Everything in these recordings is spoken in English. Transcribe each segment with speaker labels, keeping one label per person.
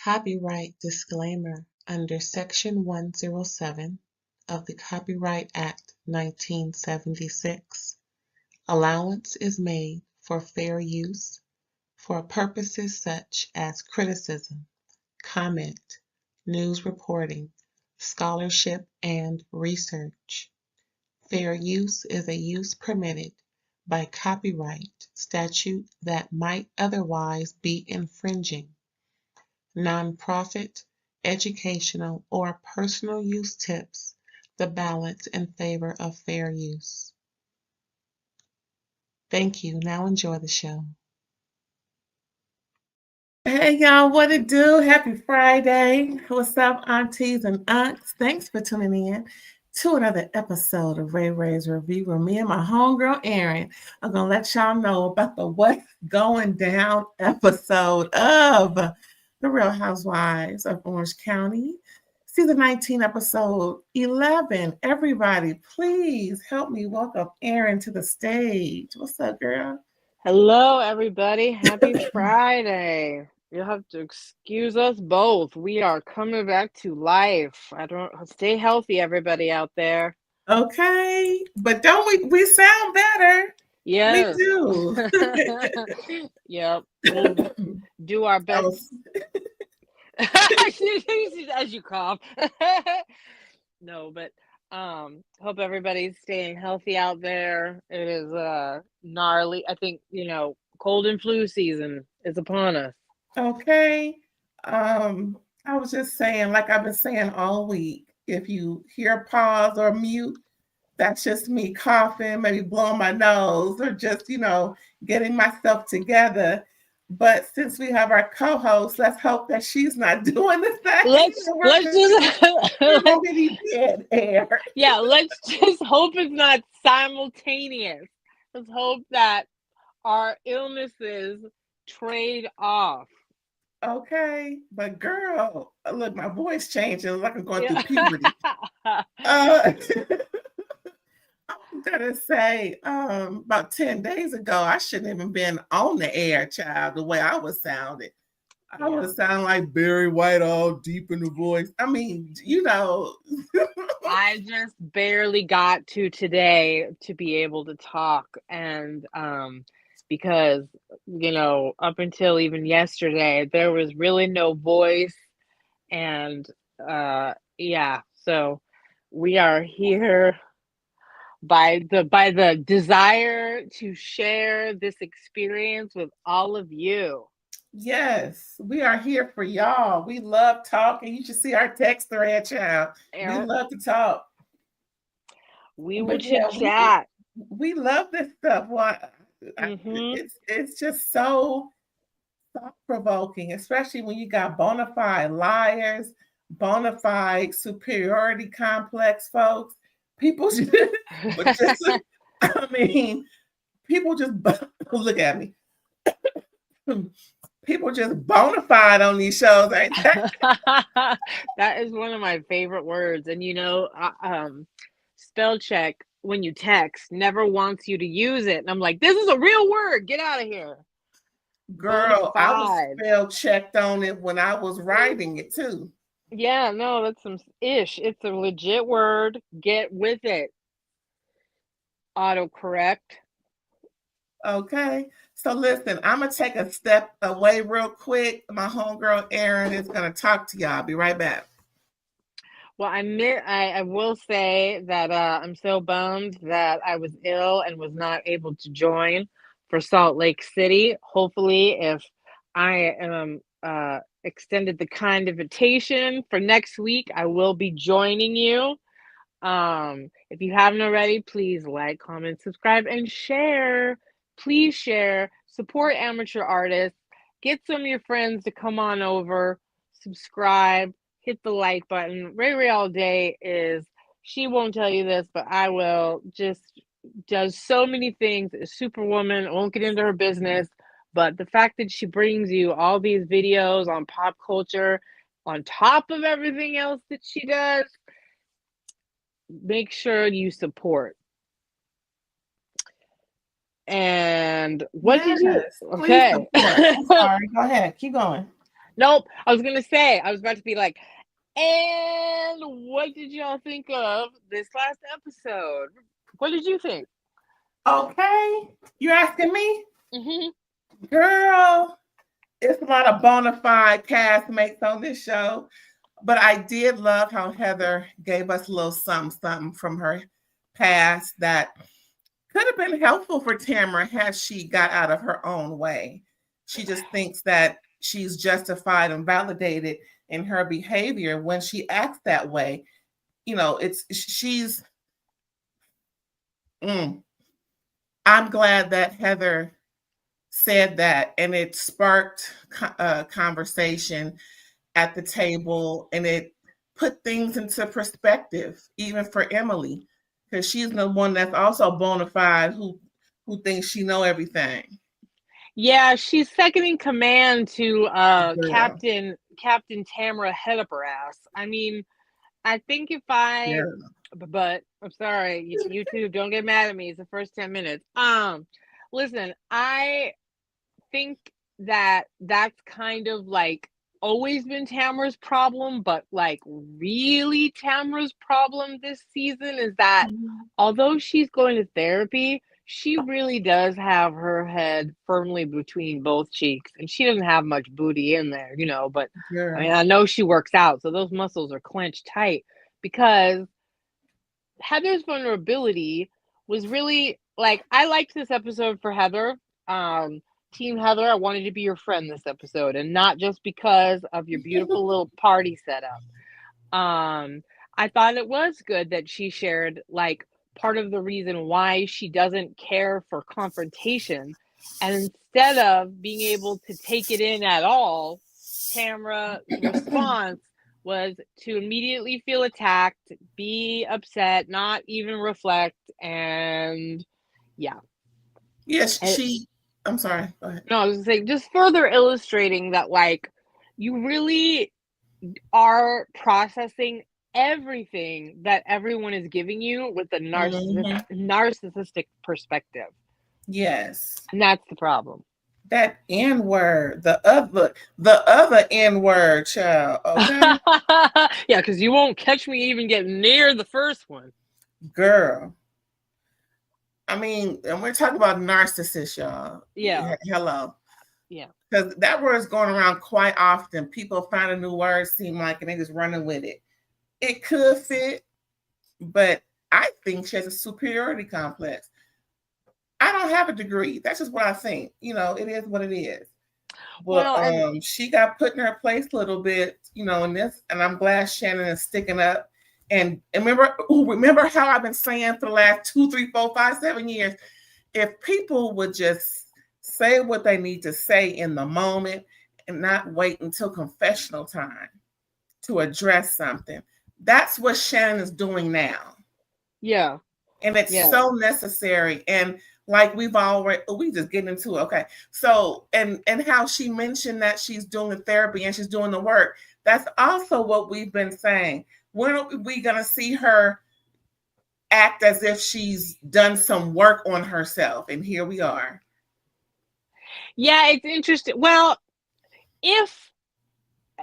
Speaker 1: Copyright disclaimer under Section 107 of the Copyright Act 1976. Allowance is made for fair use for purposes such as criticism, comment, news reporting, scholarship, and research. Fair use is a use permitted by copyright statute that might otherwise be infringing. Nonprofit, educational, or personal use tips the balance in favor of fair use. Thank you. Now enjoy the show. Hey y'all, what it do? Happy Friday. What's up, aunties and aunts? Thanks for tuning in to another episode of RAERAEs Review where me and my homegirl Erin are going to let y'all know about the What's Going Down episode of The Real Housewives of Orange County, season 19, episode 11. Everybody, please help me welcome Erin to the stage. What's up, girl?
Speaker 2: Hello, everybody. Happy Friday. You'll have to excuse us both. We are coming back to life. Stay healthy, everybody out there.
Speaker 1: Okay, but don't we sound better?
Speaker 2: Yes.
Speaker 1: We do.
Speaker 2: Yep. We'll do our best. As you cough. No, but hope everybody's staying healthy out there. It is gnarly. I think, cold and flu season is upon us.
Speaker 1: Okay. I was just saying, like I've been saying all week, if you hear pause or mute, that's just me coughing, maybe blowing my nose, or just, getting myself together. But since we have our co-host, let's hope that she's not doing the same.
Speaker 2: Let's
Speaker 1: dead air.
Speaker 2: Yeah, let's just hope it's not simultaneous. Let's hope that our illnesses trade off.
Speaker 1: Okay, but girl, look, my voice changing like I'm going through puberty. I'm gonna say, about 10 days ago, I shouldn't even been on the air, child, the way I was sounding. I was sounding like Barry White, all deep in the voice. I mean,
Speaker 2: I just barely got to today to be able to talk, and because up until even yesterday there was really no voice, and so we are here by the desire to share this experience with all of you.
Speaker 1: Yes, we are here for y'all. We love talking. You should see our text thread, child. We love to talk.
Speaker 2: We will chit chat.
Speaker 1: We love this stuff. It's just so thought-provoking, especially when you got bona fide liars, bona fide superiority complex folks. People just, people just look at me. People just bona fide on these shows, ain't they?
Speaker 2: That is one of my favorite words. And spell check when you text never wants you to use it. And I'm like, this is a real word. Get out of here.
Speaker 1: Girl, I was spell checked on it when I was writing it too.
Speaker 2: Yeah, no, that's some ish. It's a legit word. Get with it. Autocorrect.
Speaker 1: Okay. So listen, I'm going to take a step away real quick. My homegirl Erin is going to talk to y'all. I'll be right back.
Speaker 2: Well, I will say that I'm so bummed that I was ill and was not able to join for Salt Lake City. Hopefully, if I am extended the kind invitation for next week, I will be joining you. If you haven't already, please like, comment, subscribe, and share. Please share. Support amateur artists. Get some of your friends to come on over. Subscribe. Hit the like button. Ray all day she won't tell you this, but I will, just does so many things. Superwoman. I won't get into her business, but the fact that she brings you all these videos on pop culture on top of everything else that she does, make sure you support. And what did you?
Speaker 1: Okay. Sorry, go ahead. Keep going.
Speaker 2: Nope. I was about to be like, and what did y'all think of this last episode? What did you think?
Speaker 1: Okay, you're asking me,
Speaker 2: Hmm.
Speaker 1: girl. It's a lot of bona fide castmates on this show, but I did love how Heather gave us a little something, something from her past that could have been helpful for Tamara had she got out of her own way. She just thinks that she's justified and validated in her behavior when she acts that way. It's she's. Mm, I'm glad that Heather said that, and it sparked a conversation at the table, and it put things into perspective, even for Emily, because she's the one that's also bona fide who thinks she know everything.
Speaker 2: Yeah, she's second in command to
Speaker 1: Girl,
Speaker 2: Captain Tamra head up her ass. I mean, I think if I,
Speaker 1: girl.
Speaker 2: but I'm sorry, YouTube, don't get mad at me. It's the first 10 minutes. Listen, I think that that's kind of like always been Tamra's problem, but like really Tamra's problem this season is that
Speaker 1: Mhm.
Speaker 2: although she's going to therapy, she really does have her head firmly between both cheeks and she doesn't have much booty in there, but I mean,
Speaker 1: Girl.
Speaker 2: I know she works out, so those muscles are clenched tight because Heather's vulnerability was really like I liked this episode for Heather. Um, Team Heather, I wanted to be your friend this episode, and not just because of your beautiful little party setup. Um, I thought it was good that she shared like part of the reason why she doesn't care for confrontation, and instead of being able to take it in at all, Tamra's response was to immediately feel attacked, be upset, not even reflect, and yeah.
Speaker 1: Yes,
Speaker 2: And,
Speaker 1: she. I'm sorry. Go ahead.
Speaker 2: no, I was saying just further illustrating that like you really are processing everything that everyone is giving you with a
Speaker 1: Hmm.
Speaker 2: narcissistic perspective.
Speaker 1: Yes,
Speaker 2: And that's the problem.
Speaker 1: that N word, the other N word, child. Okay,
Speaker 2: Yeah, because you won't catch me even getting near the first one.
Speaker 1: girl. I mean, and we're talking about narcissists, y'all.
Speaker 2: Yeah,
Speaker 1: Hello.
Speaker 2: yeah.
Speaker 1: Because that word is going around quite often. People find a new word, seem like, and they just running with it. It could fit, but I think she has a superiority complex. I don't have a degree. That's just what I think. It is what it is. But
Speaker 2: Well, and
Speaker 1: she got put in her place a little bit, in this, and I'm glad Shannon is sticking up. And remember how I've been saying for the last 2, 3, 4, 5, 7 years, if people would just say what they need to say in the moment and not wait until confessional time to address something. That's what Shannon is doing now.
Speaker 2: yeah,
Speaker 1: And it's
Speaker 2: yeah.
Speaker 1: so necessary. And like we just getting into it. Okay. So and how she mentioned that she's doing the therapy and she's doing the work. That's also what we've been saying. When are we gonna see her act as if she's done some work on herself? And here we are.
Speaker 2: Yeah, it's interesting. Well, if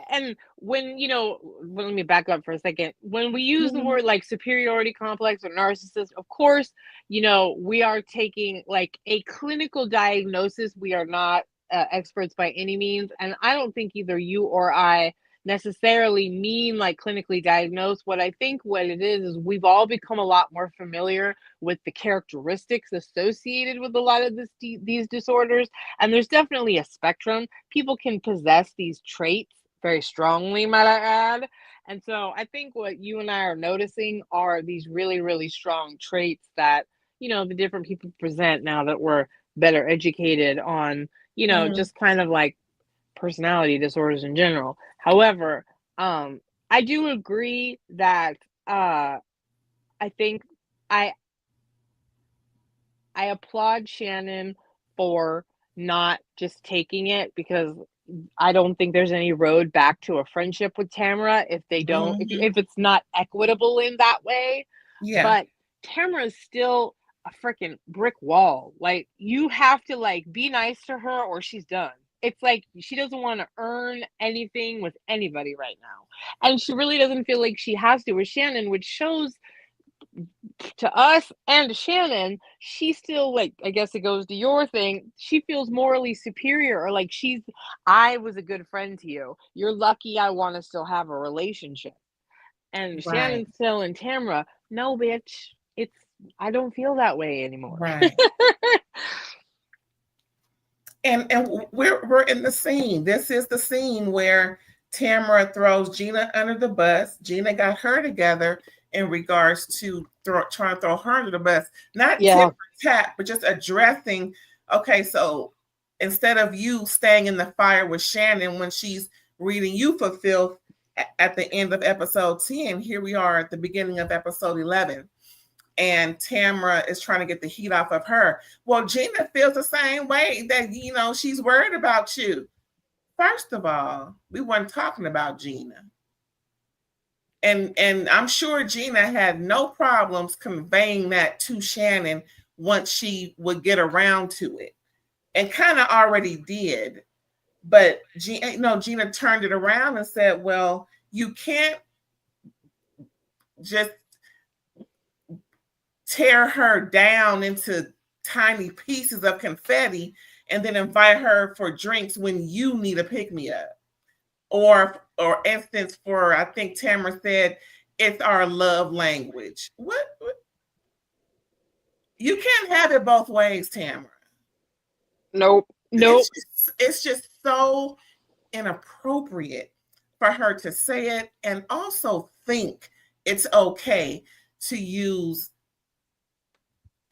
Speaker 2: and when well, let me back up for a second. When we use the
Speaker 1: Mhm.
Speaker 2: word like superiority complex or narcissist, of course, we are taking like a clinical diagnosis. We are not experts by any means, and I don't think either you or I necessarily mean like clinically diagnosed. What I think what it is we've all become a lot more familiar with the characteristics associated with a lot of these disorders, and there's definitely a spectrum. People can possess these traits very strongly, might I add. And so I think what you and I are noticing are these really, really strong traits that, the different people present now that we're better educated on,
Speaker 1: Mhm.
Speaker 2: just kind of like personality disorders in general. However, I do agree that I think I I applaud Shannon for not just taking it because I don't think there's any road back to a friendship with Tamara if they don't
Speaker 1: Mhm.
Speaker 2: if it's not equitable in that way.
Speaker 1: Yeah.
Speaker 2: But Tamara is still a freaking brick wall. Like you have to like be nice to her or she's done. It's like she doesn't want to earn anything with anybody right now. And she really doesn't feel like she has to with Shannon, which shows to us and to Shannon, she still, like, I guess it goes to your thing, she feels morally superior, or like I was a good friend to you. You're lucky I want to still have a relationship. And
Speaker 1: Right,
Speaker 2: Shannon's telling Tamra, no, bitch, it's I don't feel that way anymore.
Speaker 1: right. And we're in the scene. This is the scene where Tamara throws Gina under the bus. Gina got her together in regards to trying to throw her under the bus, not tip
Speaker 2: Yeah.
Speaker 1: for tap, but just addressing. Okay, so instead of you staying in the fire with Shannon when she's reading you for filth at the end of episode 10, here we are at the beginning of episode 11, and Tamra is trying to get the heat off of her. Well, Gina feels the same way, that she's worried about you. First of all, we weren't talking about Gina. And I'm sure Gina had no problems conveying that to Shannon once she would get around to it. And kind of already did. But Gina turned it around and said, well, you can't just tear her down into tiny pieces of confetti and then invite her for drinks when you need a pick me up. Or instance, for I think Tamara said it's our love language. What? You can't have it both ways, Tamara.
Speaker 2: Nope. Nope.
Speaker 1: It's just so inappropriate for her to say it and also think it's okay to use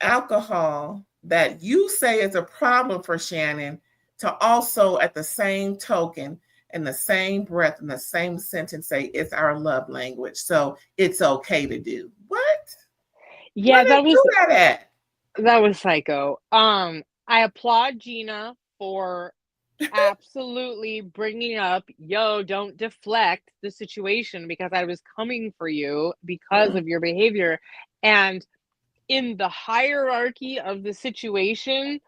Speaker 1: alcohol that you say is a problem for Shannon to also, at the same token, in the same breath, in the same sentence, say it's our love language, so it's okay to do. What?
Speaker 2: Yeah,
Speaker 1: Where they do that at?
Speaker 2: that was psycho. I applaud Gina for absolutely bringing up, yo, don't deflect the situation because I was coming for you because of your behavior. And in the hierarchy of the situation,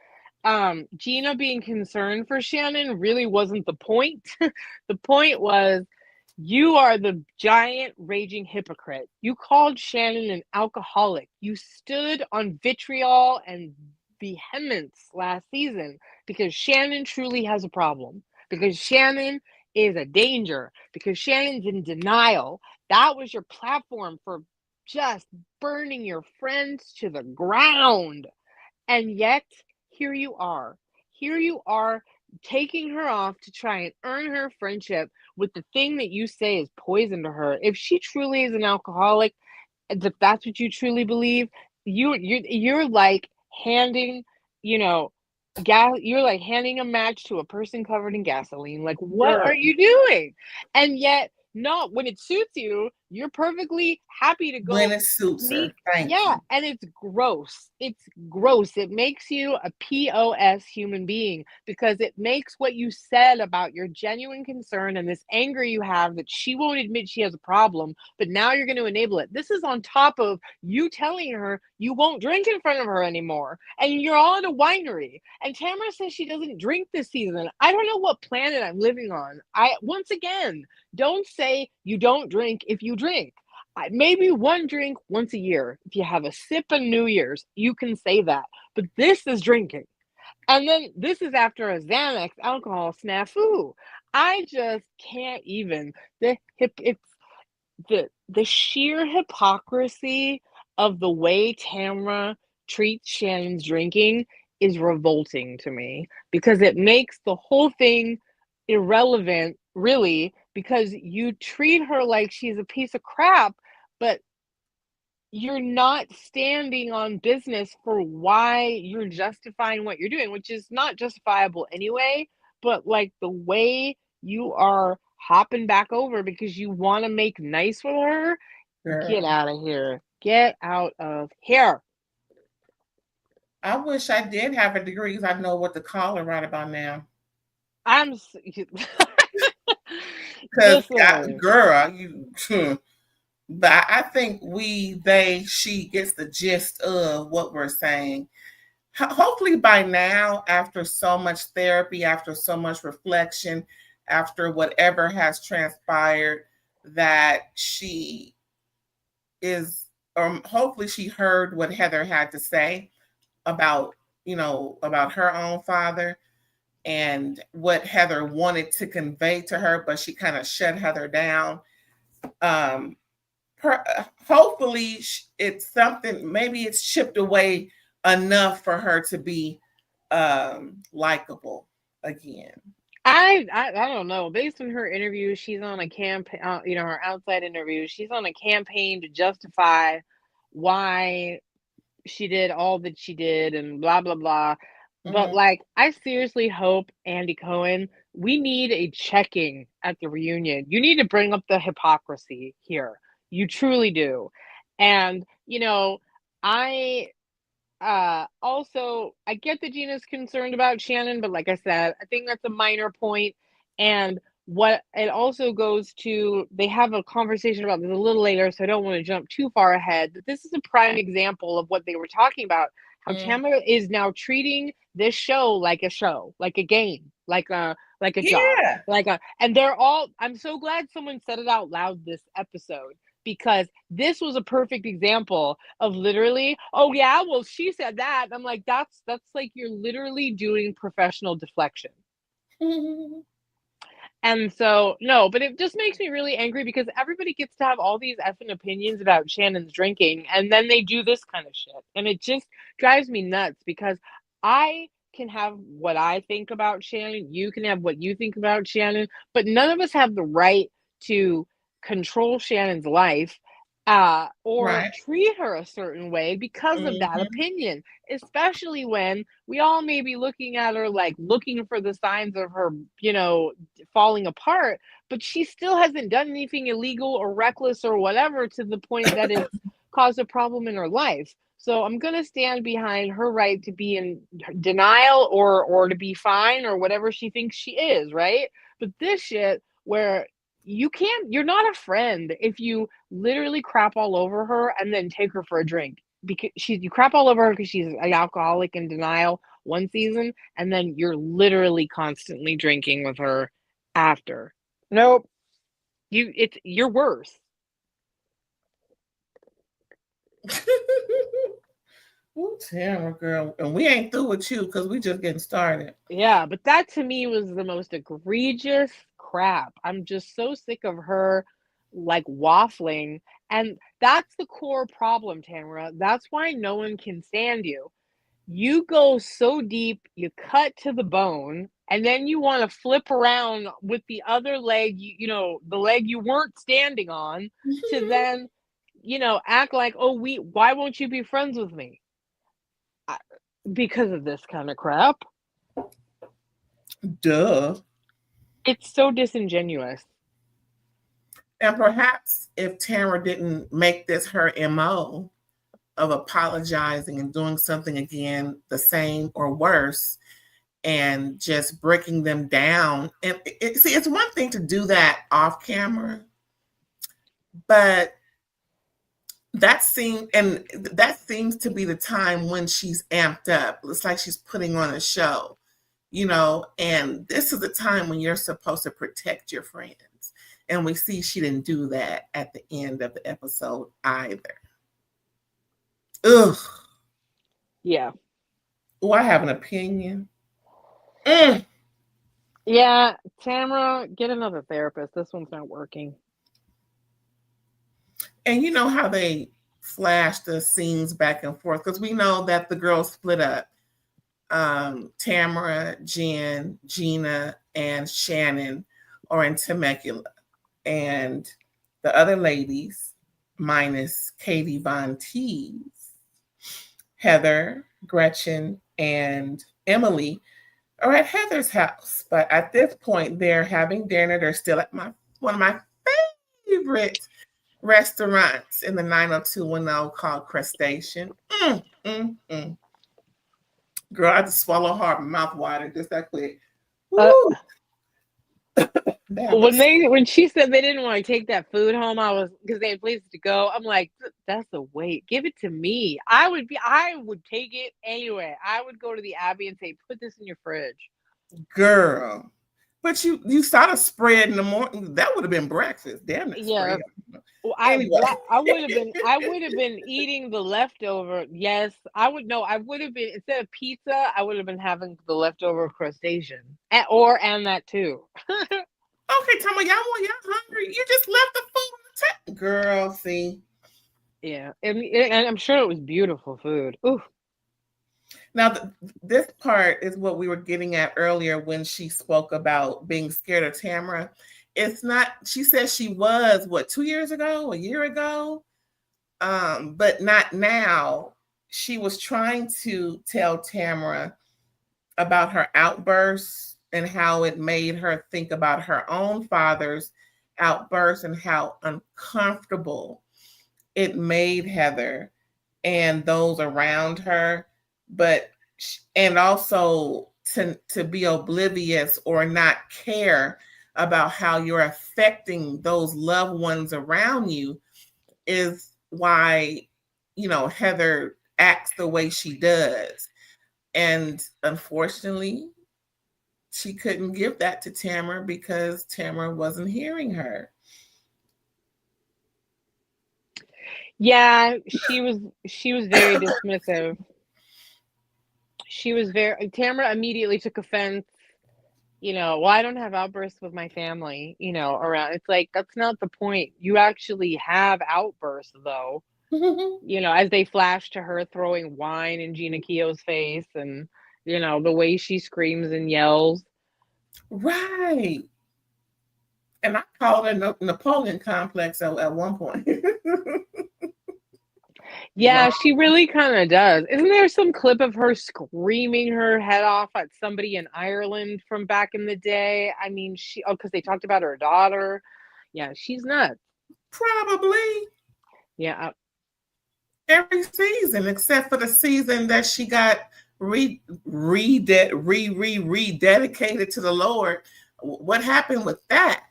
Speaker 2: Gina being concerned for Shannon really wasn't the point. The point was, you are the giant raging hypocrite. You called Shannon an alcoholic. You stood on vitriol and vehemence last season because Shannon truly has a problem. Because Shannon is a danger. Because Shannon's in denial. That was your platform for just burning your friends to the ground. And yet, here you are. Here you are taking her off to try and earn her friendship with the thing that you say is poison to her. If she truly is an alcoholic, if that's what you truly believe, you're like handing, you know, you're like handing a match to a person covered in gasoline. Like, what
Speaker 1: Girl,
Speaker 2: are you doing? And yet, not when it suits you, you're perfectly happy to
Speaker 1: when
Speaker 2: go
Speaker 1: it suits her.
Speaker 2: sneak.
Speaker 1: Thank
Speaker 2: Yeah,
Speaker 1: you.
Speaker 2: and it's gross. It's gross. It makes you a POS human being because it makes what you said about your genuine concern and this anger you have that she won't admit she has a problem, but now you're going to enable it. This is on top of you telling her you won't drink in front of her anymore, and you're all at a winery. And Tamara says she doesn't drink this season. I don't know what planet I'm living on. Once again, don't say you don't drink if you drink. Maybe one drink once a year. If you have a sip on New Year's, you can say that. But this is drinking. And then this is after a Xanax alcohol snafu. I just can't even. It's the sheer hypocrisy of the way Tamra treats Shannon's drinking is revolting to me because it makes the whole thing irrelevant, really, because you treat her like she's a piece of crap, but you're not standing on business for why you're justifying what you're doing, which is not justifiable anyway, but like the way you are hopping back over because you want to make nice with her, get
Speaker 1: Girl,
Speaker 2: out of here. Get out of here.
Speaker 1: I wish I did have a degree because I know what to call her right about now.
Speaker 2: I'm
Speaker 1: Because,
Speaker 2: listen.
Speaker 1: girl, but I think she gets the gist of what we're saying. hopefully by now, after so much therapy, after so much reflection, after whatever has transpired, that she is, or hopefully she heard what Heather had to say about, about her own father and what Heather wanted to convey to her, but she kind of shut Heather down. Um, Hopefully it's something, maybe it's chipped away enough for her to be likable again.
Speaker 2: I don't know. Based on her interview, she's on a campaign. Her outside interview, she's on a campaign to justify why she did all that she did and blah blah blah. But
Speaker 1: Mm-hmm.
Speaker 2: like, I seriously hope Andy Cohen. We need a checking at the reunion. You need to bring up the hypocrisy here. You truly do, and I also, I get that Gina's concerned about Shannon, but like I said, I think that's a minor point. And what it also goes to, they have a conversation about this a little later, so I don't want to jump too far ahead. But this is a prime example of what they were talking about. How
Speaker 1: Mm.
Speaker 2: Tamara is now treating this show, like a game, like a job,
Speaker 1: Yeah.
Speaker 2: and they're all. I'm so glad someone said it out loud this episode, because this was a perfect example of literally, oh yeah, well she said that. I'm like, that's like, you're literally doing professional deflection. And so, no, but it just makes me really angry because everybody gets to have all these effing opinions about Shannon's drinking, and then they do this kind of shit. And it just drives me nuts because I can have what I think about Shannon, you can have what you think about Shannon, but none of us have the right to control Shannon's life, or
Speaker 1: Right.
Speaker 2: treat her a certain way because of that
Speaker 1: Mm-hmm.
Speaker 2: opinion, especially when we all may be looking at her like looking for the signs of her, falling apart, but she still hasn't done anything illegal or reckless or whatever to the point that it's caused a problem in her life. So I'm going to stand behind her right to be in denial, or to be fine, or whatever she thinks she is, right? But this shit where you're not a friend if you literally crap all over her and then take her for a drink, because you crap all over her because she's an alcoholic in denial one season, and then you're literally constantly drinking with her after. Nope. You're worse.
Speaker 1: Ooh, Tamara, girl, and we ain't through with you because we just getting started.
Speaker 2: Yeah, but that to me was the most egregious crap. I'm just so sick of her like waffling. And that's the core problem, Tamara. That's why no one can stand you. You go so deep, you cut to the bone, and then you want to flip around with the other leg, the leg you weren't standing on, to then, act like, oh, why won't you be friends with me? Because of this kind of crap.
Speaker 1: Duh.
Speaker 2: It's so disingenuous.
Speaker 1: And perhaps if Tamara didn't make this her MO of apologizing and doing something again the same or worse, and just breaking them down. And see, it's one thing to do that off camera, but that seems to be the time when she's amped up. It's like she's putting on a show, and this is the time when you're supposed to protect your friends. And we see she didn't do that at the end of the episode either. Ugh.
Speaker 2: Yeah.
Speaker 1: Oh, I have an opinion. Mm.
Speaker 2: Yeah, Tamara, get another therapist. This one's not working.
Speaker 1: And you know how they flash the scenes back and forth because we know that the girls split up. Tamara, Jen, Gina, and Shannon are in Temecula, and the other ladies, minus Katie Von Teese, Heather, Gretchen, and Emily, are at Heather's house. But at this point, they're having dinner. They're still at one of my favorite restaurants in the 90210 called Crustacean. Mm, mm, mm. Girl, I just swallow hard, my mouth water just that quick.
Speaker 2: Uh,
Speaker 1: Woo!
Speaker 2: When she said they didn't want to take that food home, I was because they had places to go. I'm like, that's a weight. Give it to me. I would take it anyway. I would go to the Abbey and say, put this in your fridge.
Speaker 1: Girl. But you saw the spread in the morning. That would have been breakfast. Damn that
Speaker 2: Yeah.
Speaker 1: spread.
Speaker 2: Well,
Speaker 1: Anyway.
Speaker 2: I would have been eating the leftover. Yes, I would have been instead of pizza, I would have been having the leftover crustacean. And that too.
Speaker 1: Okay, Tamra, y'all hungry? You just left the food on the table. Girl, see.
Speaker 2: Yeah. And I'm sure it was beautiful food. Ooh.
Speaker 1: Now, this part is what we were getting at earlier when she spoke about being scared of Tamra. It's not, she said she was, what, 2 years ago, a year ago? But not now. She was trying to tell Tamra about her outbursts and how it made her think about her own father's outbursts and how uncomfortable it made Heather and those around her, but and also to be oblivious or not care about how you're affecting those loved ones around you is why Heather acts the way she does. And unfortunately, she couldn't give that to Tamara because Tamara wasn't hearing her.
Speaker 2: Yeah, she was very dismissive. Tamara immediately took offense, well, I don't have outbursts with my family, around. It's like that's not the point. You actually have outbursts though. As they flash to her throwing wine in Gina Keogh's face and the way she screams and yells.
Speaker 1: Right. And I called it Napoleon complex at one point.
Speaker 2: Yeah, she really kind of does. Isn't there some clip of her screaming her head off at somebody in Ireland from back in the day? I mean, because they talked about her daughter. Yeah, she's nuts.
Speaker 1: Probably.
Speaker 2: Yeah.
Speaker 1: Every season, except for the season that she got rededicated to the Lord. What happened with that?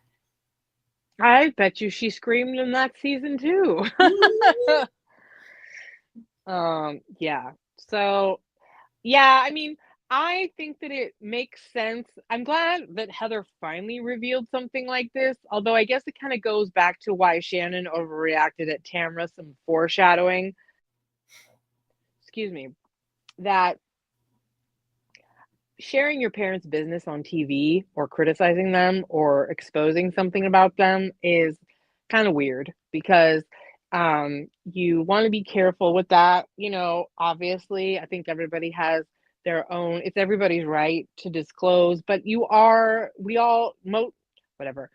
Speaker 2: I bet you she screamed in that season too. Yeah. So, yeah, I mean, I think that it makes sense. I'm glad that Heather finally revealed something like this, although I guess it kind of goes back to why Shannon overreacted at Tamra, some foreshadowing. Excuse me. That sharing your parents' business on TV or criticizing them or exposing something about them is kind of weird because you want to be careful with that. Obviously, I think everybody has their own, it's everybody's right to disclose, but whatever.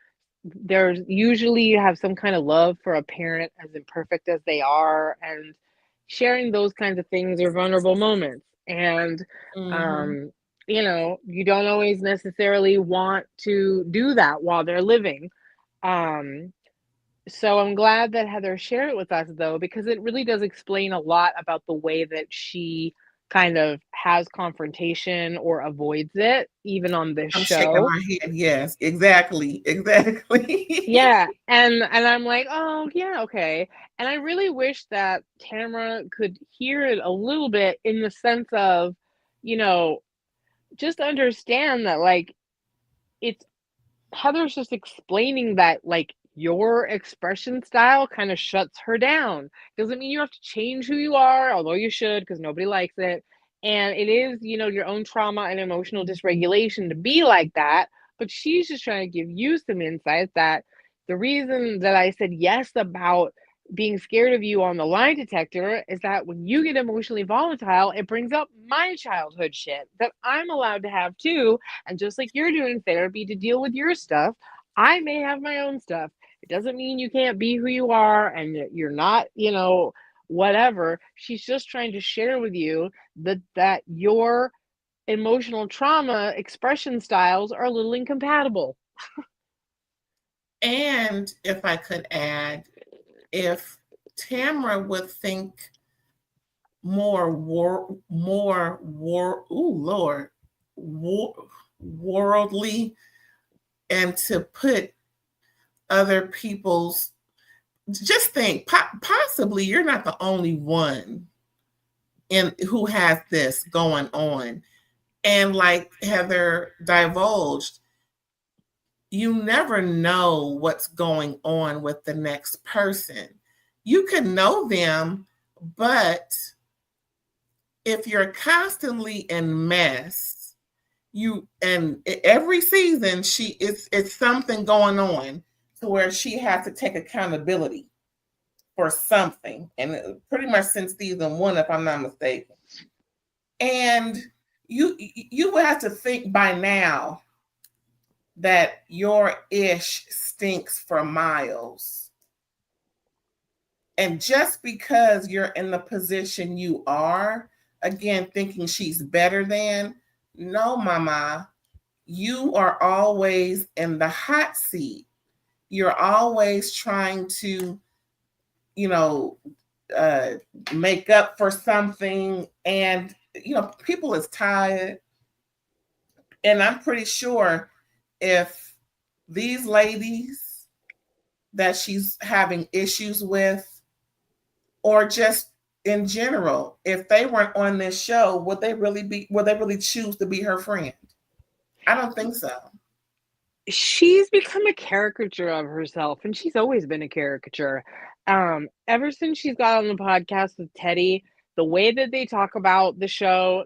Speaker 2: There's usually you have some kind of love for a parent, as imperfect as they are, and sharing those kinds of things are vulnerable moments. And
Speaker 1: Mm-hmm.
Speaker 2: you don't always necessarily want to do that while they're living. So I'm glad that Heather shared it with us, though, because it really does explain a lot about the way that she kind of has confrontation or avoids it, even on this
Speaker 1: I'm shaking
Speaker 2: show.
Speaker 1: my head. Yes, exactly.
Speaker 2: Yeah, and I'm like, oh yeah, okay. And I really wish that Tamara could hear it a little bit in the sense of, you know, just understand that like it's Heather's just explaining that like your expression style kind of shuts her down. Doesn't mean you have to change who you are, although you should because nobody likes it. And it is, your own trauma and emotional dysregulation to be like that. But she's just trying to give you some insight that the reason that I said yes about being scared of you on the lie detector is that when you get emotionally volatile, it brings up my childhood shit that I'm allowed to have too. And just like you're doing therapy to deal with your stuff, I may have my own stuff. It doesn't mean you can't be who you are and you're not, whatever. She's just trying to share with you that your emotional trauma expression styles are a little incompatible.
Speaker 1: And if I could add, if Tamara would think more, ooh, Lord, worldly and to put other people's, just think, possibly you're not the only one in who has this going on. And like Heather divulged, you never know what's going on with the next person. You can know them, but if you're constantly in mess, you, and every season it's something going on to where she has to take accountability for something, and pretty much since season one, if I'm not mistaken. And you would have to think by now that your ish stinks for miles. And just because you're in the position you are, again, thinking she's better than, no, mama, you are always in the hot seat. You're always trying to, you know, uh, make up for something. And, people is tired. And I'm pretty sure if these ladies that she's having issues with, or just in general, if they weren't on this show, would they really choose to be her friend? I don't think so.
Speaker 2: She's become a caricature of herself, and she's always been a caricature. Ever since she's got on the podcast with Teddy, the way that they talk about the show,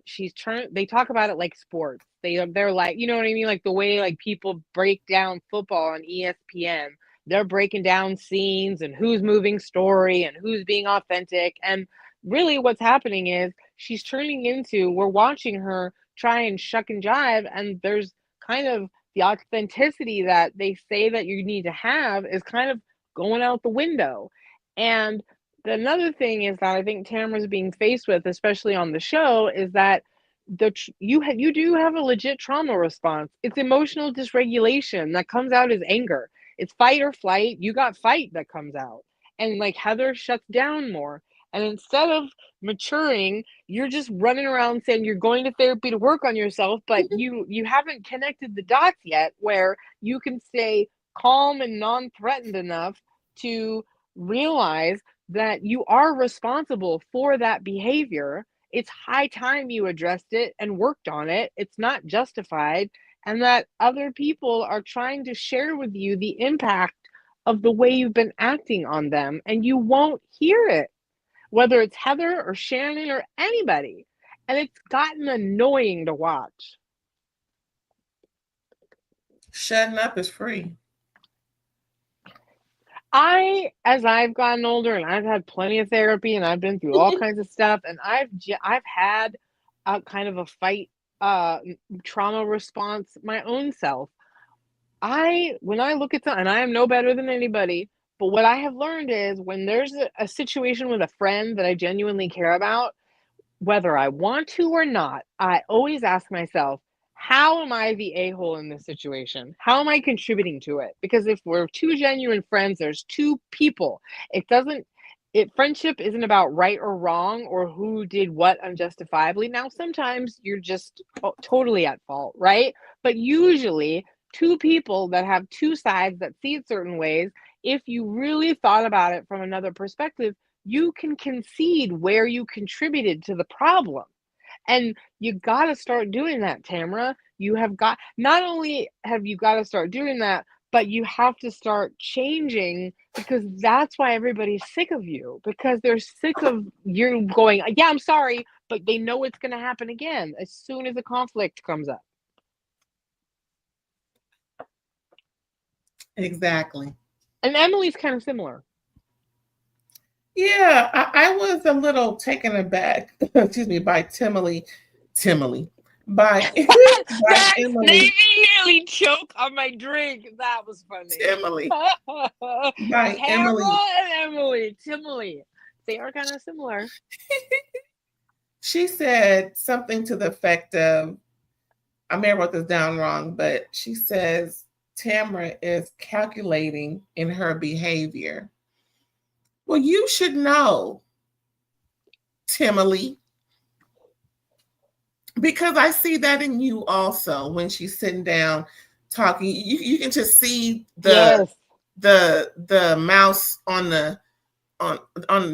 Speaker 2: they talk about it like sports. They're like, you know what I mean? Like the way like people break down football on ESPN. They're breaking down scenes and who's moving story and who's being authentic. And really what's happening is she's turning into, we're watching her try and shuck and jive, and there's kind of the authenticity that they say that you need to have is kind of going out the window. And another thing is that I think Tamra's being faced with, especially on the show, is that you do have a legit trauma response. It's emotional dysregulation that comes out as anger. It's fight or flight. You got fight that comes out, and like Heather shuts down more. And instead of maturing, you're just running around saying you're going to therapy to work on yourself, but you haven't connected the dots yet where you can stay calm and non-threatened enough to realize that you are responsible for that behavior. It's high time you addressed it and worked on it. It's not justified, and that other people are trying to share with you the impact of the way you've been acting on them, and you won't hear it, whether it's Heather or Shannon or anybody. And it's gotten annoying to watch.
Speaker 1: Shutting up is free.
Speaker 2: As I've gotten older and I've had plenty of therapy and I've been through all kinds of stuff, and I've had a kind of a fight trauma response my own self. When I look at and I am no better than anybody, but what I have learned is when there's a situation with a friend that I genuinely care about, whether I want to or not, I always ask myself, how am I the a-hole in this situation? How am I contributing to it? Because if we're two genuine friends, there's two people. Friendship isn't about right or wrong or who did what unjustifiably. Now, sometimes you're just totally at fault, right? But usually, two people that have two sides that see it certain ways, if you really thought about it from another perspective, you can concede where you contributed to the problem. And you got to start doing that, Tamra. Not only have you got to start doing that, but you have to start changing, because that's why everybody's sick of you, because they're sick of you going, yeah, I'm sorry, but they know it's going to happen again as soon as a conflict comes up.
Speaker 1: Exactly.
Speaker 2: And Emily's kind of similar.
Speaker 1: Yeah, I was a little taken aback, excuse me, by Timely, by
Speaker 2: Emily. Made me nearly choke on my drink. That was funny.
Speaker 1: Emily. By
Speaker 2: Tamra
Speaker 1: Emily.
Speaker 2: And Emily. Timely. They are kind of similar.
Speaker 1: She said something to the effect of, I may have wrote this down wrong, but she says Tamra is calculating in her behavior. Well, you should know, Timely, because I see that in you also when she's sitting down talking. You can just see
Speaker 2: Yes.
Speaker 1: the mouse on on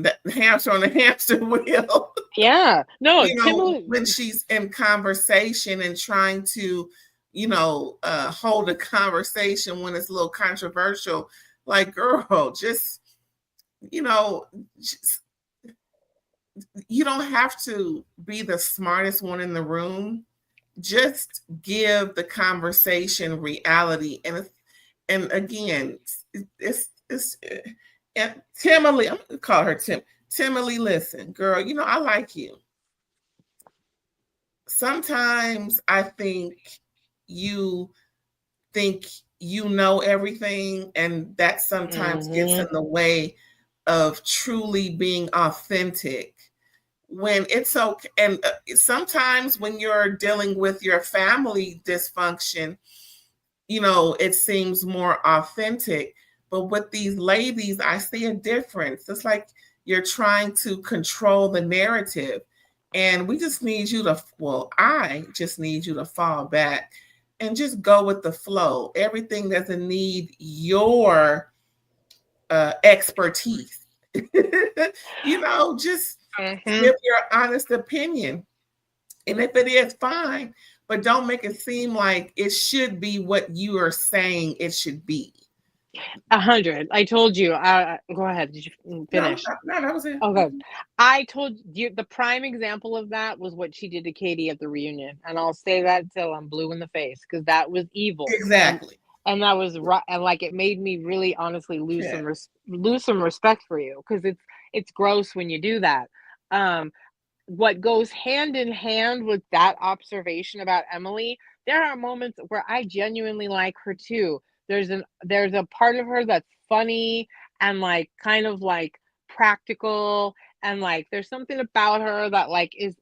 Speaker 1: the hamster on the hamster wheel.
Speaker 2: Yeah. No,
Speaker 1: You know,
Speaker 2: Tim.
Speaker 1: when she's in conversation and trying to, hold a conversation when it's a little controversial. Like, girl, just you know, just, you don't have to be the smartest one in the room. Just give the conversation reality, and again, it's and Timely. I'm gonna call her Tim. Timely, listen, girl. I like you. Sometimes I you think you know everything, and that sometimes gets in
Speaker 2: Mhm.
Speaker 1: the way of truly being authentic. When it's okay, and sometimes when you're dealing with your family dysfunction, it seems more authentic. But with these ladies, I see a difference. It's like you're trying to control the narrative. And we just need you to, well, I just need you to fall back and just go with the flow. Everything doesn't need your expertise. Just
Speaker 2: Mhm.
Speaker 1: give your honest opinion. And if it is, fine, but don't make it seem like it should be what you are saying it should be.
Speaker 2: 100. I told you. Go ahead. Did you
Speaker 1: No,
Speaker 2: finish?
Speaker 1: no, that was it.
Speaker 2: Okay. I told you the prime example of that was what she did to Katie at the reunion, and I'll say that till I'm blue in the face because that was evil,
Speaker 1: Exactly.
Speaker 2: and that was right, and like it made me really honestly
Speaker 1: Yeah.
Speaker 2: lose some respect for you because it's gross when you do that. Um, what goes hand in hand with that observation about Emily, there are moments where I genuinely like her too. There's a part of her that's funny and like kind of like practical, and like there's something about her that like is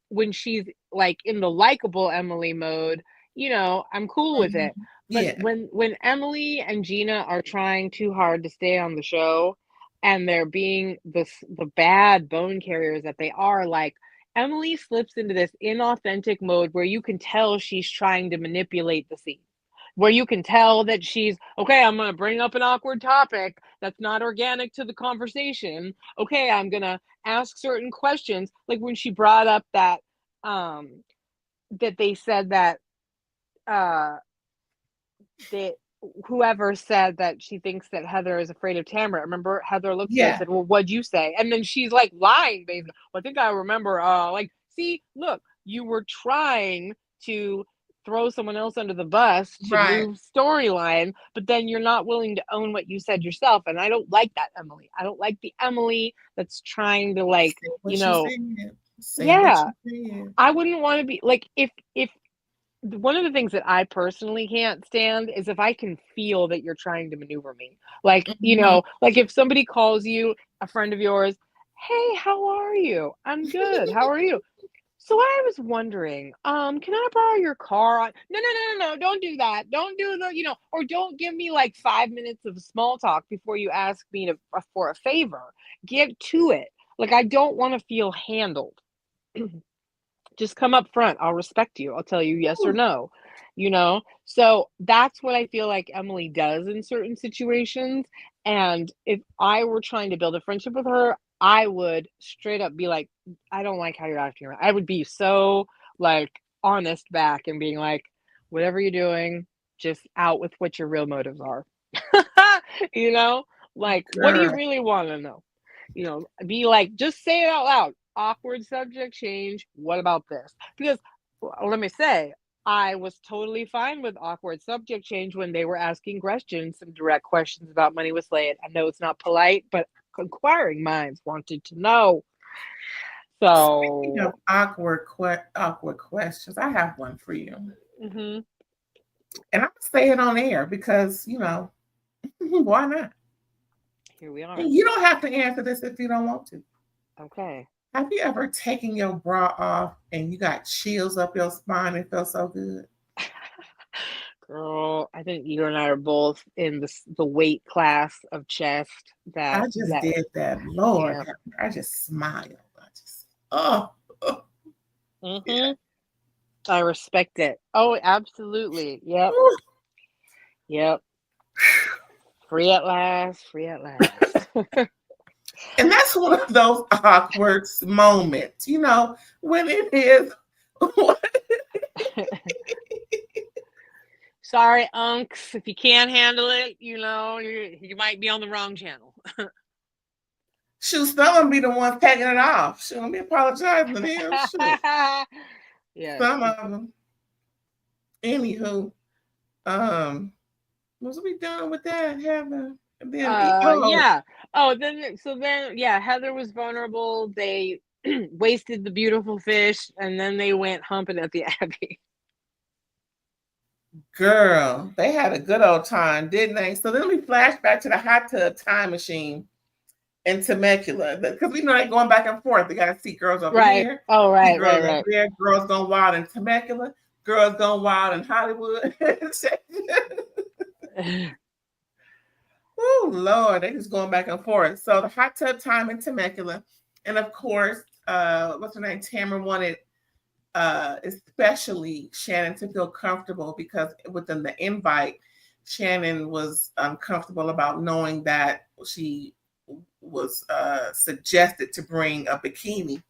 Speaker 2: when she's like in the likable Emily mode, I'm cool with
Speaker 1: Mhm.
Speaker 2: it. But
Speaker 1: Yeah.
Speaker 2: when Emily and Gina are trying too hard to stay on the show, and they're being the bad bone carriers that they are, like Emily slips into this inauthentic mode where you can tell she's trying to manipulate the scene, where you can tell that she's okay, I'm going to bring up an awkward topic that's not organic to the conversation. Okay, I'm going to ask certain questions, like when she brought up um that they said that uh that whoever said that she thinks that Heather is afraid of Tamra. Remember, Heather looked at her and
Speaker 1: Yeah.
Speaker 2: said, "Well, what'd you say?" And then she's like lying, basically. Well, I think I remember. Like, see, look, you were trying to throw someone else under the bus to
Speaker 1: Right.
Speaker 2: move storyline, but then you're not willing to own what you said yourself. And I don't like that Emily. I don't like the Emily that's trying to like,
Speaker 1: Say
Speaker 2: you
Speaker 1: what you
Speaker 2: know,
Speaker 1: said. Say what
Speaker 2: yeah.
Speaker 1: you said.
Speaker 2: I wouldn't want to be like if one of the things that I personally can't stand is if I can feel that you're trying to maneuver me. Like,
Speaker 1: Mhm.
Speaker 2: like if somebody calls you, a friend of yours, "Hey, how are you?" "I'm good. How are you?" "So I was wondering, can I borrow your car?" No, no, no, no, no, don't do that. Don't do or don't give me like 5 minutes of small talk before you ask me for a favor. Get to it. Like I don't want to feel handled. Just come up front. I'll respect you. I'll tell you yes or no. So that's what I feel like Emily does in certain situations. And if I were trying to build a friendship with her, I would straight up be like, I don't like how you're acting. I would be so like honest back and being like, whatever you're doing, just out with what your real motives are. you know, like, what do you
Speaker 1: Girl.
Speaker 2: really want to know? Be like, just say it out loud. Awkward subject change. What about this? Because let me say, I was totally fine with awkward subject change when they were asking Gretchen some direct questions about Money Was Late. I know it's not polite, but inquiring minds wanted to know.
Speaker 1: Speaking of
Speaker 2: So,
Speaker 1: awkward questions, I have one for you.
Speaker 2: hmm
Speaker 1: And I'm gonna say it on air because, why not?
Speaker 2: here we are.
Speaker 1: And you don't have to answer this if you don't want to.
Speaker 2: Okay.
Speaker 1: Have you ever taken your bra off and you got chills up your spine and felt so good?
Speaker 2: Girl, I think you and I are both in the weight class of chest
Speaker 1: I
Speaker 2: that
Speaker 1: just
Speaker 2: that
Speaker 1: did that. Lord,
Speaker 2: yeah.
Speaker 1: I just smiled. I just, oh, oh, yeah.
Speaker 2: hmm I respect it. Oh, absolutely. Yep. Yep. Free at last. Free at last.
Speaker 1: And that's one of those awkward moments, when it is.
Speaker 2: Sorry, unks. If you can't handle it, you might be on the wrong channel.
Speaker 1: Shoot, someone be the ones taking it off. Shoot, let me apologize to them. Shoot.
Speaker 2: Yes.
Speaker 1: Some of them. Anywho, was we done with that, Heather? And then,
Speaker 2: Yeah. Yeah, Heather was vulnerable. They wasted the beautiful fish, and then they went humping at the Abbey.
Speaker 1: girl, they had a good old time, didn't they? So then we flash back to the hot tub time machine in Temecula, because we know they're going back and forth. They got to see girls over
Speaker 2: Right.
Speaker 1: here,
Speaker 2: Oh,
Speaker 1: see
Speaker 2: right,
Speaker 1: girls
Speaker 2: right,
Speaker 1: over
Speaker 2: right.
Speaker 1: there, girls going wild in Temecula, girls going wild in Hollywood. Oh Lord, they just going back and forth. So the hot tub time in Temecula, and of course, what's her name? Tamra wanted, especially Shannon to feel comfortable, because within the invite, Shannon was uncomfortable about knowing that she was suggested to bring a bikini,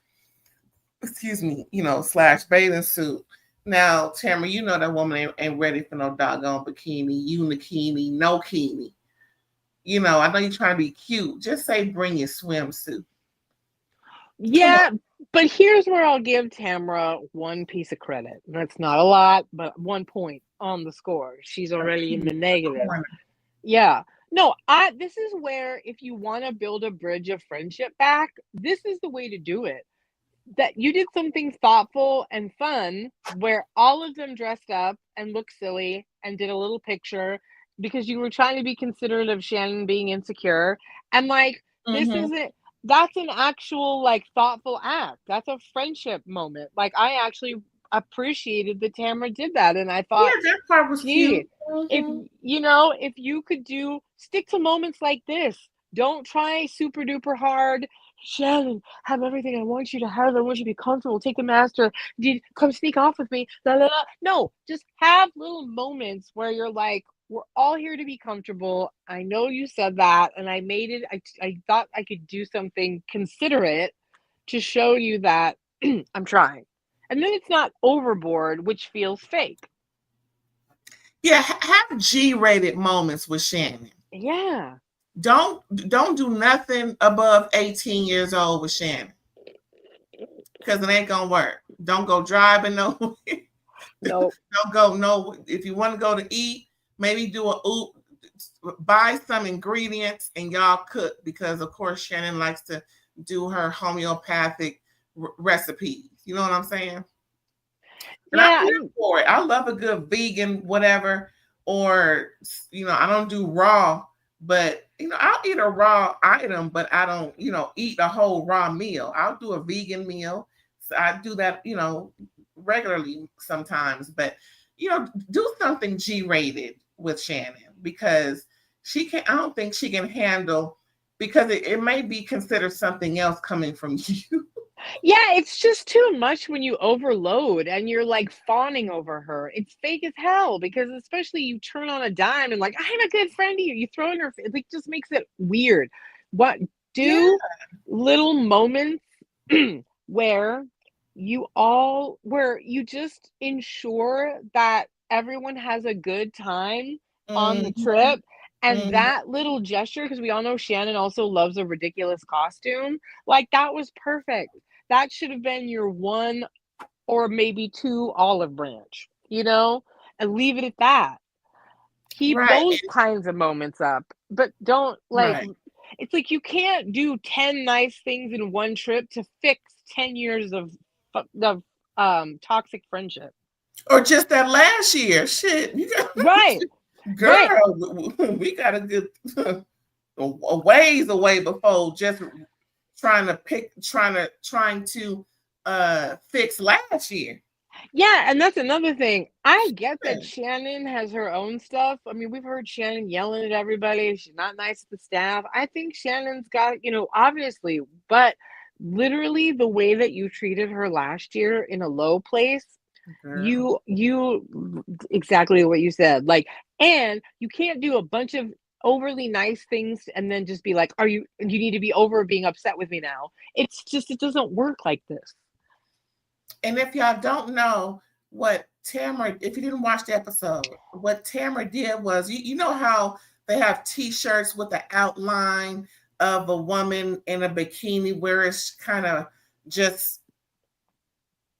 Speaker 1: excuse me, / bathing suit. Now, Tamara, you know that woman ain't ready for no doggone bikini, unikini, no kini. I know you're trying to be cute. Just say bring your swimsuit.
Speaker 2: Yeah, but here's where I'll give Tamra one piece of credit. That's not a lot, but 1 point on the score. She's already in the negative. Yeah. No, this is where, if you want to build a bridge of friendship back, this is the way to do it. That you did something thoughtful and fun where all of them dressed up and looked silly and did a little picture because you were trying to be considerate of Shannon being insecure. And this isn't, that's an actual thoughtful act. That's a friendship moment. I actually appreciated that Tamara did that. And I thought,
Speaker 1: Yeah, that part was
Speaker 2: gee,
Speaker 1: cute.
Speaker 2: if you could stick to moments like this, don't try super duper hard. Shannon, have everything I want you to have. I want you to be comfortable. Take the master. Come sneak off with me. La, la, la. No, just have little moments where you're like, we're all here to be comfortable. I know you said that, and I made it. I thought I could do something considerate to show you that I'm trying. And then it's not overboard, which feels fake.
Speaker 1: Yeah, have G-rated moments with Shannon.
Speaker 2: Yeah.
Speaker 1: Don't do nothing above 18 years old with Shannon, because it ain't gonna work. Don't go driving no.
Speaker 2: Nope.
Speaker 1: Don't go no. If you want to go to eat, maybe buy some ingredients and y'all cook, because of course Shannon likes to do her homeopathic recipes. You know what I'm saying? And I'm
Speaker 2: Yeah.
Speaker 1: here for it. I love a good vegan whatever, or I don't do raw, but I'll eat a raw item, but I don't eat a whole raw meal. I'll do a vegan meal. So I do that regularly sometimes, but do something G-rated with Shannon, because I don't think she can handle, because it may be considered something else coming from you.
Speaker 2: Yeah, it's just too much when you overload and you're fawning over her. It's fake as hell, because especially you turn on a dime and I'm a good friend to you. You throw in her face, it just makes it weird. What
Speaker 1: Yeah.
Speaker 2: do little moments where where you just ensure that everyone has a good time on the trip, and that little gesture, because we all know Shannon also loves a ridiculous costume, that was perfect. That should have been your one or maybe two olive branch, and leave it at that. Keep
Speaker 1: Right.
Speaker 2: those kinds of moments up, but don't
Speaker 1: Right.
Speaker 2: it's you can't do 10 nice things in one trip to fix 10 years of toxic friendship.
Speaker 1: Or just that last year. Shit. You got
Speaker 2: Right. Right.
Speaker 1: girl, we got a good a ways away before just trying to fix last year.
Speaker 2: Yeah, and that's another thing. I get that Shannon has her own stuff. I mean, we've heard Shannon yelling at everybody. She's not nice to the staff. I think Shannon's got, obviously, but literally the way that you treated her last year in a low place,
Speaker 1: Girl.
Speaker 2: you exactly what you said. And you can't do a bunch of overly nice things and then just be like, you need to be over being upset with me now. It's just, it doesn't work like this.
Speaker 1: And if y'all don't know what Tamra, if you didn't watch the episode, what Tamra did was, you know how they have T-shirts with the outline of a woman in a bikini, where it's kind of just,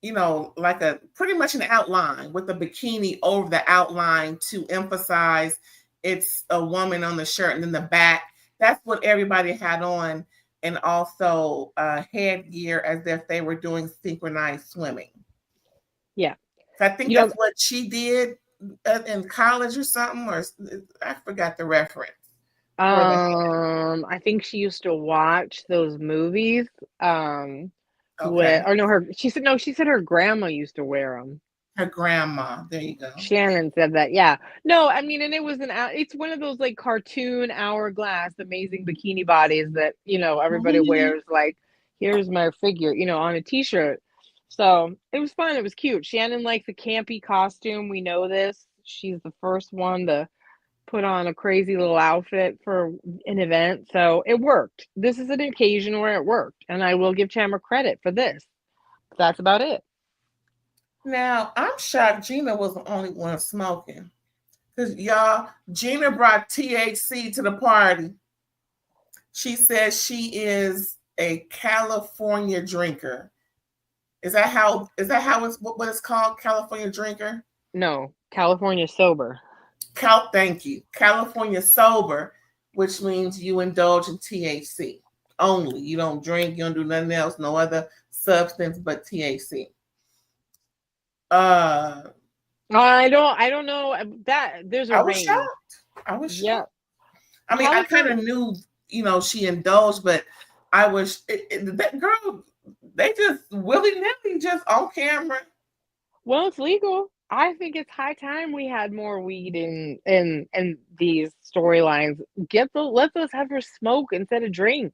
Speaker 1: like a pretty much an outline with a bikini over the outline to emphasize it's a woman on the shirt, and then the back. That's what everybody had on, and also headgear as if they were doing synchronized swimming.
Speaker 2: Yeah.
Speaker 1: I think
Speaker 2: You know,
Speaker 1: that's what she did in college or something, or I forgot the reference for the
Speaker 2: I think she used to watch those movies.
Speaker 1: okay.
Speaker 2: Or no, she said her grandma used to wear them.
Speaker 1: Her grandma. There you go.
Speaker 2: Shannon said that. Yeah. No, I mean, and it's one of those like cartoon hourglass amazing bikini bodies that, everybody
Speaker 1: Mhm.
Speaker 2: wears like, here's my figure, on a t-shirt. So it was fun. It was cute. Shannon likes a campy costume. We know this. She's the first one to put on a crazy little outfit for an event. So it worked. This is an occasion where it worked. And I will give Tamara credit for this. That's about it.
Speaker 1: Now I'm shocked Gina was the only one smoking. Because y'all, Gina brought THC to the party. She says she is a California drinker. Is that how it's what it's called? California drinker?
Speaker 2: No, California sober.
Speaker 1: Thank you. California sober, which means you indulge in THC only. You don't drink, you don't do nothing else, no other substance but THC. Uh
Speaker 2: I don't know that there's a
Speaker 1: I was
Speaker 2: range.
Speaker 1: shocked. I was
Speaker 2: Yeah.
Speaker 1: shocked. I mean, I kind
Speaker 2: California,
Speaker 1: of knew, she indulged, but that girl, they just willy nilly just on camera.
Speaker 2: well, it's legal. I think it's high time we had more weed in these storylines. Let those heifers smoke instead of drink.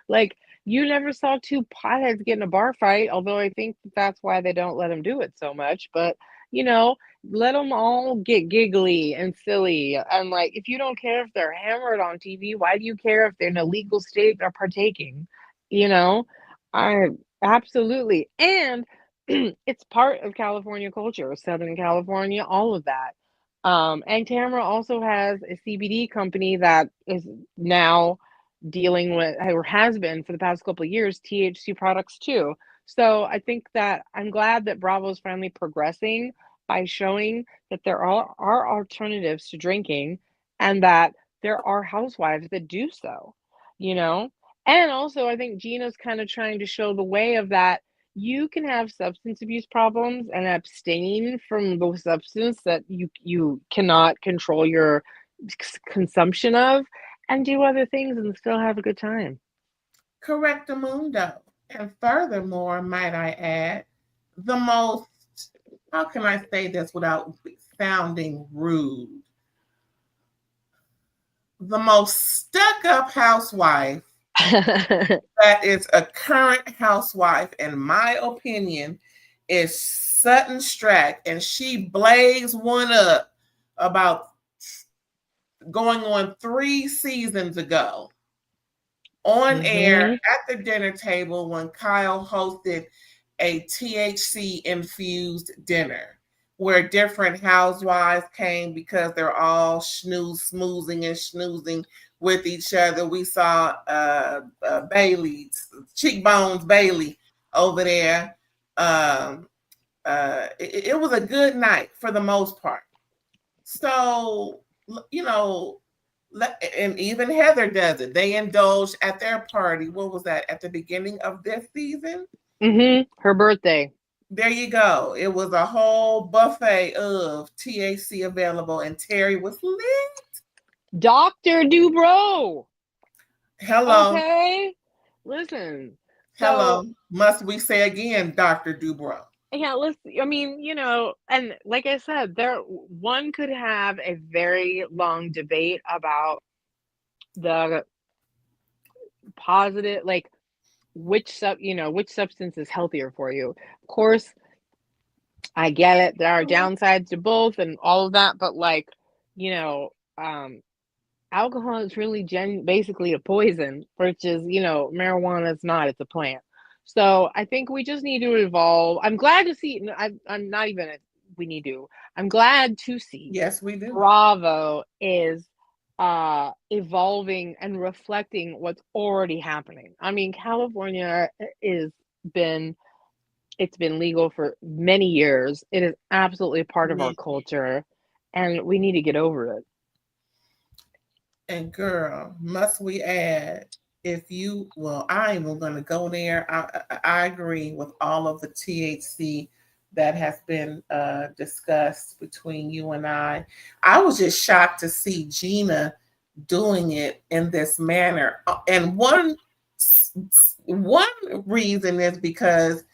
Speaker 2: Like, you never saw two potheads get in a bar fight, although I think that's why they don't let them do it so much. But you know, let them all get giggly and silly. And like, if you don't care if they're hammered on TV, why do you care if they're in a legal state or partaking? You know, I absolutely. And it's part of California culture, Southern California, all of that. And Tamra also has a CBD company that is now dealing with, or has been for the past couple of years, THC products too. So I think that I'm glad that Bravo's finally progressing by showing that there are alternatives to drinking, and that there are housewives that do so, you know? And also, I think Gina's kind of trying to show the way of that you can have substance abuse problems and abstain from the substance that you cannot control your consumption of, and do other things and still have a good time.
Speaker 1: Correctamundo. And furthermore, might I add, the most, how can I say this without sounding rude? The most stuck up housewife that is a current housewife, in my opinion, is Sutton Strack. And she blazed one up about going on 3 seasons ago on air
Speaker 2: Mhm.
Speaker 1: at the dinner table when Kyle hosted a THC infused dinner where different housewives came because they're all smoozing and schnoozing with each other. We saw Bailey, Cheekbones Bailey over there. It was a good night for the most part. So, you know, and even Heather does it. They indulged at their party. What was that? At the beginning of this season?
Speaker 2: Mhm. Her birthday.
Speaker 1: There you go. It was a whole buffet of THC available, and Terry was lit.
Speaker 2: Dr. Dubrow.
Speaker 1: Hello,
Speaker 2: Okay? Listen. So,
Speaker 1: hello. Must we say again, Dr. Dubrow?
Speaker 2: yeah, I mean, and like I said, one could have a very long debate about the positive, like which substance is healthier for you. Of course, I get it. There are downsides to both and all of that, but like, you know, alcohol is really basically a poison, which is, marijuana is not, it's a plant. So I think we just need to evolve. I'm glad to see, I'm not even, we need to, I'm glad to see
Speaker 1: Yes, we do.
Speaker 2: Bravo is evolving and reflecting what's already happening. I mean, California is been it's been legal for many years. It is absolutely a part of our culture, and we need to get over it.
Speaker 1: And girl, must we add, if you, well, I ain't even going to go there. I agree with all of the THC that has been discussed between you and I. I was just shocked to see Gina doing it in this manner. And one reason is because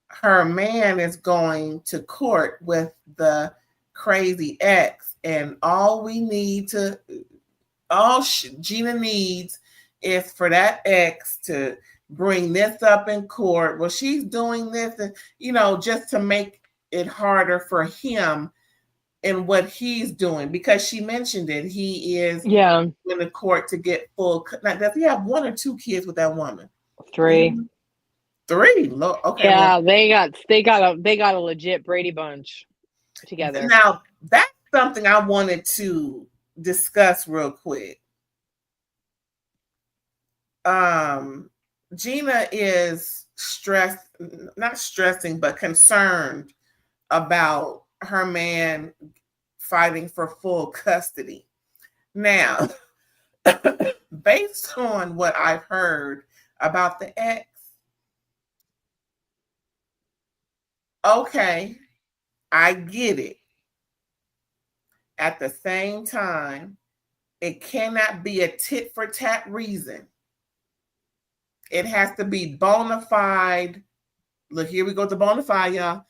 Speaker 1: her man is going to court with the crazy ex, and all Gina needs is for that ex to bring this up in court. Well, she's doing this, and just to make it harder for him in what he's doing, because she mentioned it. He is
Speaker 2: Yeah,
Speaker 1: in the court to get full. Now, does he have one or two kids with that woman?
Speaker 2: three.
Speaker 1: Three. Okay, well,
Speaker 2: Yeah, they got a legit Brady Bunch together.
Speaker 1: now that's something I wanted to discuss real quick. um Gina is stressed, not stressing, but concerned about her man fighting for full custody. Now, based on what I've heard about the ex, okay, I get it. At the same time, it cannot be a tit for tat reason. It has to be bona fide. Look, here we go to bona fide, y'all.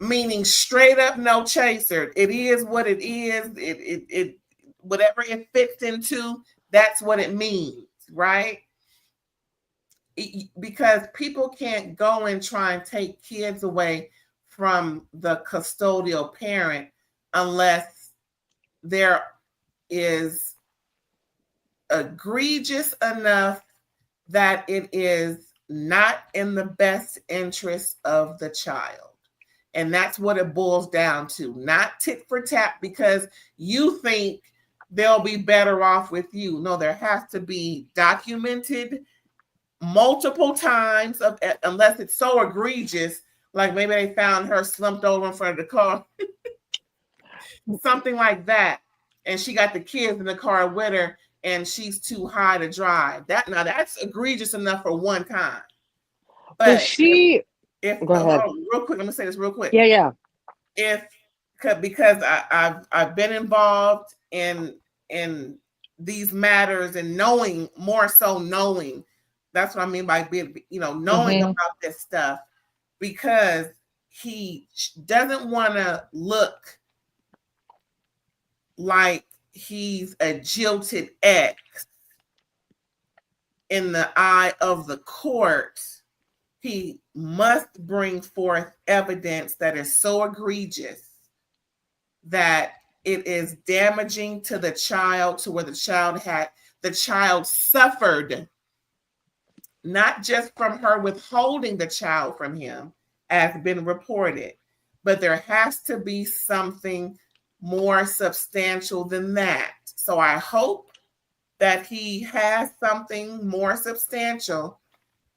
Speaker 1: Meaning straight up no chaser. It is what it is. It whatever it fits into, that's what it means, right? Because people can't go and try and take kids away from the custodial parent unless there is egregious enough that it is not in the best interest of the child. And that's what it boils down to. Not tit for tat because you think they'll be better off with you. No, there has to be documented multiple times, unless it's so egregious, like maybe they found her slumped over in front of the car, something like that, and she got the kids in the car with her, and she's too high to drive. That's egregious enough for one time.
Speaker 2: Well,
Speaker 1: But
Speaker 2: she.
Speaker 1: if
Speaker 2: Go ahead.
Speaker 1: real quick, let me say this real quick.
Speaker 2: Yeah, yeah.
Speaker 1: If because I've been involved in these matters, and knowing, more so knowing, that's what I mean by being, knowing
Speaker 2: Mm-hmm.
Speaker 1: about this stuff, because he doesn't want to look like he's a jilted ex in the eye of the court. He must bring forth evidence that is so egregious that it is damaging to the child, to where the child suffered, not just from her withholding the child from him, as been reported, but there has to be something more substantial than that. So I hope that he has something more substantial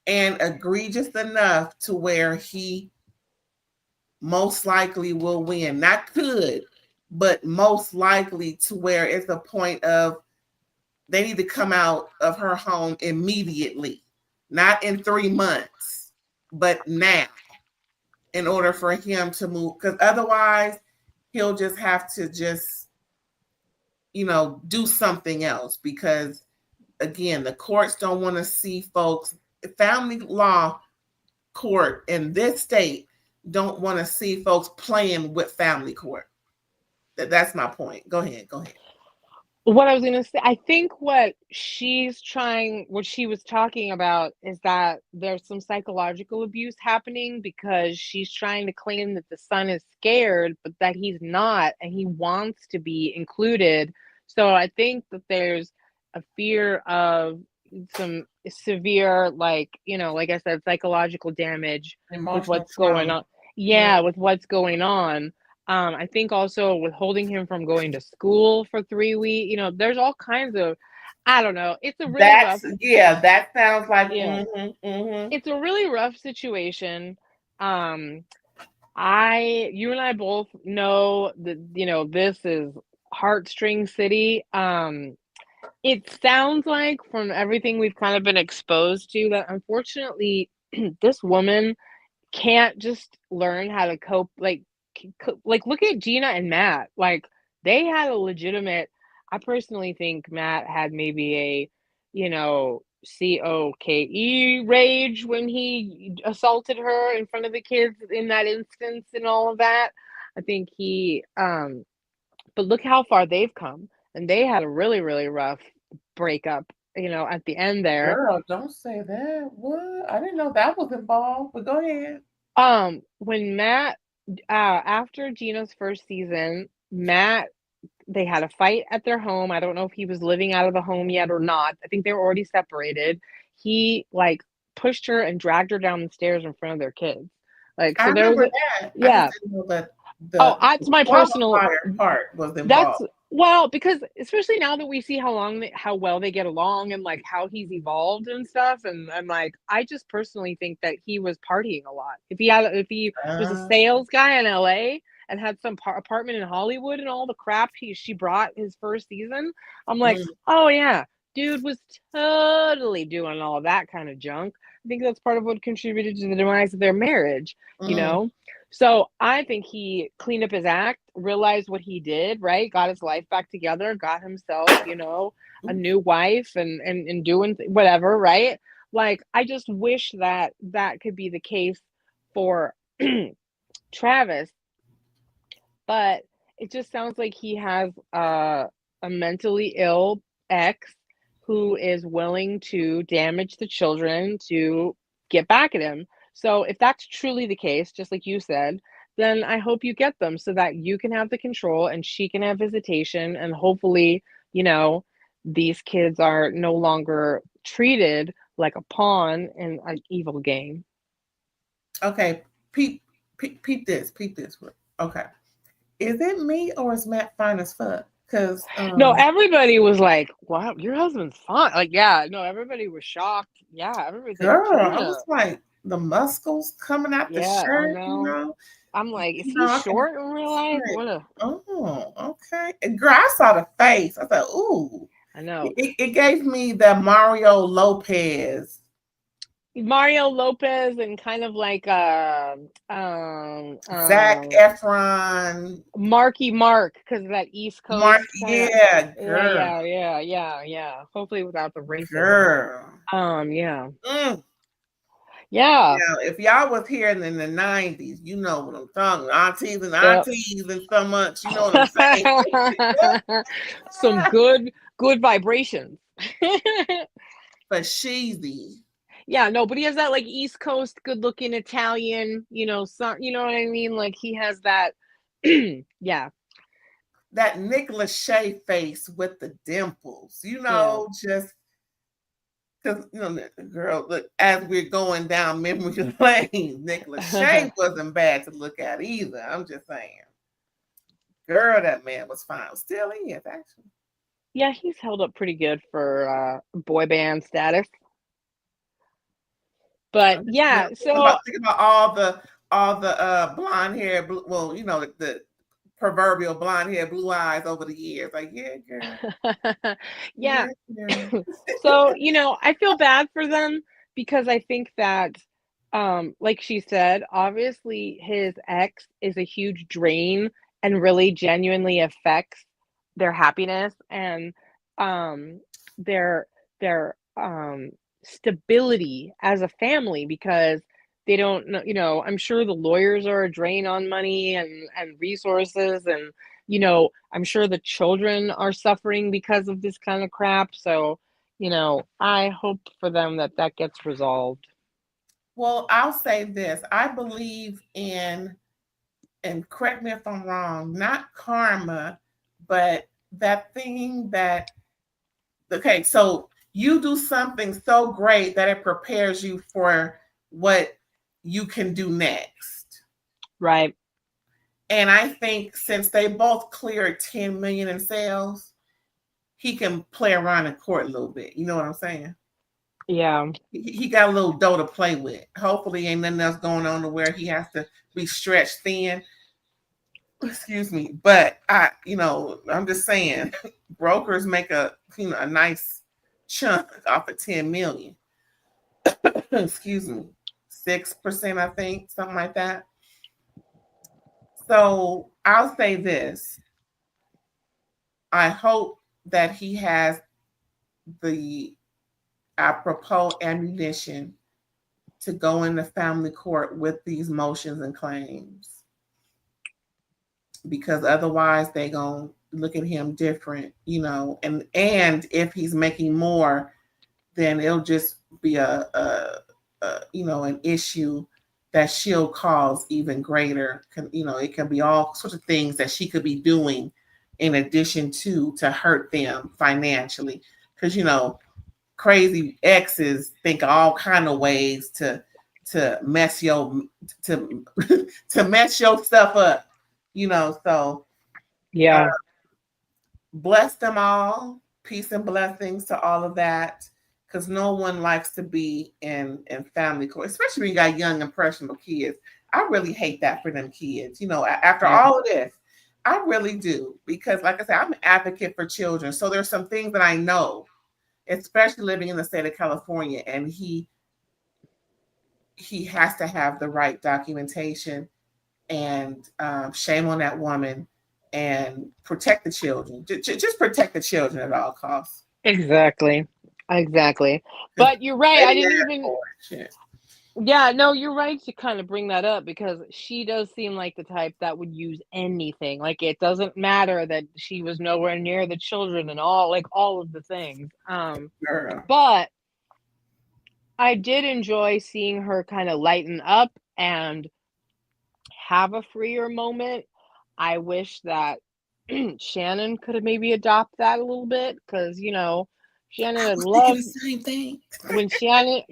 Speaker 1: and egregious enough to where he most likely will win. Not could, but most likely, to where it's a point of they need to come out of her home immediately, not in 3 months, but now, in order for him to move. Because otherwise, he'll just have to do something else. Because again, the courts don't want to see folks, family law court in this state don't want to see folks playing with family court. That's my point. Go ahead.
Speaker 2: What I was gonna say, I think what she was talking about is that there's some psychological abuse happening because she's trying to claim that the son is scared, but that he's not, and he wants to be included. So I think that there's a fear of some severe, like, like I said, psychological damage with
Speaker 1: Emotional
Speaker 2: what's going
Speaker 1: trauma.
Speaker 2: on.
Speaker 1: Yeah.
Speaker 2: Yeah, with what's going on. I think also withholding him from going to school for 3 weeks, there's all kinds of, I don't know. It's a really rough,
Speaker 1: That sounds like
Speaker 2: yeah,
Speaker 1: mm-hmm.
Speaker 2: it's a really rough situation. Um, you and I both know that, this is heartstring city. It sounds like from everything we've kind of been exposed to that unfortunately this woman can't just learn how to cope, like, like, look at Gina and Matt, like, they had a legitimate. I personally think Matt had maybe a, COKE rage when he assaulted her in front of the kids in that instance and all of that. I think but look how far they've come, and they had a really, really rough breakup, at the end there.
Speaker 1: Girl, don't say that. What? I didn't know that was involved. But go ahead.
Speaker 2: When Matt, after Gina's first season, Matt, they had a fight at their home. I don't know if he was living out of the home yet or not. I think they were already separated. He, like, pushed her and dragged her down the stairs in front of their kids. Like,
Speaker 1: I
Speaker 2: so there was
Speaker 1: remember
Speaker 2: a,
Speaker 1: that. I just
Speaker 2: yeah.
Speaker 1: didn't know that
Speaker 2: Oh,
Speaker 1: the
Speaker 2: that's my personal.
Speaker 1: qualifier part was
Speaker 2: That's
Speaker 1: involved.
Speaker 2: well, because especially now that we see how well they get along and, like, how he's evolved and stuff, and like, I just personally think that he was partying a lot. If he was a
Speaker 1: Uh,
Speaker 2: sales guy in LA and had some apartment in Hollywood and all the crap she brought his first season, I'm like,
Speaker 1: mm,
Speaker 2: oh yeah, dude was totally doing all that kind of junk. I think that's part of what contributed to the demise of their marriage, you
Speaker 1: mm.
Speaker 2: know. So I think he cleaned up his act, realized what he did, right? Got his life back together, got himself, a new wife and doing whatever, right? Like, I just wish that that could be the case for Travis, but it just sounds like he has a mentally ill ex who is willing to damage the children to get back at him. So if that's truly the case, just like you said, then I hope you get them so that you can have the control and she can have visitation, and hopefully, you know, these kids are no longer treated like a pawn in an evil game.
Speaker 1: Okay, peep this. Okay, is it me or is Matt fine as fuck? Because
Speaker 2: No, everybody was like, "Wow, your husband's fine." Like, yeah, no, everybody was shocked. Yeah, everybody's like,
Speaker 1: girl, I
Speaker 2: "Gina."
Speaker 1: was like the muscles coming out the
Speaker 2: Yeah, I
Speaker 1: shirt,
Speaker 2: know. I'm like, "Is he
Speaker 1: I can
Speaker 2: short in real life?
Speaker 1: like,
Speaker 2: What a."
Speaker 1: oh, okay. And girl, I saw the face. I thought, ooh,
Speaker 2: I know.
Speaker 1: it gave me the Mario Lopez,
Speaker 2: Mario Lopez and kind of like
Speaker 1: Zach Efron,
Speaker 2: Marky Mark, because of that East
Speaker 1: Mark.
Speaker 2: Coast kind of.
Speaker 1: Yeah,
Speaker 2: Yeah,
Speaker 1: girl,
Speaker 2: yeah, yeah, yeah, yeah. Hopefully without the racism.
Speaker 1: girl.
Speaker 2: Yeah.
Speaker 1: Mm.
Speaker 2: Yeah.
Speaker 1: Now, if y'all was here in the '90s, you know what I'm talking.
Speaker 2: Yep.
Speaker 1: Aunties and so much. You know what I'm saying?
Speaker 2: Some good vibrations.
Speaker 1: But sheezy.
Speaker 2: Yeah, no, but he has that, like, East Coast good looking Italian, you know what I mean? Like, he has that. Yeah.
Speaker 1: That Nick Lachey face with the dimples.
Speaker 2: Yeah.
Speaker 1: Just because girl, look, as we're going down memory lane, Nick Lachey wasn't bad to look at either. I'm just saying, girl, that man was fine. Still is actually.
Speaker 2: Yeah, he's held up pretty good for boy band status. But
Speaker 1: I'm just
Speaker 2: yeah, so
Speaker 1: thinking about all the blonde hair. Well, the proverbial blonde hair, blue eyes over the years. Like, yeah, girl,
Speaker 2: yeah.
Speaker 1: yeah, girl.
Speaker 2: So, I feel bad for them because I think that, like she said, obviously his ex is a huge drain and really genuinely affects their happiness and um, their their stability as a family because they don't know, I'm sure the lawyers are a drain on money and resources, and I'm sure the children are suffering because of this kind of crap. So, I hope for them that that gets resolved.
Speaker 1: Well, I'll say this. I believe in, and correct me if I'm wrong, not karma, but that thing that, okay, so you do something so great that it prepares you for what you can do next.
Speaker 2: Right.
Speaker 1: And I think since they both cleared 10 million in sales, he can play around in court a little bit. You know what I'm saying?
Speaker 2: Yeah.
Speaker 1: He got a little dough to play with. Hopefully, ain't nothing else going on to where he has to be stretched thin. Excuse me, but I'm just saying, brokers make a nice chunk off of 10 million. Excuse me, 6%, I think, something like that. So I'll say this: I hope that he has the apropos ammunition to go into family court with these motions and claims, because otherwise they gonna look at him different, and if he's making more, then it'll just be an issue that she'll cause even greater. It can be all sorts of things that she could be doing in addition to hurt them financially, because crazy exes think all kind of ways to mess your to to mess your stuff up, so uh,
Speaker 2: Yeah.
Speaker 1: bless them all. Peace and blessings to all of that. Because no one likes to be in family court, especially when you got young, impressionable kids. I really hate that for them kids. After
Speaker 2: Yeah.
Speaker 1: all of this, I really do. Because, like I said, I'm an advocate for children. So there's some things that I know, especially living in the state of California, and he has to have the right documentation. And shame on that woman, and protect the children. Just protect the children at all costs.
Speaker 2: Exactly. Exactly.
Speaker 1: 'Cause
Speaker 2: But you're right.
Speaker 1: they
Speaker 2: I
Speaker 1: didn't
Speaker 2: didn't
Speaker 1: ask
Speaker 2: even
Speaker 1: for it. Shit.
Speaker 2: Yeah, no, you're right to kind of bring that up because she does seem like the type that would use anything. Like it doesn't matter that she was nowhere near the children and all of the things.
Speaker 1: Girl.
Speaker 2: But I did enjoy seeing her kind of lighten up and have a freer moment. I wish that Shannon could have maybe adopt that a little bit because, Shannon
Speaker 1: I
Speaker 2: had
Speaker 1: was thinking the
Speaker 2: loved
Speaker 1: same thing.
Speaker 2: when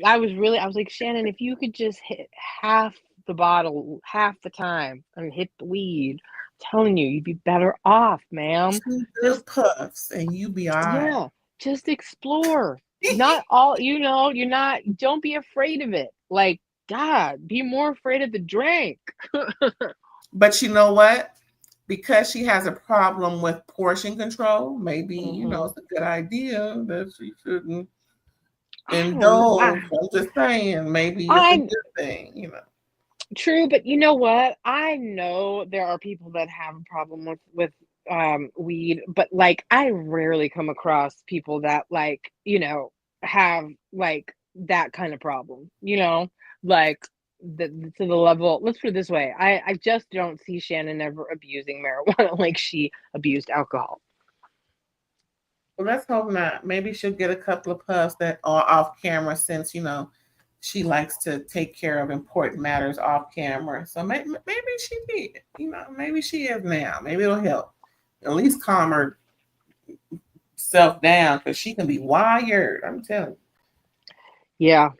Speaker 2: I was like, Shannon, if you could just hit half the bottle half the time and hit the weed, I'm telling you, you'd be better off, ma'am.
Speaker 1: Two
Speaker 2: Just,
Speaker 1: good puffs and you be all right.
Speaker 2: yeah, just explore. Not all, you're not, don't be afraid of it. Like, God, be more afraid of the drink.
Speaker 1: But you know what? Because she has a problem with portion control, maybe,
Speaker 2: Hmm.
Speaker 1: it's a good idea that she shouldn't
Speaker 2: I don't know.
Speaker 1: indulge. I'm just saying, maybe it's a
Speaker 2: I
Speaker 1: good thing.
Speaker 2: True, but you know what? I know there are people that have a problem with weed, but like I rarely come across people that have like that kind of problem, like to the level. Let's put it this way. I just don't see Shannon ever abusing marijuana like she abused alcohol.
Speaker 1: Well, let's hope not. Maybe she'll get a couple of puffs that are off camera, since she likes to take care of important matters off camera. So maybe she did. Maybe she is now. Maybe it'll help. At least calm herself down, because she can be wired. I'm telling you.
Speaker 2: Yeah.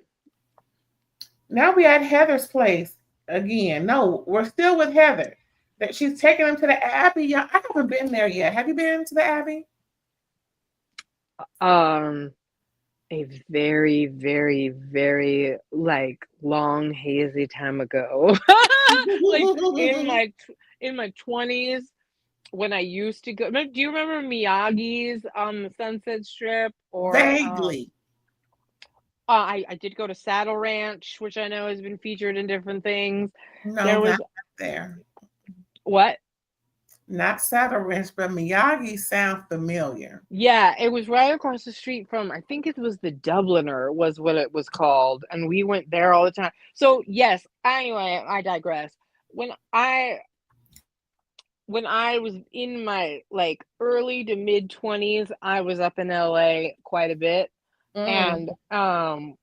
Speaker 1: Now we at Heather's place again. No, we're still with Heather. That she's taking them to the Abbey. Yeah, I haven't been there yet. Have you been to the Abbey?
Speaker 2: Um a very, very, very like long hazy time ago. Like in my 20s when I used to go. Do you remember Miyagi's on the Sunset Strip or
Speaker 1: Vaguely.
Speaker 2: I did go to Saddle Ranch, which I know has been featured in different things.
Speaker 1: No,
Speaker 2: There
Speaker 1: not
Speaker 2: was
Speaker 1: there.
Speaker 2: what?
Speaker 1: Not Saddle Ranch, but Miyagi sounds familiar.
Speaker 2: Yeah, it was right across the street from, I think it was the Dubliner was what it was called, and we went there all the time. So yes, anyway, I digress. When when I was in my like early to mid 20s, I was up in LA quite a bit. And
Speaker 1: Mm.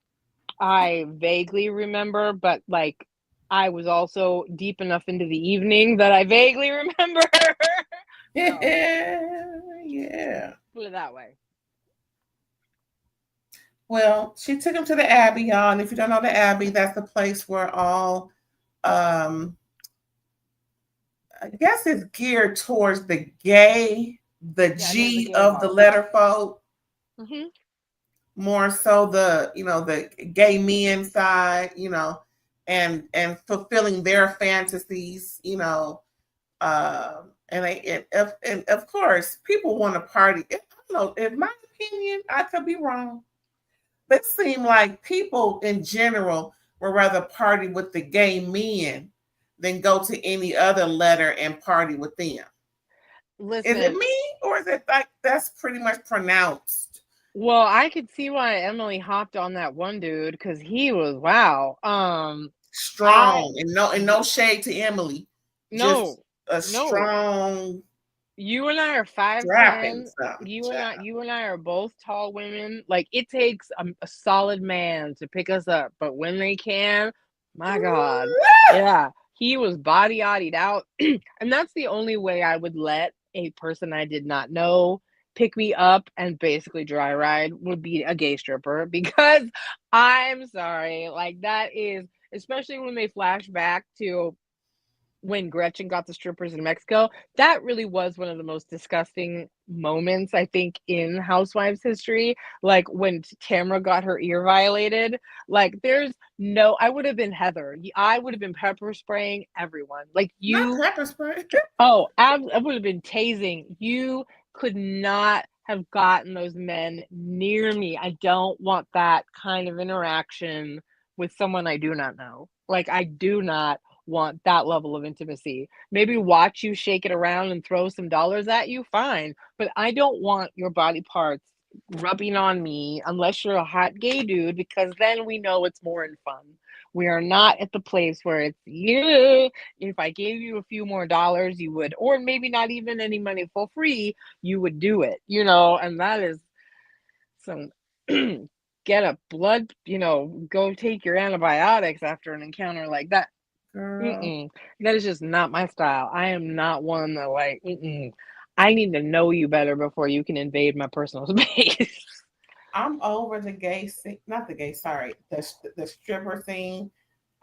Speaker 2: I vaguely remember, but like I was also deep enough into the evening that I vaguely remember. So
Speaker 1: Yeah.
Speaker 2: put it that way.
Speaker 1: Well, she took him to the Abbey, y'all. And if you don't know the Abbey, that's the place where all, um, I guess it's geared towards the gay, the
Speaker 2: Yeah, it is a
Speaker 1: G
Speaker 2: gay
Speaker 1: of the
Speaker 2: bar.
Speaker 1: letter folk,
Speaker 2: Hmm.
Speaker 1: more so the, the gay men side, and fulfilling their fantasies, and of course, people want to party. I don't know. In my opinion, I could be wrong. But it seemed like people in general would rather party with the gay men than go to any other letter and party with them. Is it
Speaker 2: Listen,
Speaker 1: me, or is it like that's pretty much pronounced?
Speaker 2: well, I could see why Emily hopped on that one dude because he was wow. I
Speaker 1: Strong, and no shade to Emily, just
Speaker 2: no,
Speaker 1: a
Speaker 2: no.
Speaker 1: strong
Speaker 2: You and I are five
Speaker 1: strapping
Speaker 2: ten.
Speaker 1: something.
Speaker 2: You and I are both tall women. Like it takes a solid man to pick us up, but when they can, my God, yeah, he was body oddied out, and that's the only way I would let a person I did not know pick me up and basically dry ride would be a gay stripper because I'm sorry, like that is especially when they flash back to when Gretchen got the strippers in Mexico, that really was one of the most disgusting moments, I think, in Housewives history. Like when Tamra got her ear violated, like there's no, I would have been Heather. I would have been pepper spraying everyone. Like
Speaker 1: Not
Speaker 2: you,
Speaker 1: pepper spray.
Speaker 2: oh, I would have been tasing. You could not have gotten those men near me. I don't want that kind of interaction with someone I do not know. Like, I do not want that level of intimacy. Maybe watch you shake it around and throw some dollars at you, fine. But I don't want your body parts rubbing on me unless you're a hot gay dude, because then we know it's more in fun. We are not at the place where it's you. If I gave you a few more dollars, you would, or maybe not even any money for free, you would do it, and that is some get a blood, go take your antibiotics after an encounter like that.
Speaker 1: Girl,
Speaker 2: Mm-mm. That is just not my style. I am not one that like, I need to know you better before you can invade my personal space.
Speaker 1: I'm over the gay scene, not the gay, sorry, the stripper thing.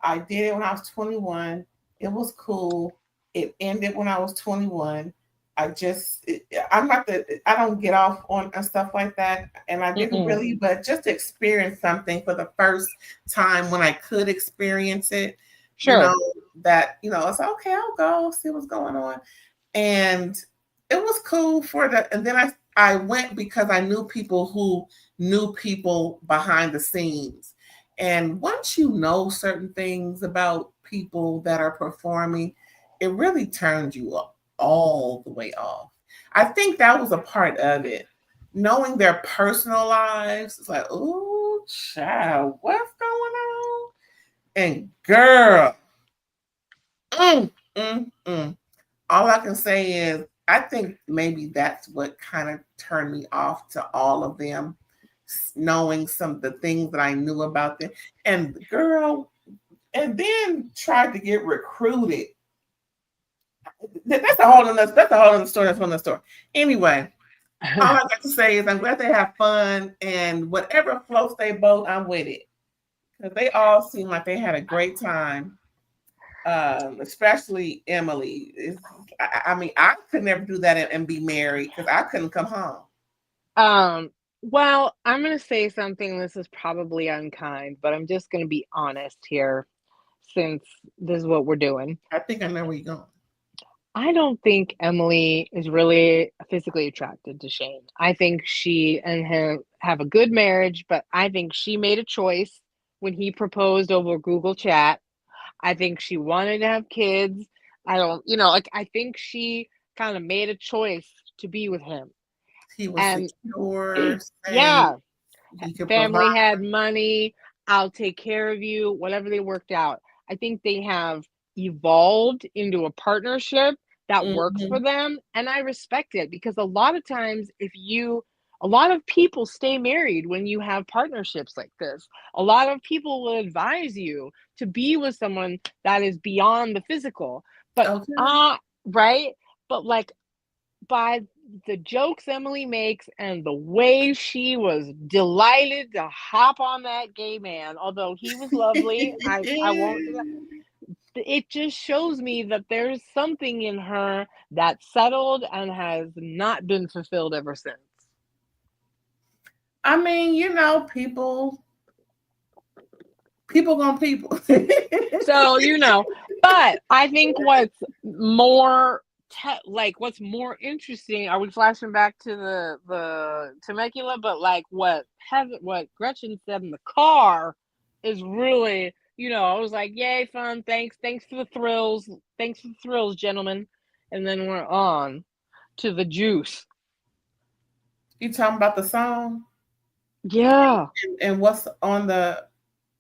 Speaker 1: I did it when I was 21. It was cool. It ended when I was 21. I'm not I don't get off on stuff like that. And I didn't
Speaker 2: Mm-mm.
Speaker 1: really, but just to experience something for the first time when I could experience it, you know,
Speaker 2: Sure.
Speaker 1: it's okay, I'll go see what's going on. And it was cool and then I went because I knew people who knew people behind the scenes. And once you know certain things about people that are performing, it really turns you up all the way off. I think that was a part of it. Knowing their personal lives, it's like, oh, child, what's going on? And girl, mm, mm. All I can say is I think maybe that's what kind of turned me off to all of them, knowing some of the things that I knew about them. And girl, and then tried to get recruited. That's a whole other story. That's one other story. Anyway, all I got to say is I'm glad they have fun, and whatever floats their boat, I'm with it. Because they all seem like they had a great time. Especially Emily. I mean, I could never do that and be married because I couldn't come home.
Speaker 2: Um, well, I'm gonna say something, this is probably unkind, but I'm just gonna be honest here since this is what we're doing.
Speaker 1: I think I know where you're going.
Speaker 2: I don't think Emily is really physically attracted to Shane. I think she and him have a good marriage, but I think she made a choice when he proposed over Google Chat. I think she wanted to have kids. I don't, like I think she kind of made a choice to be with him.
Speaker 1: He was
Speaker 2: And
Speaker 1: secure, safe.
Speaker 2: yeah,
Speaker 1: He could provide.
Speaker 2: family had money, I'll take care of you, whatever they worked out. I think they have evolved into a partnership that works
Speaker 1: Mm-hmm.
Speaker 2: for them, and I respect it because a lot of times a lot of people stay married when you have partnerships like this. A lot of people will advise you to be with someone that is beyond the physical. But
Speaker 1: Okay.
Speaker 2: right? But like by the jokes Emily makes and the way she was delighted to hop on that gay man, although he was lovely, I won't, it just shows me that there's something in her that settled and has not been fulfilled ever since.
Speaker 1: I mean, people gonna people.
Speaker 2: So, but I think what's more what's more interesting, are we flashing back to the Temecula? But like what Gretchen said in the car is really, I was like, yay, fun, thanks for the thrills. Thanks for the thrills, gentlemen. And then we're on to the juice.
Speaker 1: You talking about the song
Speaker 2: Yeah.
Speaker 1: and what's on the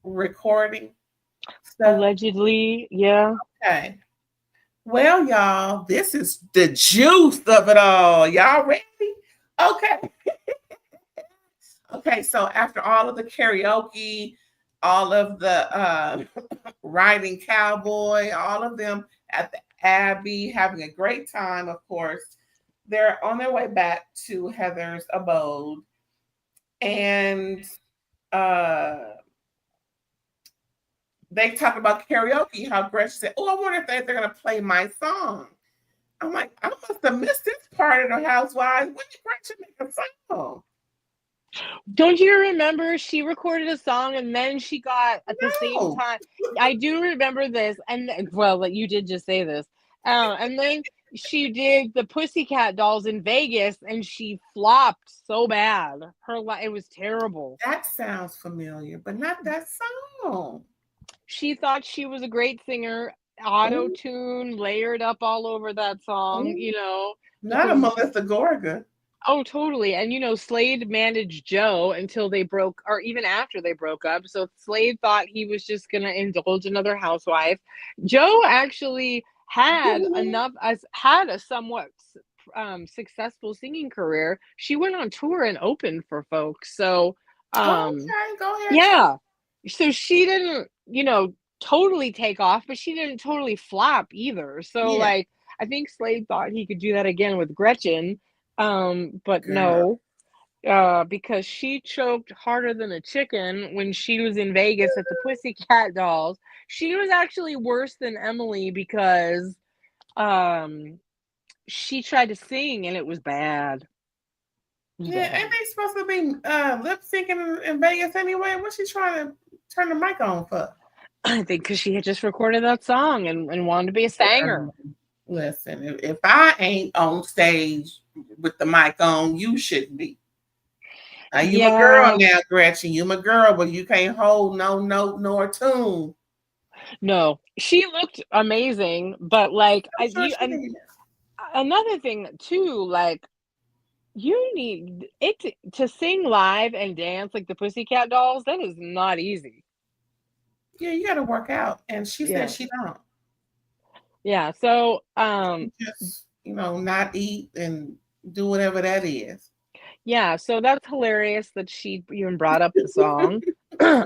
Speaker 1: recording stuff?
Speaker 2: Allegedly, yeah.
Speaker 1: Okay. Well, y'all, this is the juice of it all. Y'all ready? Okay. Okay. So after all of the karaoke, all of the riding cowboy, all of them at the Abbey having a great time, of course, they're on their way back to Heather's abode. And uh they talk about karaoke, how Gretchen said, "Oh, I wonder if they're going to play my song." I'm like, I must have missed this part of the Housewives. When did Gretchen make a song?
Speaker 2: Don't you remember she recorded a song and then she got at the same
Speaker 1: No.
Speaker 2: time? I do remember this, and well, like you did just say this. And then she did the Pussycat Dolls in Vegas, and she flopped so bad. It was terrible.
Speaker 1: That sounds familiar, but not that song.
Speaker 2: She thought she was a great singer, auto
Speaker 1: Ooh,
Speaker 2: tune layered up all over that song,
Speaker 1: ooh. Not a
Speaker 2: because
Speaker 1: Melissa Gorga.
Speaker 2: oh, totally. And Slade managed Joe until they broke, or even after they broke up. So Slade thought he was just going to indulge another housewife. Joe actually had a somewhat successful singing career. She went on tour and opened for folks. So,
Speaker 1: Okay, go ahead.
Speaker 2: yeah. So she didn't, totally take off, but she didn't totally flop either. So,
Speaker 1: Yeah,
Speaker 2: like, I think Slade thought he could do that again with Gretchen, but
Speaker 1: girl.
Speaker 2: no, because she choked harder than a chicken when she was in Vegas at the Pussycat Dolls. She was actually worse than Emily because um, she tried to sing and it was bad. It was
Speaker 1: Yeah,
Speaker 2: bad.
Speaker 1: ain't they supposed to be lip syncing in Vegas anyway? What's she trying to turn the mic on for?
Speaker 2: I think because she had just recorded that song and wanted to be a singer.
Speaker 1: Listen, if I ain't on stage with the mic on, you shouldn't be. Now you my girl
Speaker 2: Yeah,
Speaker 1: now, Gretchen. You my girl, but you can't hold no note nor tune.
Speaker 2: no, she looked amazing, but like
Speaker 1: I'm sure she did.
Speaker 2: another thing too, like you need it to sing live and dance like the Pussycat Dolls. That is not easy.
Speaker 1: Yeah, you got to work out, and she said
Speaker 2: Yeah,
Speaker 1: she don't.
Speaker 2: yeah. So,
Speaker 1: She just not eat and do whatever that is.
Speaker 2: yeah. So that's hilarious that she even brought up the song.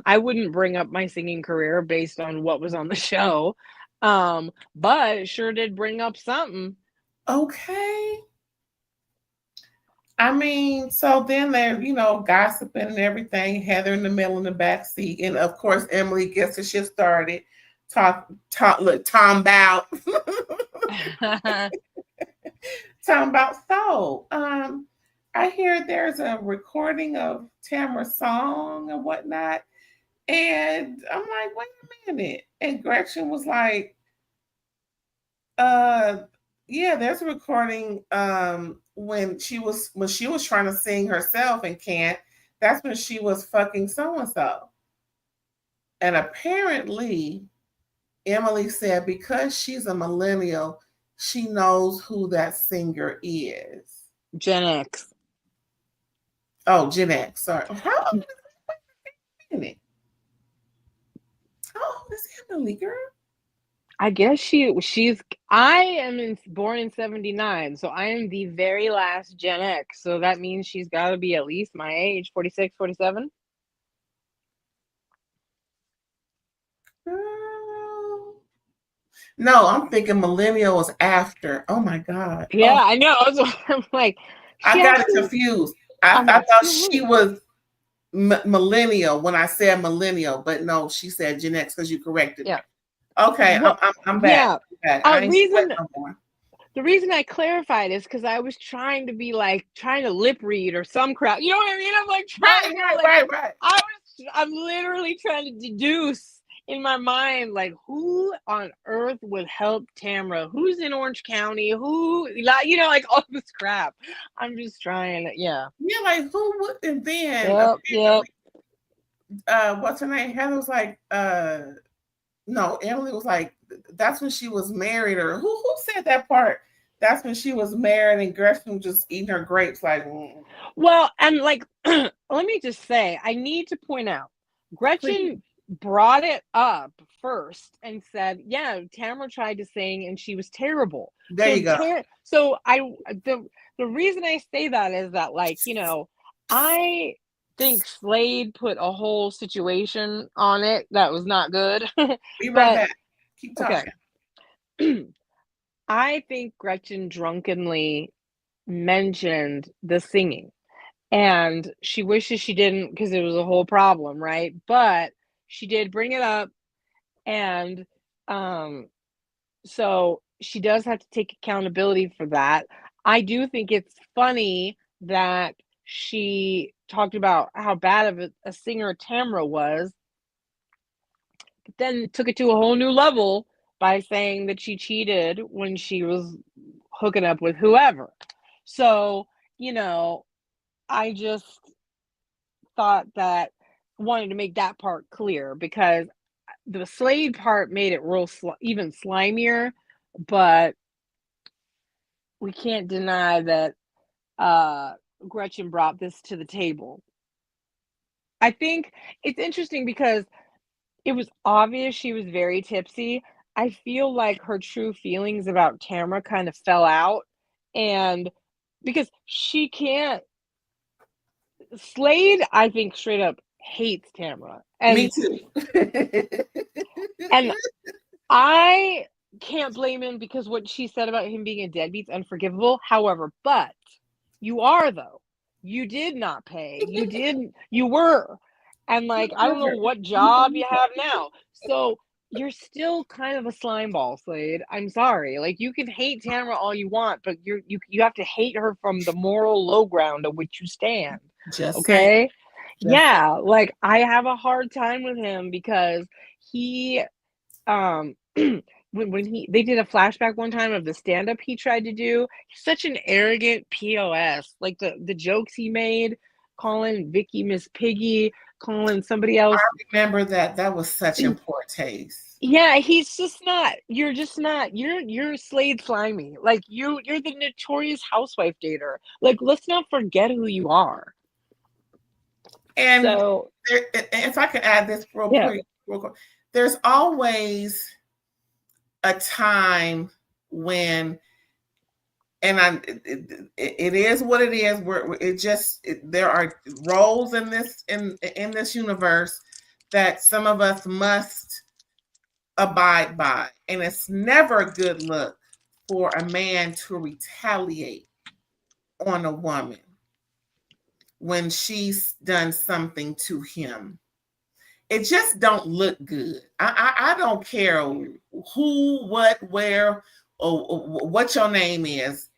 Speaker 2: I wouldn't bring up my singing career based on what was on the show, but it sure did bring up something.
Speaker 1: Okay. I mean, so then they're, gossiping and everything. Heather in the middle in the back seat. And of course, Emily gets the shit started. Look, Tom about. Talking about I hear there's a recording of Tamra's song and whatnot. And I'm like, wait a minute. And Gretchen was like, uh, yeah, there's a recording when she was trying to sing herself and can't. That's when she was fucking so and so. And apparently Emily said because she's a millennial, she knows who that singer is.
Speaker 2: Gen X.
Speaker 1: Oh, Gen X. Sorry. How old is it? How old is Emily, girl?
Speaker 2: I guess she's I am born in 79, so I am the very last Gen X. So that means she's got to be at least my age, 46, 47.
Speaker 1: Girl. No, I'm thinking millennial was after. Oh my God.
Speaker 2: Yeah,
Speaker 1: Oh,
Speaker 2: I know. So I'm like,
Speaker 1: I
Speaker 2: she
Speaker 1: got it
Speaker 2: actually,
Speaker 1: confused. I
Speaker 2: I'm like,
Speaker 1: thought she was millennial when I said millennial, but no, she said Gen X because you corrected me.
Speaker 2: yeah.
Speaker 1: Okay,
Speaker 2: Well,
Speaker 1: I'm back.
Speaker 2: yeah.
Speaker 1: I'm back.
Speaker 2: Uh,
Speaker 1: I ain't sweat
Speaker 2: reason
Speaker 1: no more.
Speaker 2: the reason I clarified is because I was trying to be like trying to lip read or some crap. You know what I mean? I'm like trying
Speaker 1: Right,
Speaker 2: to
Speaker 1: right,
Speaker 2: like
Speaker 1: right, right.
Speaker 2: I'm literally trying to deduce in my mind like who on earth would help Tamra? Who's in Orange County? Who like like all this crap. I'm just trying to
Speaker 1: Yeah, like who would? And then
Speaker 2: Yep.
Speaker 1: apparently, what's her name? Heather was like, no, Emily was like, that's when she was married, or who said that part? That's when she was married, and Gretchen was just eating her grapes, like,
Speaker 2: Well, and like, let me just say, I need to point out,
Speaker 1: please.
Speaker 2: Gretchen brought it up first and said, "Yeah, Tamara tried to sing and she was terrible."
Speaker 1: There you go.
Speaker 2: So the reason I say that is that like I think Slade put a whole situation on it that was not good,
Speaker 1: Be right
Speaker 2: but
Speaker 1: back. Keep
Speaker 2: okay,
Speaker 1: talking.
Speaker 2: I think Gretchen drunkenly mentioned the singing. And she wishes she didn't because it was a whole problem, right? But she did bring it up, and um, so she does have to take accountability for that. I do think it's funny that she talked about how bad of a singer Tamra was, but then took it to a whole new level by saying that she cheated when she was hooking up with whoever. So, you know, I just thought that wanted to make that part clear because the Slade part made it real even slimier, but we can't deny that uh, Gretchen brought this to the table. I think it's interesting because it was obvious she was very tipsy. I feel like her true feelings about Tamara kind of fell out, and because she can't Slade, I think straight up hates Tamara,
Speaker 1: Me
Speaker 2: and
Speaker 1: too.
Speaker 2: and I can't blame him because what she said about him being a deadbeat's unforgivable. However, but you are though. You did not pay. You didn't. You were, and like I don't know what job you have now. So you're still kind of a slime ball, Slade. I'm sorry. Like you can hate Tamara all you want, but you have to hate her from the moral low ground on which you stand.
Speaker 1: Just saying.
Speaker 2: Okay?
Speaker 1: Just saying.
Speaker 2: Yeah, like I have a hard time with him because he um when he they did a flashback one time of the stand-up he tried to do. He's such an arrogant POS. Like the jokes he made, calling Vicky Miss Piggy, calling somebody
Speaker 1: I
Speaker 2: else.
Speaker 1: remember that. That was such in poor taste.
Speaker 2: Yeah, he's just not you're Slade Slimy. Like you're the notorious housewife dater. Like let's not forget who you are.
Speaker 1: And
Speaker 2: So
Speaker 1: if I could add this
Speaker 2: yeah.
Speaker 1: real quick, there's always a time when, and it is what it is. There are roles in this universe that some of us must abide by, and it's never a good look for a man to retaliate on a woman when she's done something to him. It just don't look good. I don't care who, what, where, or what your name is.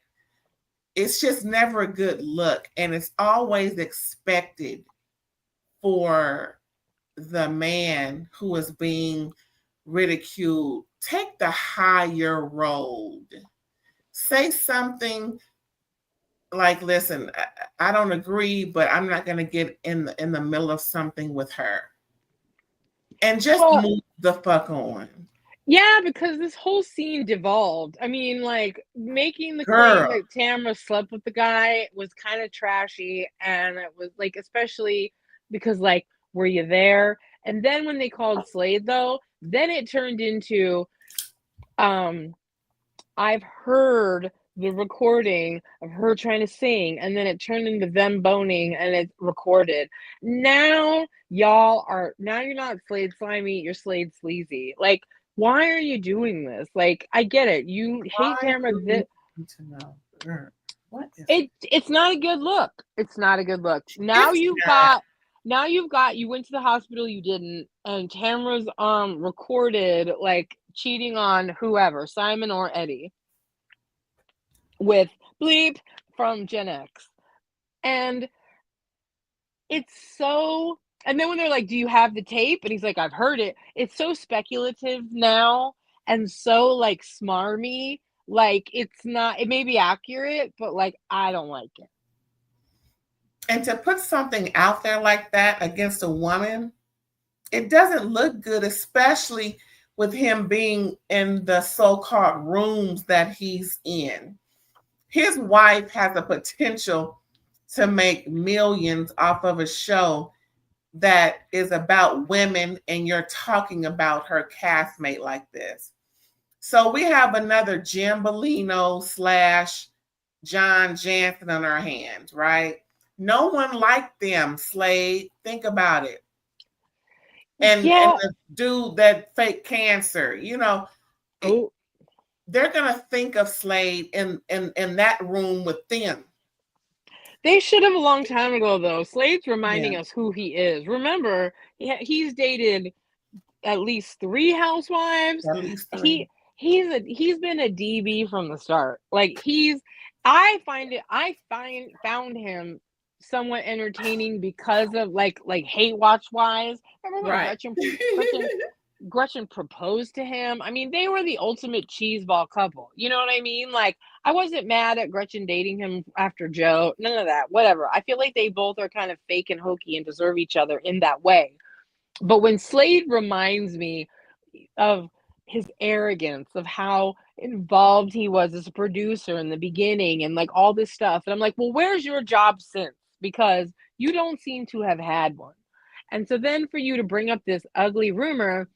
Speaker 1: It's just never a good look, and it's always expected for the man who is being ridiculed. Take the higher road. Say something like, "Listen, I don't agree, but I'm not going to get in the middle of something with her." And just
Speaker 2: Well,
Speaker 1: move the fuck on.
Speaker 2: yeah, because this whole scene devolved. I mean, like making the claim
Speaker 1: Girl,
Speaker 2: that Tamra slept with the guy was kind of trashy, and it was like, especially because like, were you there? And then when they called Slade, though, then it turned into Um, I've heard the recording of her trying to sing, and then it turned into them boning, and it's recorded. Now you're not Slade Slimy, you're Slade Sleazy. Like, why are you doing this? Like, I get it. You hate
Speaker 1: Why
Speaker 2: Tamra.
Speaker 1: do you need to know? Girl, what is
Speaker 2: It's not a good look. It's not a good look.
Speaker 1: it's not
Speaker 2: You went to the hospital, you didn't, and Tamra's recorded like cheating on whoever, Simon or Eddie, with bleep from Gen X. And it's so and then when they're like, "Do you have the tape?" And he's like, "I've heard it." It's so speculative now and so like smarmy. Like it's not it may be accurate, but like I don't like it.
Speaker 1: and to put something out there like that against a woman, it doesn't look good, especially with him being in the so-called rooms that he's in. His wife has the potential to make millions off of a show that is about women, and you're talking about her castmate like this. So we have another Jim Bellino slash John Jansen on our hands, right? No one liked them, Slade. Think about it. And
Speaker 2: Yeah.
Speaker 1: the dude that fake cancer,
Speaker 2: Oh,
Speaker 1: they're gonna think of Slade in that room with them.
Speaker 2: they should have a long time ago though. Slade's
Speaker 1: Yeah,
Speaker 2: reminding us who he is. Remember, he's dated at least 3 housewives.
Speaker 1: at least three.
Speaker 2: He's been a DB from the start. Like I found him somewhat entertaining because of like hate watch wise. Remember when
Speaker 1: Right.
Speaker 2: Gretchen Gretchen proposed to him? I mean, they were the ultimate cheeseball couple. You know what I mean? Like I wasn't mad at Gretchen dating him after Joe. None of that. Whatever. I feel like they both are kind of fake and hokey and deserve each other in that way. But when Slade reminds me of his arrogance, of how involved he was as a producer in the beginning and like all this stuff, and I'm like, well, where's your job since? Because you don't seem to have had one. And so then for you to bring up this ugly rumor,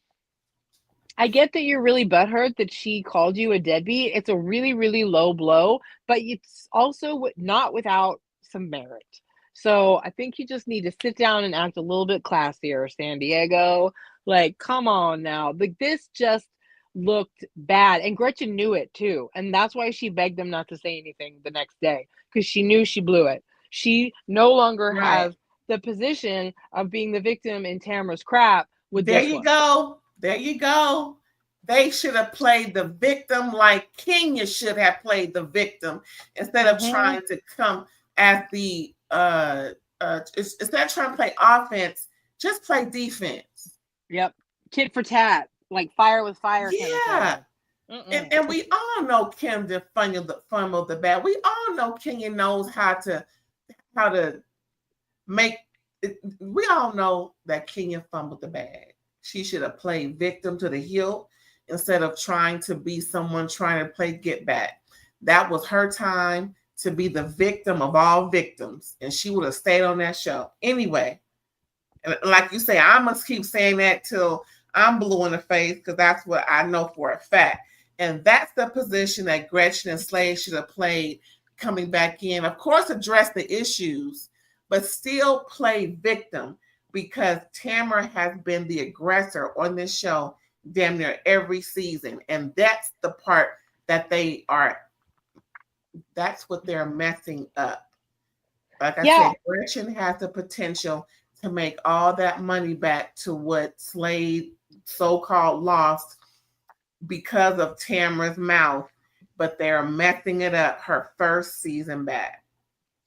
Speaker 2: I get that you're really butthurt that she called you a deadbeat. It's a really, really low blow, but it's also not without some merit. So I think you just need to sit down and act a little bit classier, San Diego. Like, come on now. Like, this just looked bad. And Gretchen knew it too. And that's why she begged them not to say anything the next day because she knew she blew it. She no longer
Speaker 1: Right.
Speaker 2: has the position of being the victim in Tamara's crap with
Speaker 1: There
Speaker 2: this
Speaker 1: you
Speaker 2: one.
Speaker 1: go. There you go. They should have played the victim like Kenya should have played the victim instead of
Speaker 2: Mm-hmm.
Speaker 1: trying to come as the instead of trying to play offense, just play defense.
Speaker 2: Yep. Tit for tat, like fire with fire kind of
Speaker 1: Yeah.
Speaker 2: thing.
Speaker 1: And
Speaker 2: Mm-mm.
Speaker 1: and we all know Kim did fumble the bad. We all know Kenya knows how to make it. We all know that Kenya fumbled the bag. She should have played victim to the hilt instead of trying to be someone trying to play get back. That was her time to be the victim of all victims, and she would have stayed on that show anyway. And like you say, I must keep saying that till I'm blue in the face because that's what I know for a fact. And that's the position that Gretchen and Slade should have played coming back in. Of course, address the issues, but still play victim because Tamara has been the aggressor on this show damn near every season. And that's the part that that's what they're messing up. Like I
Speaker 2: Yeah.
Speaker 1: said, Gretchen has the potential to make all that money back to what Slade so-called lost because of Tamara's mouth, but they're messing it up her first season back.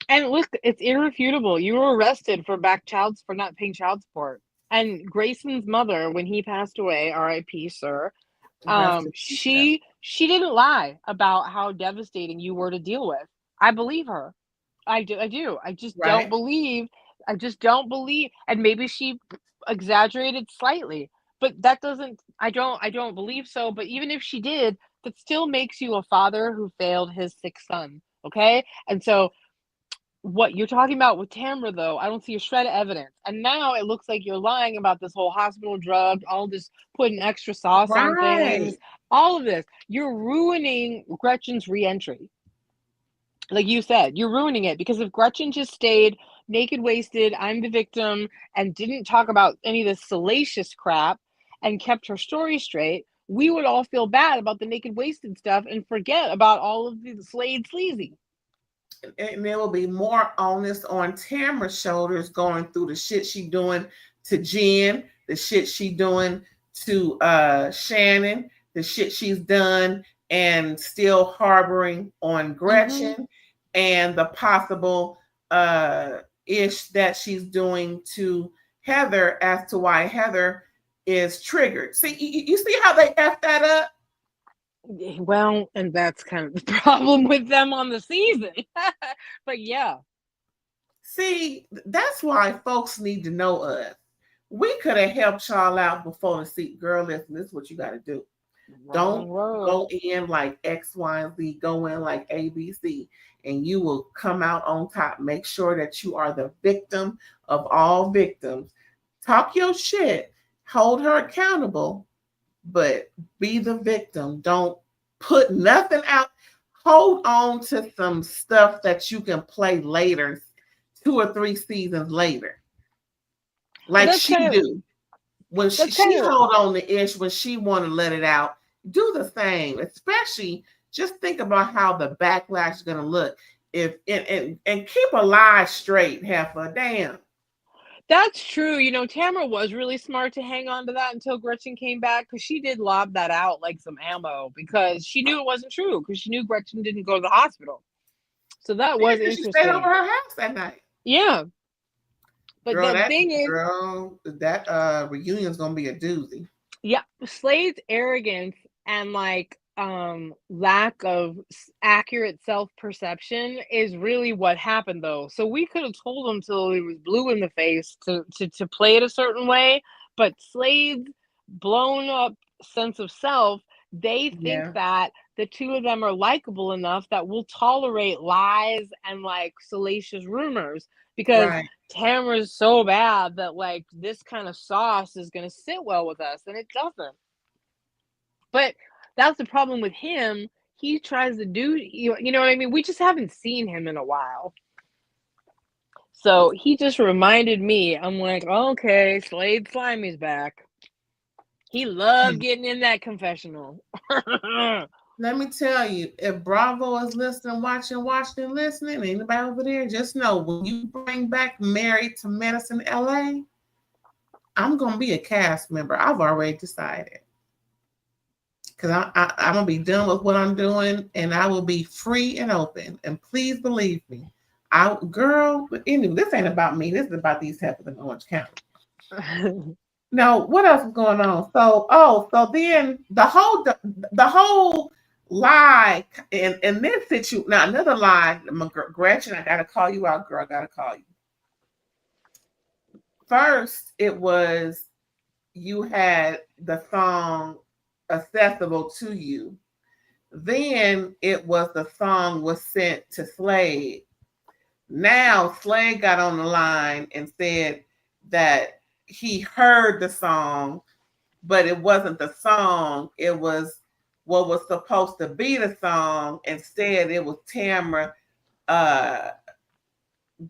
Speaker 2: And look, it's irrefutable. You were arrested for not paying child support. And Grayson's mother, when he passed away, R.I.P. Sir,
Speaker 1: Rest in peace, yeah.
Speaker 2: she didn't lie about how devastating you were to deal with. I believe her. I do.
Speaker 1: Right?
Speaker 2: I just don't believe and maybe she exaggerated slightly, but that doesn't I don't believe so, but even if she did, that still makes you a father who failed his sixth son, okay? And so what you're talking about with Tamra, though, I don't see a shred of evidence. And now it looks like you're lying about this whole hospital drug, all this putting extra sauce on
Speaker 1: Right.
Speaker 2: things. all of this. You're ruining Gretchen's reentry. Like you said, you're ruining it, because if Gretchen just stayed naked, wasted, I'm the victim, and didn't talk about any of this salacious crap and kept her story straight, we would all feel bad about the naked, wasted stuff and forget about all of the Slade sleazy.
Speaker 1: And there will be more onus on Tamra's shoulders going through the shit she doing to Jen, the shit she doing to Shannon, the shit she's done and still harboring on Gretchen, and the possible ish that she's doing to Heather as to why Heather is triggered. See, you see how they F that up?
Speaker 2: Well, and that's kind of the problem with them on the season. But yeah.
Speaker 1: See, that's why folks need to know us. We could have helped y'all out before the seat. Girl, listen, this is what you got to do. Don't go in like X, Y, and Z. Go in like A, B, C, and you will come out on top. Make sure that you are the victim of all victims. Talk your shit. Hold her accountable, but be the victim. Don't put nothing out. Hold on to some stuff that you can play later, 2 or 3 seasons later, like she do. When she hold on to ish, when she want to let it out, do the same. Especially, just think about how the backlash is going to look if and keep a lie straight, heifer. Damn.
Speaker 2: That's true. You know, Tamra was really smart to hang on to that until Gretchen came back, because she did lob that out like some ammo, because she knew it wasn't true, because she knew Gretchen didn't go to the hospital. So that was interesting.
Speaker 1: She stayed over her house that night.
Speaker 2: Yeah. But
Speaker 1: girl,
Speaker 2: the thing is,
Speaker 1: that reunion is gonna be a doozy.
Speaker 2: Yeah, Slade's arrogance and like lack of accurate self-perception is really what happened, though. So we could have told him till he was blue in the face to play it a certain way, but Slade's blown up sense of self, they think that the two of them are likable enough that we'll tolerate lies and like salacious rumors, because Tamra's so bad that like this kind of sauce is going to sit well with us, and it doesn't. But that's the problem with him. He tries to do, you know what I mean? We just haven't seen him in a while. So he just reminded me, I'm like, okay, Slade Slimy's back. He loved getting in that confessional.
Speaker 1: Let me tell you, if Bravo is listening, watching, listening, anybody over there, just know when you bring back Married to Medicine LA, I'm going to be a cast member. I've already decided. Because I'm going to be done with what I'm doing, and I will be free and open. And please believe me, girl, anyway, this ain't about me. This is about these heifers in Orange County. Now, what else is going on? So then the whole lie in this situation. Now, another lie, Gretchen, I gotta call you out, girl. I gotta call you. First, it was you had the song accessible to you. Then it was the song was sent to Slade. Now Slade got on the line and said that he heard the song, but it wasn't the song. It was what was supposed to be the song. Instead, it was Tamra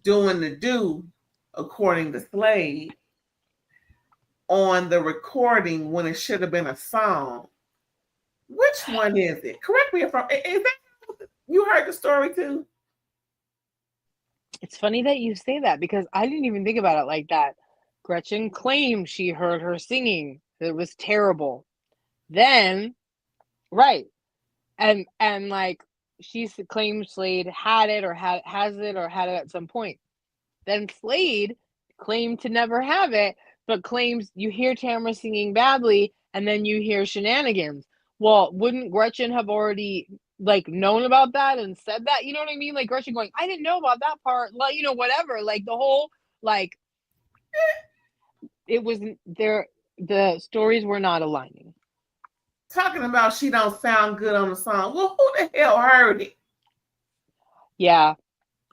Speaker 1: doing the do, according to Slade, on the recording when it should have been a song. Which one is it? Correct me if I'm. Is that you heard the story too?
Speaker 2: It's funny that you say that, because I didn't even think about it like that. Gretchen claimed she heard her singing. It was terrible. Then, right. And like she claimed Slade had it or has it or had it at some point. Then Slade claimed to never have it, but claims you hear Tamra singing badly and then you hear shenanigans. Well, wouldn't Gretchen have already like known about that and said that? You know what I mean? Like Gretchen going, I didn't know about that part. Like, you know, whatever. Like the whole like it was there. The stories were not aligning.
Speaker 1: Talking about she don't sound good on the song. Well, who the hell heard it?
Speaker 2: Yeah.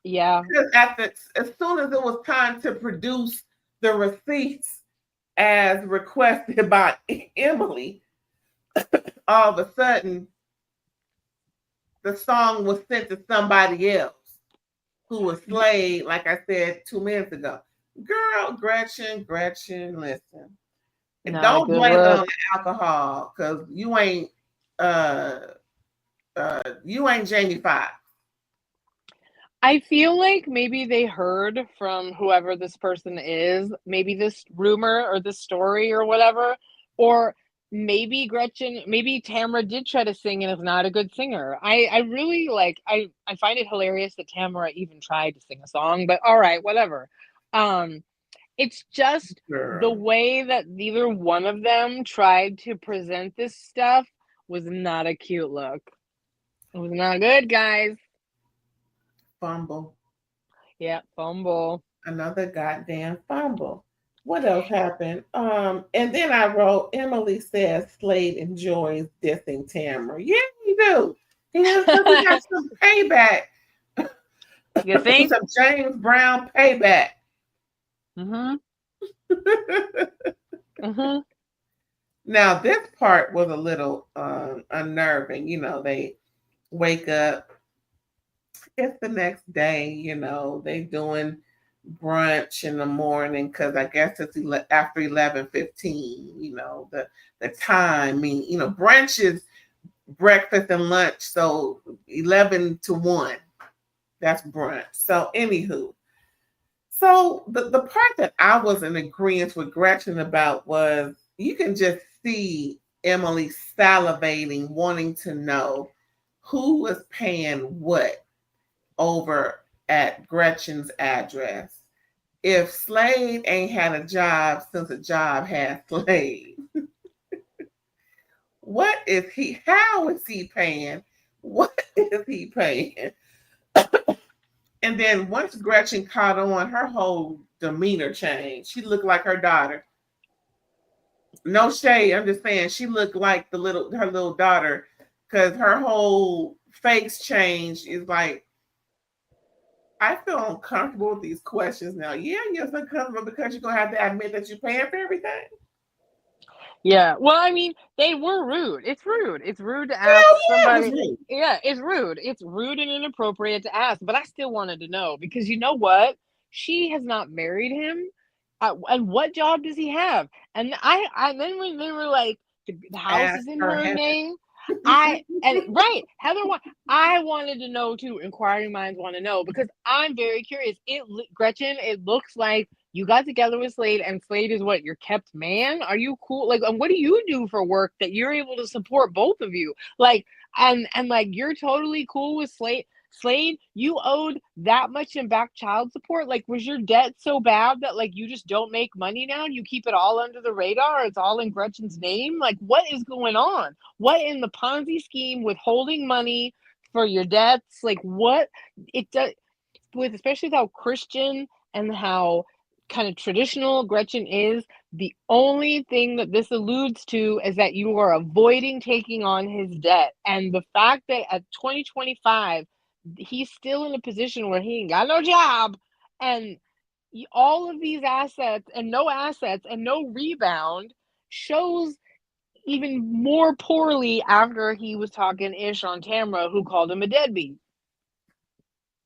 Speaker 2: Yeah.
Speaker 1: Because as soon as it was time to produce the receipts as requested by Emily all of a sudden the song was sent to somebody else who was slayed, like I said 2 minutes ago. Girl, Gretchen, listen.
Speaker 2: Not a
Speaker 1: Don't
Speaker 2: good
Speaker 1: blame it on
Speaker 2: look.
Speaker 1: the alcohol, because uh you ain't Jamie Foxx.
Speaker 2: I feel like maybe they heard from whoever this person is, maybe this rumor or this story or whatever, or maybe Gretchen, maybe Tamra did try to sing and is not a good singer. I really like I find it hilarious that Tamra even tried to sing a song, but all right, whatever. Um it's just the
Speaker 1: Girl.
Speaker 2: way that neither one of them tried to present this stuff was not a cute look. It was not good, guys.
Speaker 1: Fumble.
Speaker 2: Yeah, fumble.
Speaker 1: Another goddamn fumble. What else happened? And then I wrote, Emily says Slade enjoys dissing Tamara. Yeah, he do. He has, because he got some payback.
Speaker 2: You think?
Speaker 1: Some James Brown payback.
Speaker 2: Mm-hmm. Mm-hmm.
Speaker 1: Now this part was a little unnerving. They wake up. It's the next day. They doing brunch in the morning, because I guess it's after 11:15. The time. Brunch is breakfast and lunch, so 11 to 1. That's brunch. So anywho, so the part that I was in agreement with Gretchen about was, you can just see Emily salivating, wanting to know who was paying what over at Gretchen's address. If Slade ain't had a job since a job had Slade, what is he? How is he paying? What is he paying? And then once Gretchen caught on, her whole demeanor changed. She looked like her daughter. No shade, I'm just saying she looked like her little daughter, because her whole face change is like, I feel uncomfortable with these questions now. Yeah, you're uncomfortable because you're gonna have to admit that you're paying for everything.
Speaker 2: Yeah. Well, I mean, they were rude. It's rude. It's rude to ask
Speaker 1: Hell yeah, it was
Speaker 2: somebody.
Speaker 1: rude.
Speaker 2: Yeah, it's rude. It's rude and inappropriate to ask. But I still wanted to know because you know what? She has not married him. And what job does he have? And I then when they were like, the house
Speaker 1: Ask
Speaker 2: is in
Speaker 1: her
Speaker 2: her
Speaker 1: Heather.
Speaker 2: name. Right, Heather. I wanted to know too. Inquiring minds want to know because I'm very curious. Gretchen. It looks like you got together with Slade, and Slade is what, your kept man? Are you cool? Like, and what do you do for work that you're able to support both of you? Like, and like you're totally cool with Slade. Slade, you owed that much in back child support. Like, was your debt so bad that like you just don't make money now and you keep it all under the radar? It's all in Gretchen's name. Like, what is going on? What in the Ponzi scheme withholding money for your debts? Like, what it does with, especially with how Christian and how kind of traditional Gretchen is, the only thing that this alludes to is that you are avoiding taking on his debt. And the fact that at 2025, he's still in a position where he ain't got no job and all of these assets and no rebound shows even more poorly after he was talking ish on Tamra, who called him a deadbeat.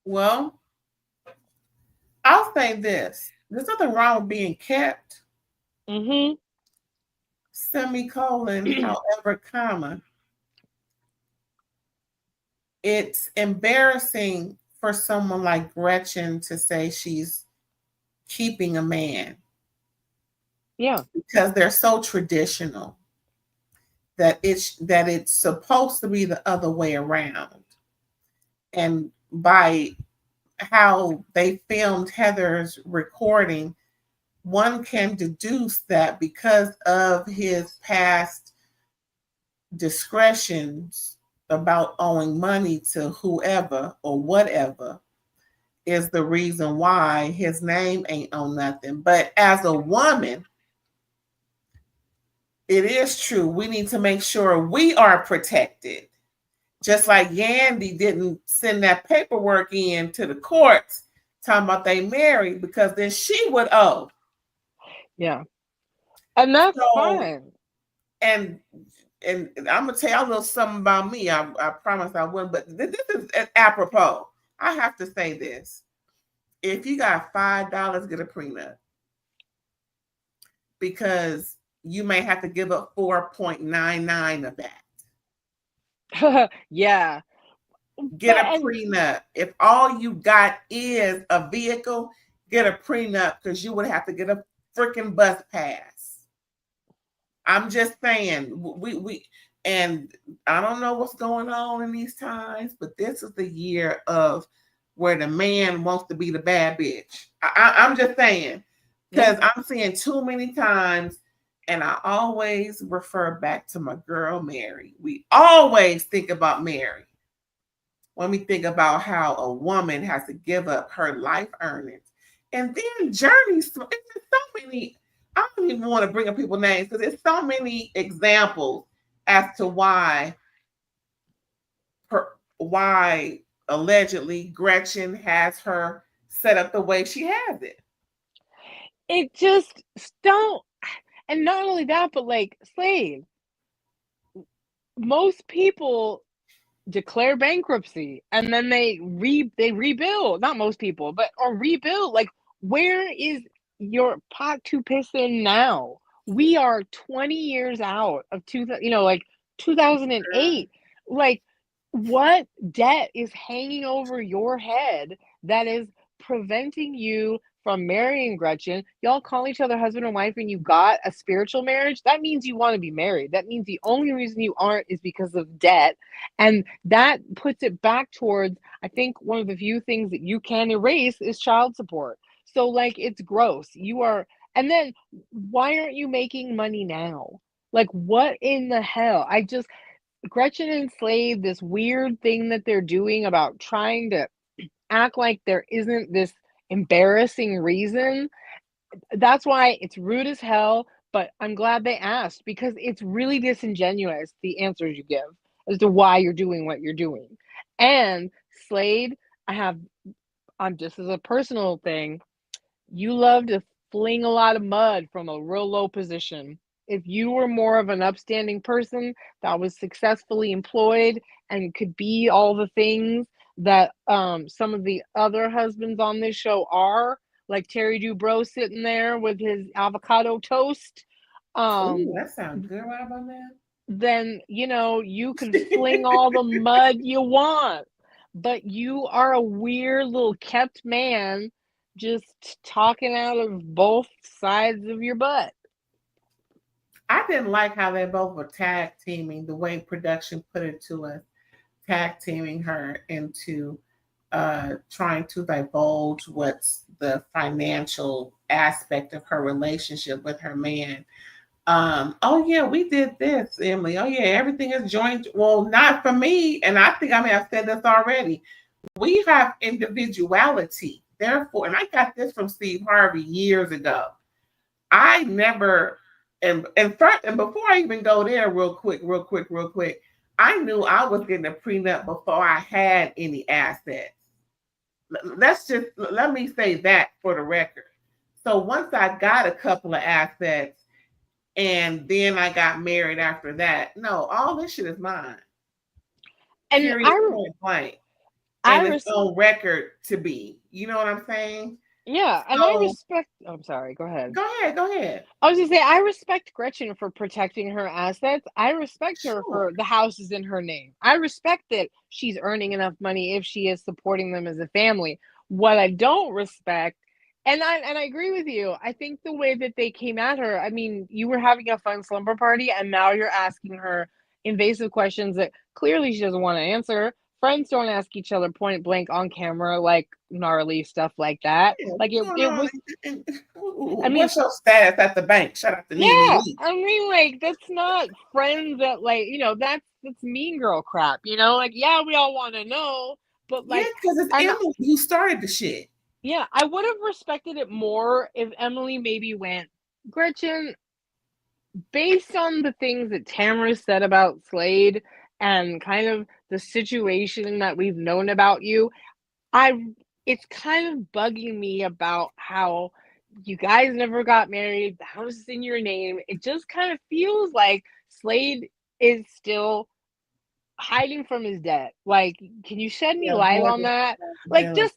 Speaker 1: Well, I'll say this. There's nothing wrong with being kept,
Speaker 2: Mm-hmm.
Speaker 1: semicolon, however, comma. It's embarrassing for someone like Gretchen to say she's keeping a man,
Speaker 2: Yeah.
Speaker 1: because they're so traditional that it's supposed to be the other way around. And by how they filmed Heather's recording, one can deduce that because of his past discretions about owing money to whoever or whatever is the reason why his name ain't on nothing. But as a woman, it is true. We need to make sure we are protected. Just like Yandy didn't send that paperwork in to the courts talking about they married, because then she would owe.
Speaker 2: Yeah. And that's
Speaker 1: So,
Speaker 2: fine.
Speaker 1: and and I'm gonna tell you a little something about me. I promise I wouldn't, but this is apropos. I have to say this: if you got $5, get a prenup because you may have to give up 4.99 of that.
Speaker 2: Yeah.
Speaker 1: Get
Speaker 2: But
Speaker 1: a
Speaker 2: and
Speaker 1: prenup. If all you got is a vehicle, get a prenup because you would have to get a freaking bus pass. I'm just saying, we and I don't know what's going on in these times, but this is the year of where the man wants to be the bad bitch. I'm just saying
Speaker 2: yeah.
Speaker 1: because I'm seeing too many times, and I always refer back to my girl Mary. We always think about Mary when we think about how a woman has to give up her life earnings. And then journeys, it's just so many. I don't even want to bring up people's names because there's so many examples as to why allegedly Gretchen has her set up the way she has it.
Speaker 2: It just don't. And not only that, but like Slade, most people declare bankruptcy and then they rebuild. Not most people, but or rebuild. Like, where is your pot to piss in now? We are 20 years out of like 2008. Like, what debt is hanging over your head that is preventing you from marrying Gretchen? Y'all call each other husband and wife and you got a spiritual marriage. That means you want to be married. That means the only reason you aren't is because of debt. And that puts it back towards, I think, one of the few things that you can erase is child support. So, like, it's gross. And then why aren't you making money now? Like, what in the hell? Gretchen and Slade, this weird thing that they're doing about trying to act like there isn't this embarrassing reason. That's why it's rude as hell, but I'm glad they asked because it's really disingenuous, the answers you give as to why you're doing what you're doing. And Slade, I have, I'm just as a personal thing, you love to fling a lot of mud from a real low position. If you were more of an upstanding person that was successfully employed and could be all the things that some of the other husbands on this show are, like Terry Dubrow sitting there with his avocado toast,
Speaker 1: Ooh,
Speaker 2: um,
Speaker 1: that sounds good right about
Speaker 2: then you can fling
Speaker 1: that.
Speaker 2: all the mud you want. But you are a weird little kept man just talking out of both sides of your butt.
Speaker 1: I didn't like how they both were tag teaming the way production put it to us, tag teaming her into trying to divulge what's the financial aspect of her relationship with her man. Oh yeah, we did this, Emily. Oh yeah, everything is joint. Well, not for me, and I think I may have said this already. We have individuality, therefore, and I got this from Steve Harvey years ago. I never, and first, and before I even go there, real quick, I knew I was getting a prenup before I had any assets. Let's just let me say that for the record. So once I got a couple of assets, and then I got married after that. No, all this shit is mine.
Speaker 2: And
Speaker 1: Period. Point blank.
Speaker 2: I
Speaker 1: And it's
Speaker 2: res-
Speaker 1: on record to be. You know what I'm saying?
Speaker 2: yeah, and I
Speaker 1: So
Speaker 2: respect. Oh, I'm sorry. Go ahead.
Speaker 1: go ahead, go ahead.
Speaker 2: I was gonna say I respect Gretchen for protecting her assets. I respect her
Speaker 1: Sure.
Speaker 2: for the houses in her name. I respect that she's earning enough money if she is supporting them as a family. What I don't respect, and I agree with you. I think the way that they came at her. I mean, you were having a fun slumber party, and now you're asking her invasive questions that clearly she doesn't want to answer. Friends don't ask each other point blank on camera like gnarly stuff like that.
Speaker 1: Yeah,
Speaker 2: Like
Speaker 1: what's going
Speaker 2: it
Speaker 1: on?
Speaker 2: was. I mean,
Speaker 1: What's your status at the bank? Shout out to Nene
Speaker 2: yeah,
Speaker 1: Lee.
Speaker 2: I mean, like, that's not friends that, like, that's mean girl crap, like, yeah, we all want to know, but
Speaker 1: Yeah,
Speaker 2: like,
Speaker 1: because it's
Speaker 2: and
Speaker 1: Emily who started the shit.
Speaker 2: yeah, I would have respected it more if Emily maybe went, Gretchen, based on the things that Tamra said about Slade and kind of the situation that we've known about you, I it's kind of bugging me about how you guys never got married, the house is in your name. It just kind of feels like Slade is still hiding from his debt. Like, can you shed any
Speaker 1: Yeah,
Speaker 2: light on
Speaker 1: avoiding
Speaker 2: that? Like,
Speaker 1: responsibility.
Speaker 2: just,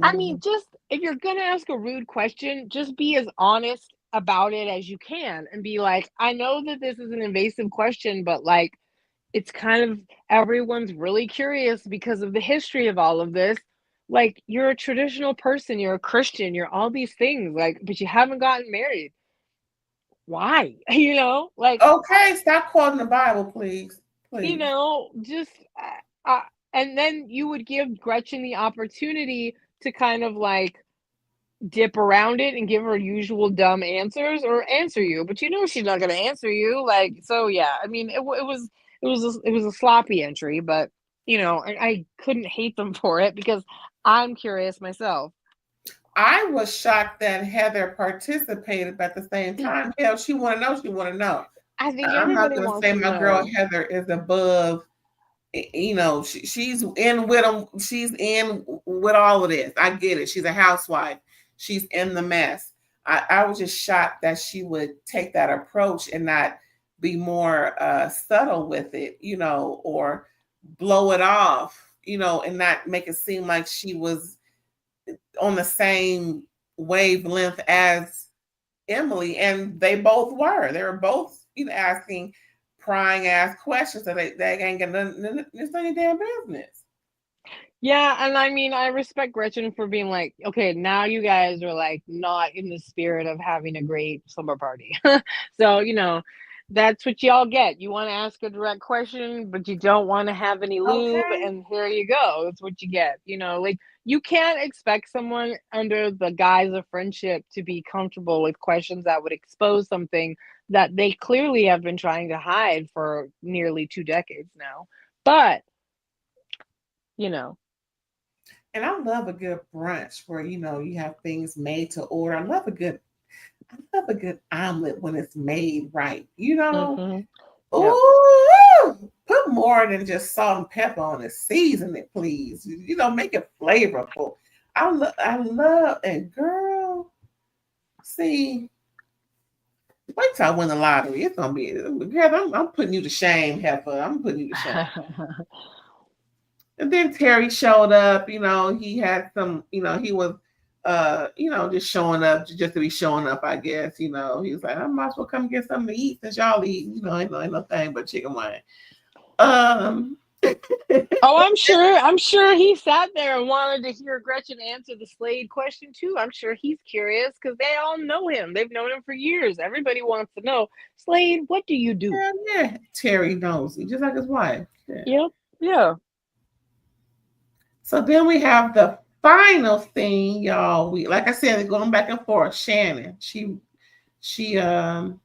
Speaker 2: I
Speaker 1: Hmm.
Speaker 2: mean, just if you're gonna ask a rude question, just be as honest about it as you can and be like, I know that this is an invasive question, but like, it's kind of everyone's really curious because of the history of all of this. Like, you're a traditional person, you're a Christian, you're all these things, like, but you haven't gotten married. Why? Like,
Speaker 1: Okay, stop quoting the Bible, please. Please.
Speaker 2: just and then you would give Gretchen the opportunity to kind of like dip around it and give her usual dumb answers or answer you, but she's not going to answer you. Like, so yeah, I mean, it was a sloppy entry, but I couldn't hate them for it because I'm curious myself.
Speaker 1: I was shocked that Heather participated, but at the same time, hell, she want to know. She want to know.
Speaker 2: I think
Speaker 1: I'm not
Speaker 2: everybody
Speaker 1: going to
Speaker 2: wants
Speaker 1: say
Speaker 2: to
Speaker 1: my girl
Speaker 2: know.
Speaker 1: Heather is above. She's in with them. She's in with all of this. I get it. She's a housewife. She's in the mess. I was just shocked that she would take that approach and not be more subtle with it, or blow it off, and not make it seem like she was on the same wavelength as Emily. And they both were. They were both, asking prying ass questions that they ain't got nothing. It's none of your damn business.
Speaker 2: Yeah, and I mean, I respect Gretchen for being like, okay, now you guys are like not in the spirit of having a great slumber party. So, that's what y'all get. You want to ask a direct question, but you don't want to have any lube,
Speaker 1: Okay.
Speaker 2: and here you go. That's what you get. Like, you can't expect someone under the guise of friendship to be comfortable with questions that would expose something that they clearly have been trying to hide for nearly 2 decades now. But, you know,
Speaker 1: And I love a good brunch where you have things made to order. I love a good omelet when it's made right.
Speaker 2: hmm yep.
Speaker 1: Ooh, put more than just salt and pepper on it. Season it, please. Make it flavorful. I love, and girl, see, wait till I win the lottery. It's gonna be, girl. I'm putting you to shame, Heifer. I'm putting you to shame. And then Terry showed up. He had some. He was, just showing up just to be showing up. I guess. He was like, I might as well come get something to eat since y'all eat. Ain't no thing but chicken wine. Um.
Speaker 2: Oh, I'm sure he sat there and wanted to hear Gretchen answer the Slade question too. I'm sure he's curious because they all know him. They've known him for years. Everybody wants to know, Slade, what do you do?
Speaker 1: Hell yeah, Terry knows. He just like his wife. Yeah.
Speaker 2: Yep. Yeah.
Speaker 1: So then we have the final thing, y'all. We, like I said, going back and forth. Shannon, she trying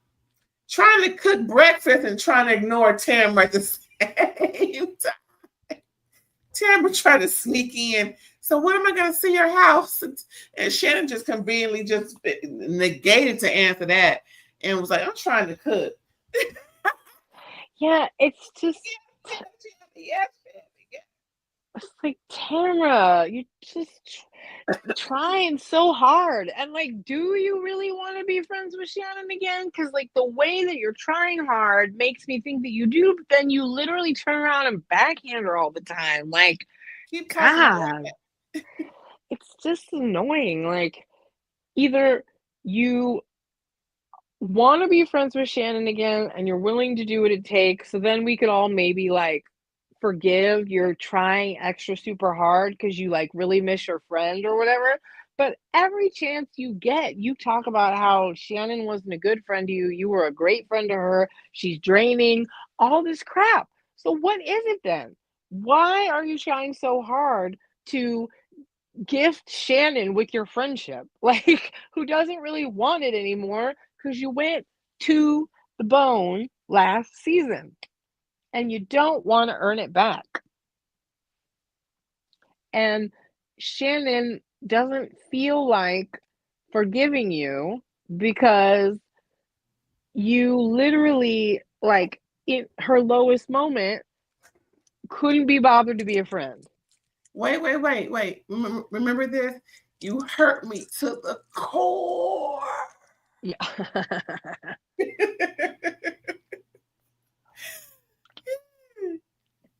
Speaker 1: to cook breakfast and trying to ignore Tamra at the same time. Tamra tried to sneak in. So when am I going to see your house? And Shannon just conveniently just negated to answer that and was like, I'm trying to cook.
Speaker 2: Yeah, it's just
Speaker 1: Yes,
Speaker 2: it's like Tamra, you just trying so hard. And like, do you really want to be friends with Shannon again? Because like the way that you're trying hard makes me think that you do, but then you literally turn around and backhand her all the time. Like,
Speaker 1: keep talking
Speaker 2: God, it's just annoying. Like, either you want to be friends with Shannon again and you're willing to do what it takes, so then we could all maybe like forgive you're trying extra super hard because you like really miss your friend or whatever. But every chance you get, you talk about how Shannon wasn't a good friend to you. You were a great friend to her. She's draining, all this crap. So, what is it then? Why are you trying so hard to gift Shannon with your friendship? Like, who doesn't really want it anymore because you went to the bone last season and you don't want to earn it back. And Shannon doesn't feel like forgiving you because you literally, like, in her lowest moment, couldn't be bothered to be a friend.
Speaker 1: wait. Remember this? You hurt me to the core.
Speaker 2: Yeah.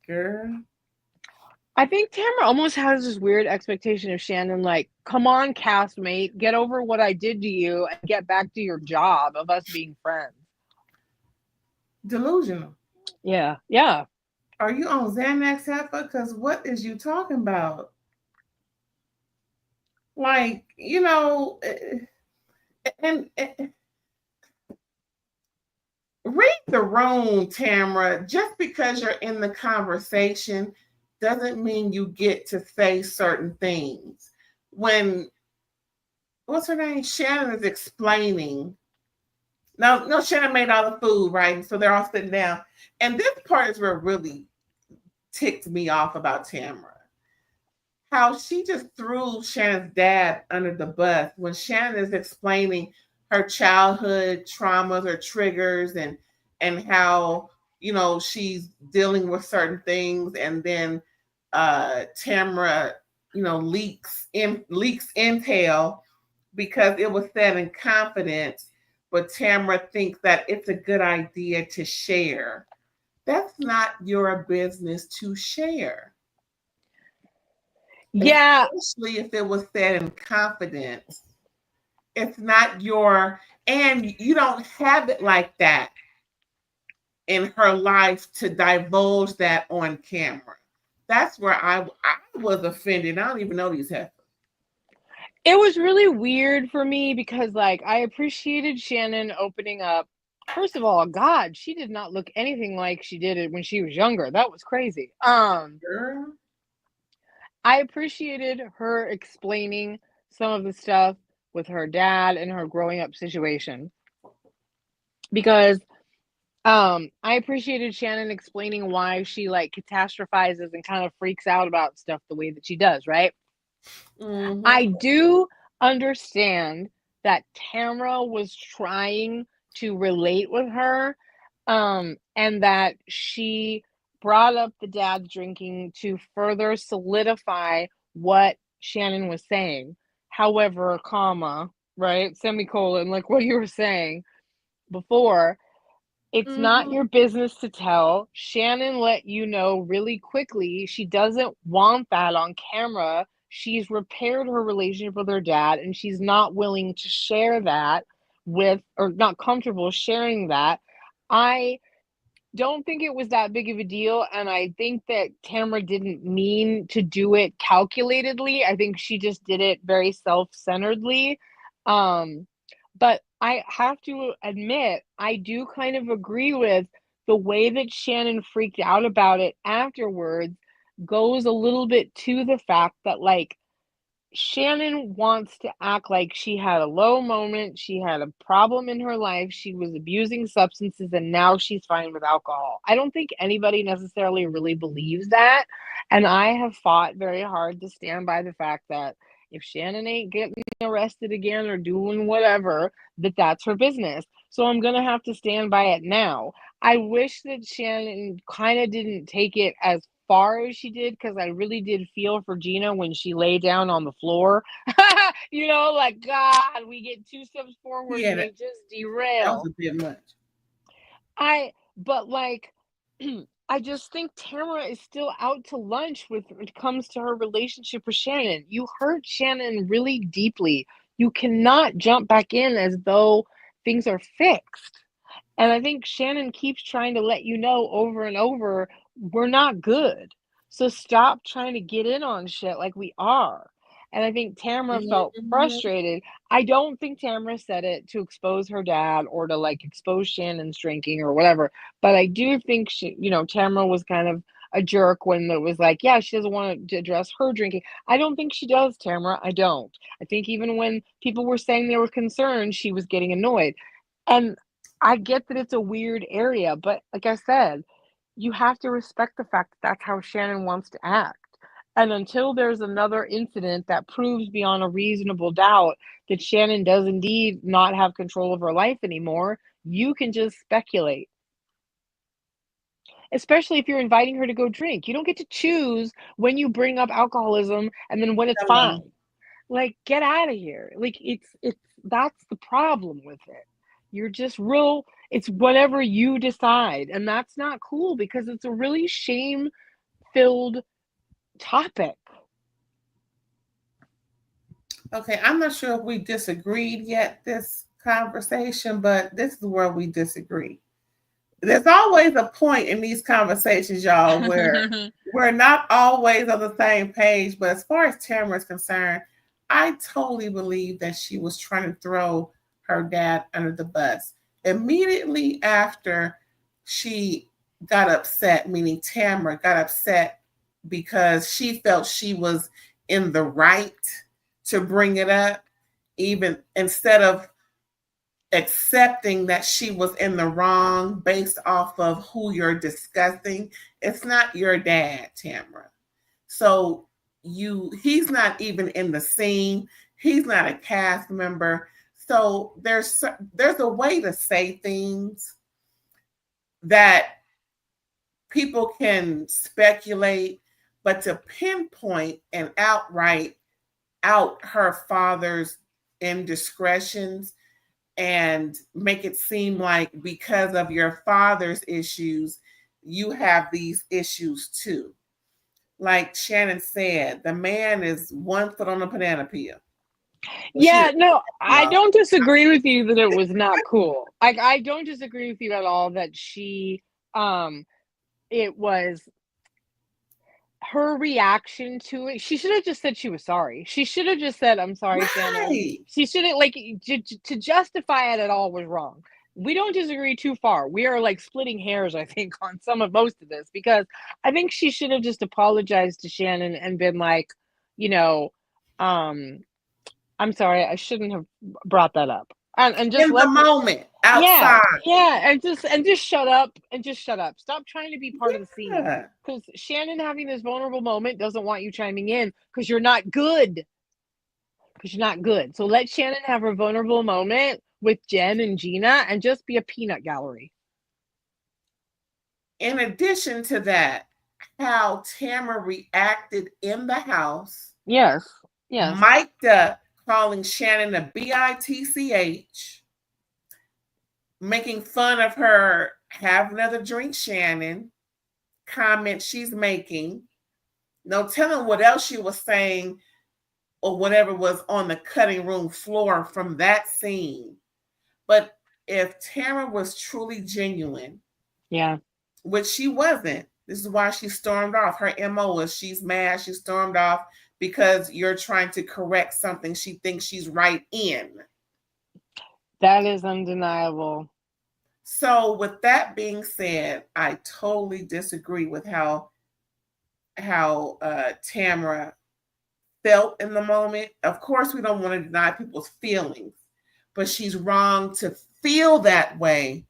Speaker 1: Girl.
Speaker 2: I think Tamra almost has this weird expectation of Shannon, like, come on, castmate, get over what I did to you and get back to your job of us being friends.
Speaker 1: Delusional.
Speaker 2: Yeah, yeah.
Speaker 1: Are you on Xanax, Heifer? Because what is you talking about? Like, and read the room, Tamra. Just because you're in the conversation doesn't mean you get to say certain things. When what's her name? Shannon is explaining. No, Shannon made all the food, right? So they're all sitting down. And this part is where it really ticked me off about Tamra. How she just threw Shannon's dad under the bus when Shannon is explaining her childhood traumas or triggers and how she's dealing with certain things, and then Tamra leaks intel because it was said in confidence, but Tamra thinks that it's a good idea to share. That's not your business to share,
Speaker 2: Yeah,
Speaker 1: especially if it was said in confidence. It's not your, and you don't have it like that in her life to divulge that on camera. That's where I was offended. I don't even know these heifers.
Speaker 2: it was really weird for me because, like, I appreciated Shannon opening up. First of all, God, she did not look anything like she did it when she was younger. That was crazy.
Speaker 1: Girl.
Speaker 2: I appreciated her explaining some of the stuff with her dad and her growing up situation because I appreciated Shannon explaining why she like catastrophizes and kind of freaks out about stuff the way that she does, right? I
Speaker 1: Mm-hmm.
Speaker 2: do understand that Tamra was trying to relate with her, and that she brought up the dad drinking to further solidify what Shannon was saying. However, comma, right? Semicolon, like what you were saying before, it's not
Speaker 1: Mm-hmm.
Speaker 2: your business to tell. Shannon let you know really quickly she doesn't want that on camera. She's repaired her relationship with her dad and she's not willing to share that with, or not comfortable sharing that. I don't think it was that big of a deal. And I think that Tamara didn't mean to do it calculatedly. I think she just did it very self centeredly. Um, but I have to admit, I do kind of agree with the way that Shannon freaked out about it afterwards goes a little bit to the fact that, like, Shannon wants to act like she had a low moment, she had a problem in her life, she was abusing substances, and now she's fine with alcohol. I don't think anybody necessarily really believes that, and I have fought very hard to stand by the fact that if Shannon ain't getting arrested again or doing whatever, that that's her business. So I'm gonna have to stand by it now. I wish that Shannon kind of didn't take it as far as she did because I really did feel for Gina when she lay down on the floor. Like, God, we get two steps forward
Speaker 1: Yeah,
Speaker 2: and
Speaker 1: that,
Speaker 2: they just
Speaker 1: that was
Speaker 2: derail.
Speaker 1: a bit much.
Speaker 2: But like, I just think Tamara is still out to lunch with when it comes to her relationship with Shannon. You hurt Shannon really deeply. You cannot jump back in as though things are fixed. And I think Shannon keeps trying to let you know over and over, we're not good. So stop trying to get in on shit like we are. And I think Tamara felt
Speaker 1: Mm-hmm.
Speaker 2: frustrated. I don't think Tamara said it to expose her dad or to like expose Shannon's drinking or whatever. But I do think Tamara was kind of a jerk when it was like, yeah, she doesn't want to address her drinking. I don't think she does, Tamara. I don't. I think even when people were saying they were concerned, she was getting annoyed. And I get that it's a weird area, but like I said, you have to respect the fact that that's how Shannon wants to act. And until there's another incident that proves beyond a reasonable doubt that Shannon does indeed not have control of her life anymore, you can just speculate. Especially if you're inviting her to go drink. You don't get to choose when you bring up alcoholism and then when it's
Speaker 1: Hello.
Speaker 2: fine. Like, get out of here. Like, it's that's the problem with it. You're just real, it's whatever you decide, and that's not cool because it's a really shame filled topic.
Speaker 1: Okay, I'm not sure if we disagreed yet this conversation, but this is where we disagree. There's always a point in these conversations, y'all, where we're not always on the same page. But as far as Tamara is concerned, I totally believe that she was trying to throw her dad under the bus. Immediately after she got upset, meaning Tamara got upset because she felt she was in the right to bring it up, even instead of accepting that she was in the wrong based off of who you're discussing. It's not your dad, Tamra. So he's not even in the scene. He's not a cast member. So there's a way to say things that people can speculate, but to pinpoint and outright out her father's indiscretions and make it seem like because of your father's issues, you have these issues too. Like Shannon said, the man is 1 foot on a banana peel. Well,
Speaker 2: Yeah, no, I don't disagree with you that it was not cool. Like, I don't disagree with you at all that it was her reaction to it. She should have just said she was sorry. She should have just said, "I'm sorry, Shannon." She shouldn't, like, to justify it at all was wrong. We don't disagree too far. We are like splitting hairs, I think, on most of this, because I think she should have just apologized to Shannon and been like, you know, um, I'm sorry, I shouldn't have brought that up. And just
Speaker 1: in the moment, outside.
Speaker 2: Yeah, and just shut up and just shut up. Stop trying to be part of the scene. Because Shannon having this vulnerable moment doesn't want you chiming in because you're not good. Because you're not good. So let Shannon have her vulnerable moment with Jen and Gina and just be a peanut gallery.
Speaker 1: In addition to that, how Tamara reacted in the house.
Speaker 2: Yes.
Speaker 1: Mic'd up, calling Shannon a bitch, making fun of her, have another drink, Shannon, comment she's making. No telling what else she was saying or whatever was on the cutting room floor from that scene. But if Tamara was truly genuine,
Speaker 2: yeah,
Speaker 1: which she wasn't, this is why she stormed off. Her MO was she's mad, she stormed off because you're trying to correct something she thinks she's right in.
Speaker 2: That is undeniable.
Speaker 1: So with that being said, I totally disagree with how Tamara felt in the moment. Of course, we don't want to deny people's feelings, but she's wrong to feel that way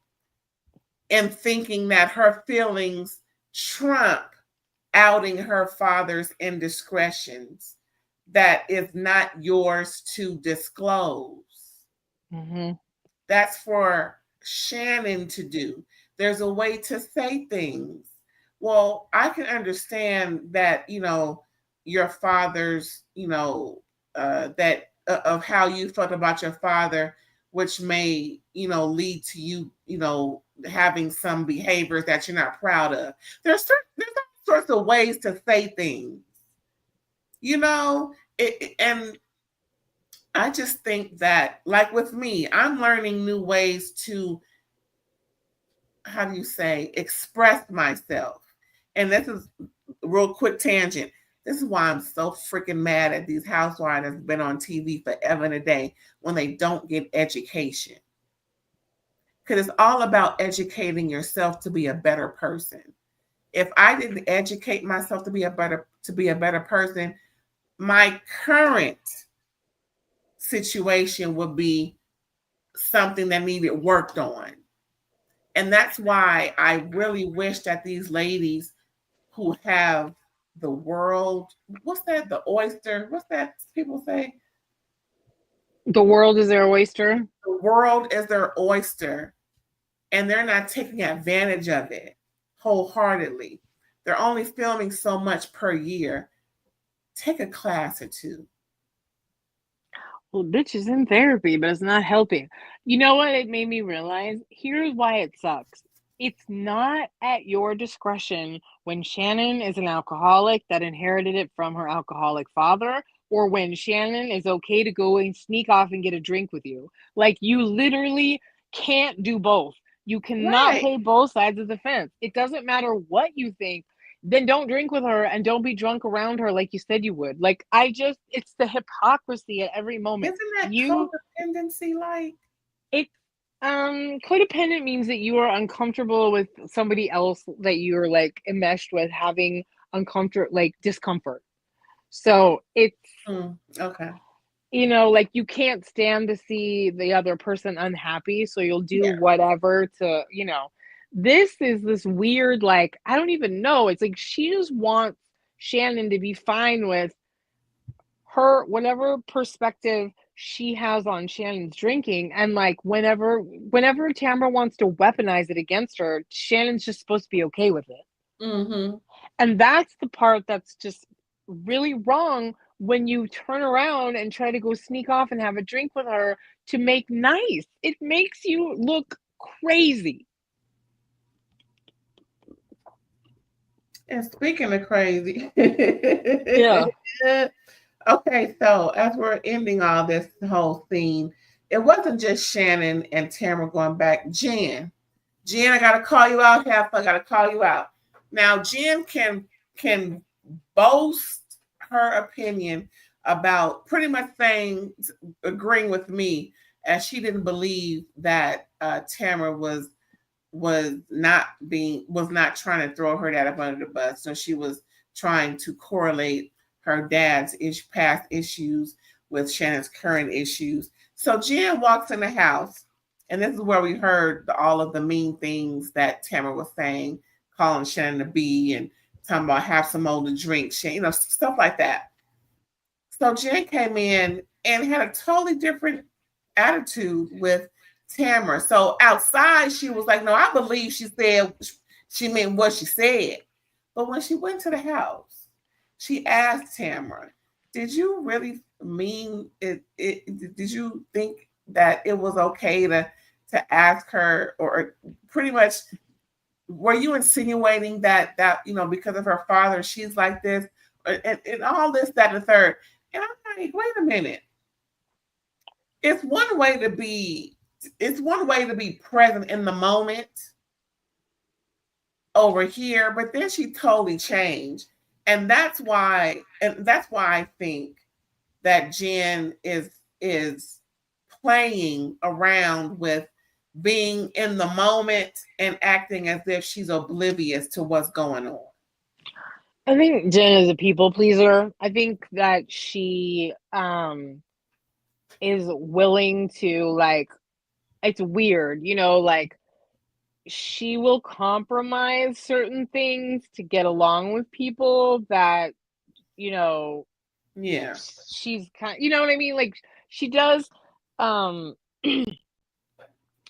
Speaker 1: and thinking that her feelings trump outing her father's indiscretions that is not yours to disclose.
Speaker 2: Mm-hmm.
Speaker 1: That's for Shannon to do. There's a way to say things. Well, I can understand that, your father's, that of how you felt about your father, which may, lead to you, having some behaviors that you're not proud of. There's all sorts of ways to say things, and I just think that, like with me, I'm learning new ways to, how do you say, express myself. And this is a real quick tangent. This is why I'm so freaking mad at these housewives that's been on TV forever and a day when they don't get education. Because it's all about educating yourself to be a better person. If I didn't educate myself to be a better person, my current situation would be something that needed worked on. And that's why I really wish that these ladies who have the world, what's that? The oyster, what's that people say?
Speaker 2: The world is their oyster.
Speaker 1: The world is their oyster. And they're not taking advantage of it wholeheartedly. They're only filming so much per year. Take a class or two.
Speaker 2: Well, bitch is in therapy, but it's not helping. You know what it made me realize? Here's why it sucks. it's not at your discretion when Shannon is an alcoholic that inherited it from her alcoholic father, or when Shannon is okay to go and sneak off and get a drink with you. Like, you literally can't do both. You cannot
Speaker 1: Right.
Speaker 2: play both sides of the fence. It doesn't matter what you think. Then don't drink with her and don't be drunk around her like you said you would. Like, it's the hypocrisy at every moment.
Speaker 1: Isn't that
Speaker 2: You
Speaker 1: codependency like?
Speaker 2: it Codependent means that you are uncomfortable with somebody else that you're like enmeshed with having uncomfort like discomfort. So it's,
Speaker 1: Okay.
Speaker 2: like, you can't stand to see the other person unhappy, so you'll do
Speaker 1: Yeah.
Speaker 2: whatever to, this is this weird, like, I don't even know. It's like she just wants Shannon to be fine with her, whatever perspective she has on Shannon's drinking, and like whenever Tamra wants to weaponize it against her, Shannon's just supposed to be okay with it.
Speaker 1: Mm-hmm.
Speaker 2: And that's the part that's just really wrong, when you turn around and try to go sneak off and have a drink with her to make nice. It makes you look crazy.
Speaker 1: And speaking of crazy,
Speaker 2: Yeah.
Speaker 1: okay, so as we're ending all this whole scene, it wasn't just Shannon and Tamara going back. Jen, I gotta call you out. I gotta call you out. Now, Jen can boast her opinion about pretty much saying, agreeing with me, as she didn't believe that Tamara was not trying to throw her dad up under the bus. So she was trying to correlate her dad's past issues with Shannon's current issues. So Jen walks in the house, and this is where we heard all of the mean things that Tamara was saying, calling Shannon a B and talking about have some more to drink, stuff like that. So Jen came in and had a totally different attitude with Tamara. So outside, she was like, "No, I believe she said she meant what she said." But when she went to the house, she asked Tamara, "Did you really mean it? Did you think that it was okay to ask her, or pretty much were you insinuating that because of her father she's like this, and all this, that, and the third?" And I'm like, wait a minute. It's one way to be it's one way to be present in the moment over here, but then she totally changed. And that's why I think that Jen is playing around with being in the moment and acting as if she's oblivious to what's going on.
Speaker 2: I think Jen is a people pleaser. I think that she is willing to, like, it's weird, like, she will compromise certain things to get along with people that, you know,
Speaker 1: Yeah.
Speaker 2: she's kind, you know what I mean? Like, she does, um,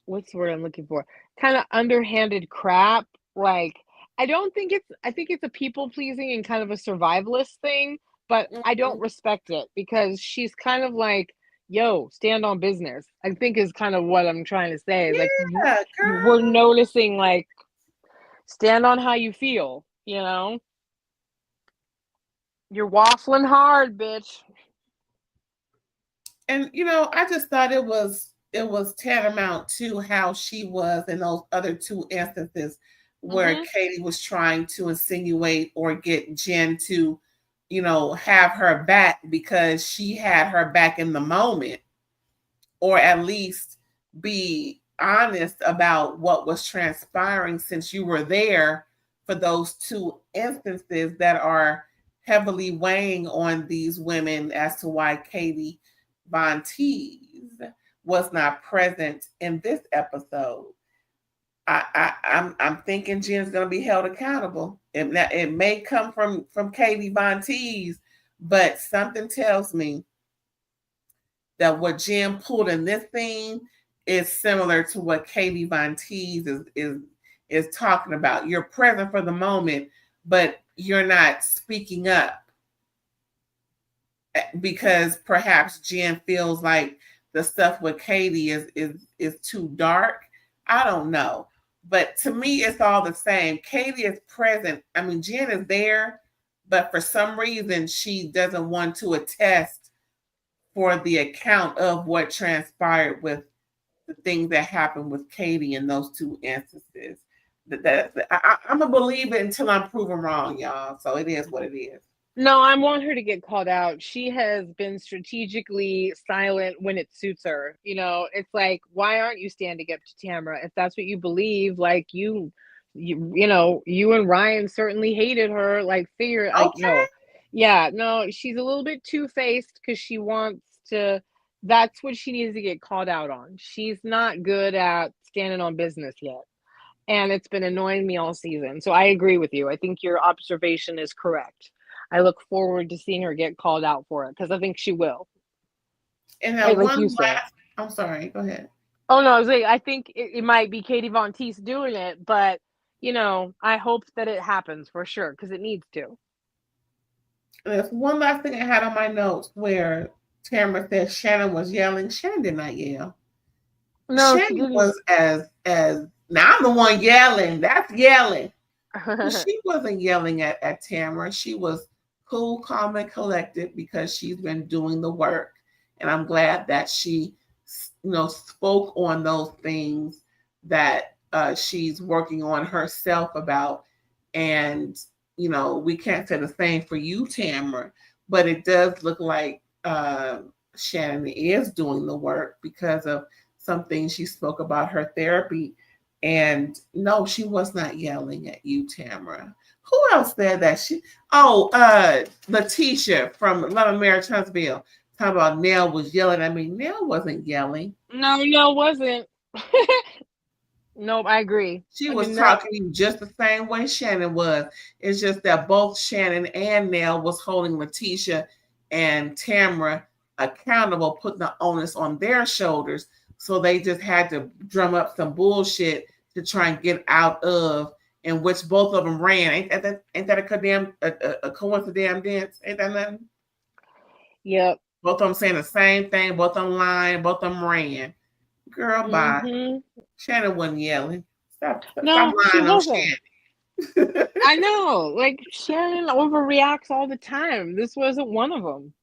Speaker 2: what's the word I'm looking for? Kind of underhanded crap. Like, I think it's a people pleasing and kind of a survivalist thing, but I don't
Speaker 1: Mhm.
Speaker 2: respect it because she's kind of like, yo, stand on business. I think is kind of what I'm trying to say. Like,
Speaker 1: Yeah,
Speaker 2: we're
Speaker 1: girl.
Speaker 2: noticing, like, stand on how you feel, you know? You're waffling hard, bitch.
Speaker 1: And I just thought it was tantamount to how she was in those other two instances where
Speaker 2: Mhm.
Speaker 1: Katie was trying to insinuate or get Jen to, have her back because she had her back in the moment, or at least be honest about what was transpiring since you were there for those two instances that are heavily weighing on these women as to why Katie Von Teese was not present in this episode. I'm thinking Jen's gonna be held accountable. It may come from Katie Von Teese, but something tells me that what Jen pulled in this scene is similar to what Katie Von Teese is talking about. You're present for the moment, but you're not speaking up because perhaps Jen feels like the stuff with Katie is too dark. I don't know. But to me, it's all the same. Katie is present. I mean, Jen is there, but for some reason, she doesn't want to attest for the account of what transpired with the things that happened with Katie in those two instances. I'm a believer until I'm proven wrong, y'all. So it is what it is.
Speaker 2: No, I want her to get called out. She has been strategically silent when it suits her. It's like, why aren't you standing up to Tamra? If that's what you believe, like you and Ryan certainly hated her. Like, figure, like,
Speaker 1: Okay.
Speaker 2: no, yeah, no, she's a little bit two-faced because she wants to. That's what she needs to get called out on. She's not good at standing on business yet, and it's been annoying me all season. So I agree with you. I think your observation is correct. I look forward to seeing her get called out for it because I think she will.
Speaker 1: And
Speaker 2: Like,
Speaker 1: then
Speaker 2: like
Speaker 1: one
Speaker 2: you said.
Speaker 1: last, I'm sorry, go ahead.
Speaker 2: Oh no, I was like, I think it might be Katie Von Teese doing it, but I hope that it happens for sure because it needs to.
Speaker 1: There's one last thing I had on my notes where Tamara said Shannon was yelling. Shannon did not yell.
Speaker 2: No, she
Speaker 1: Shannon
Speaker 2: didn't.
Speaker 1: was as now I'm the one yelling. That's yelling. She wasn't yelling at Tamara. She was cool, calm, and collected because she's been doing the work. And I'm glad that she, spoke on those things that she's working on herself about. And, we can't say the same for you, Tamara, but it does look like Shannon is doing the work because of some things she spoke about her therapy. And no, she was not yelling at you, Tamara. Who else said that? Letitia from Love and Marriage Huntsville. Talking about Nell was yelling at me. Nell wasn't yelling.
Speaker 2: No, wasn't. Nope, I agree.
Speaker 1: She
Speaker 2: I
Speaker 1: was
Speaker 2: mean, no.
Speaker 1: talking to you just the same way Shannon was. It's just that both Shannon and Nell was holding Letitia and Tamara accountable, putting the onus on their shoulders. So they just had to drum up some bullshit to try and get out of, in which both of them ran. Ain't that a coincidence? Ain't that nothing?
Speaker 2: Yep.
Speaker 1: Both of them saying the same thing. Both of them lying. Both of them ran. Girl, bye.
Speaker 2: Hmm.
Speaker 1: Shannon wasn't yelling. Stop
Speaker 2: No, she
Speaker 1: lying on
Speaker 2: wasn't.
Speaker 1: Shannon.
Speaker 2: I know. Like, Shannon overreacts all the time. This wasn't one of them.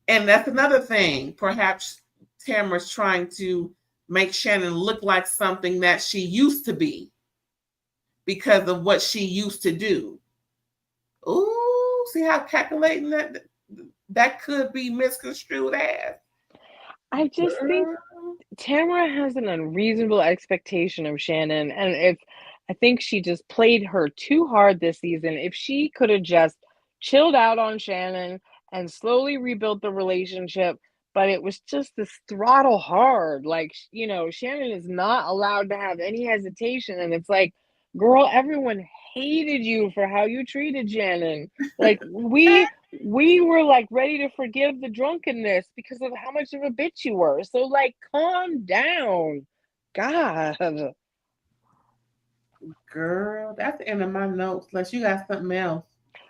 Speaker 1: And that's another thing. Perhaps Tamara's trying to make Shannon look like something that she used to be because of what she used to do. Ooh, see how calculating that could be misconstrued as.
Speaker 2: I just think
Speaker 1: Girl.
Speaker 2: Tamara has an unreasonable expectation of Shannon, and if I think she just played her too hard this season. If she could have just chilled out on Shannon and slowly rebuilt the relationship, but it was just this throttle hard. Like, Shannon is not allowed to have any hesitation, and it's like, girl, everyone hated you for how you treated Shannon. Like, we were like ready to forgive the drunkenness because of how much of a bitch you were. So, like, calm down. God.
Speaker 1: Girl, that's the end of my notes. Unless you got something else.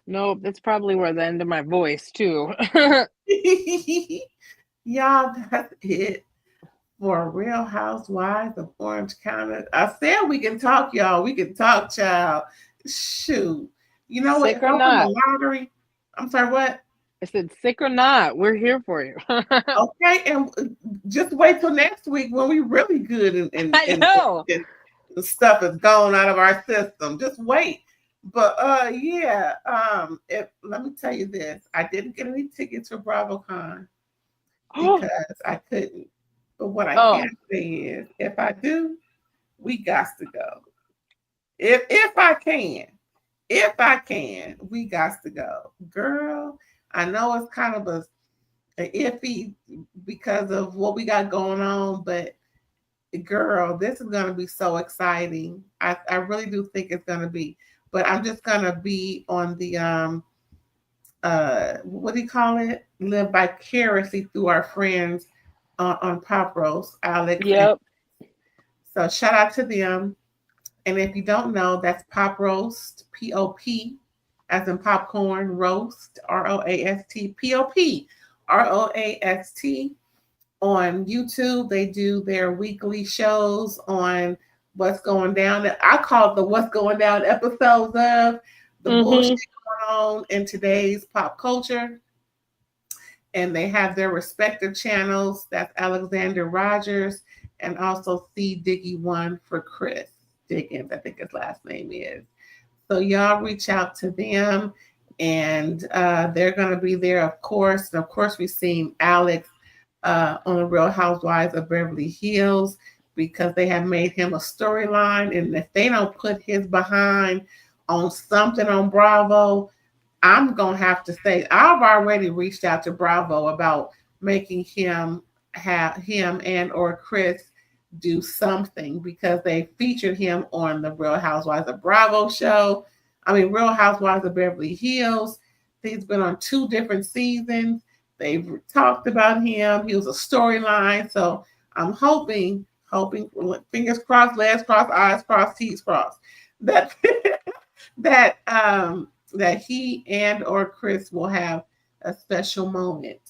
Speaker 2: Nope, that's probably where the end of my voice too.
Speaker 1: Y'all, that's it for Real Housewives of Orange County. I said we can talk, y'all. We can talk, child. Shoot. You know what?
Speaker 2: Sick
Speaker 1: If
Speaker 2: or
Speaker 1: I win
Speaker 2: not.
Speaker 1: the lottery, I'm sorry, what?
Speaker 2: I said sick or not, we're here for you.
Speaker 1: Okay, and just wait till next week when we really good
Speaker 2: I know.
Speaker 1: and the stuff is gone out of our system. Just wait. But yeah, if let me tell you this, I didn't get any tickets for BravoCon
Speaker 2: Oh,
Speaker 1: because I couldn't. But what I can
Speaker 2: oh,
Speaker 1: say is, if I do, we got to go. If I can, we got to go, girl. I know it's kind of a iffy because of what we got going on, but girl, this is gonna be so exciting. I really do think it's gonna be. But I'm just gonna be on the what do you call it? Live vicariously through our friends on Pop Roast, Alex and
Speaker 2: yep.
Speaker 1: so shout out to them. And if you don't know, that's Pop Roast, POP, as in popcorn roast, ROAST, POP, ROAST. On YouTube. They do their weekly shows on what's going down. I call it the what's going down episodes of the bullshit
Speaker 2: Mm-hmm.
Speaker 1: going on in today's pop culture. And they have their respective channels. That's Alexander Rogers and also C Diggy One for Chris Dickens, I think his last name is. So y'all reach out to them, and they're going to be there, of course. And of course, we've seen Alex on the Real Housewives of Beverly Hills because they have made him a storyline. And if they don't put his behind on something on Bravo, I'm gonna have to say I've already reached out to Bravo about making him and or Chris do something because they featured him on the Real Housewives of Bravo show. I mean Real Housewives of Beverly Hills. He's been on 2 different seasons. They've talked about him. He was a storyline. So I'm hoping, fingers crossed, legs crossed, eyes crossed, T's crossed, that that that he and or Chris will have a special moment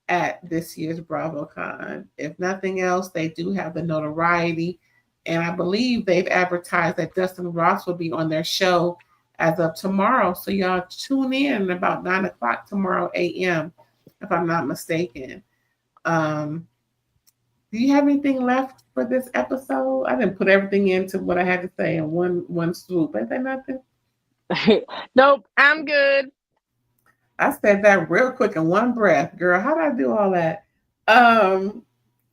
Speaker 1: at this year's BravoCon. If nothing else, they do have the notoriety, and I believe they've advertised that Dustin Ross will be on their show as of tomorrow. So y'all tune in about 9 o'clock tomorrow a.m. if I'm not mistaken. Um, do you have anything left for this episode? I didn't put everything into what I had to say in one swoop. Ain't that nothing?
Speaker 2: Nope, I'm good.
Speaker 1: I said that real quick in one breath, girl. How did I do all that? Um,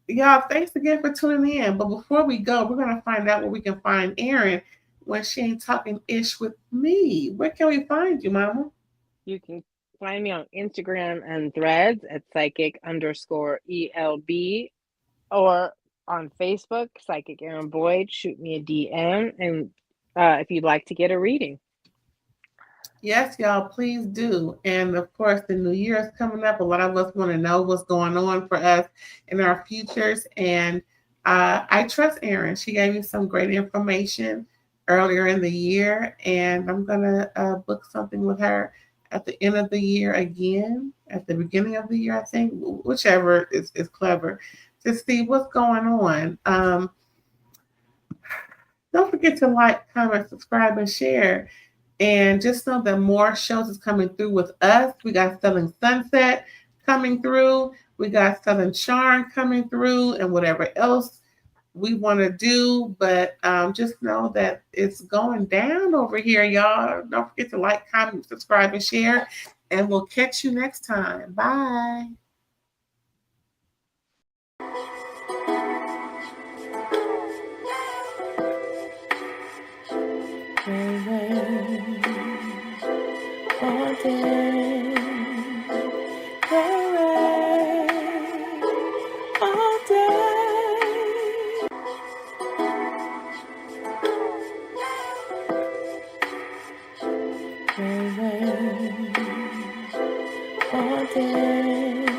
Speaker 1: y'all, thanks again for tuning in. But before we go, we're gonna find out where we can find Erin when she ain't talking ish with me. Where can we find you, Mama?
Speaker 2: You can find me on Instagram and Threads at psychic_ELB, or on Facebook, Psychic Aaron Boyd. Shoot me a DM, and if you'd like to get a reading.
Speaker 1: Yes, y'all, please do. And of course, the new year is coming up. A lot of us want to know what's going on for us in our futures. And I trust Erin. She gave me some great information earlier in the year. And I'm going to book something with her at the end of the year again, at the beginning of the year, I think, whichever is clever, to see what's going on. Don't forget to like, comment, subscribe, and share. And just know that more shows is coming through with us. We got Southern Sunset coming through. We got Southern Charm coming through, and whatever else we want to do. But just know that it's going down over here, y'all. Don't forget to like, comment, subscribe, and share. And we'll catch you next time. Bye. All day, all day. All day.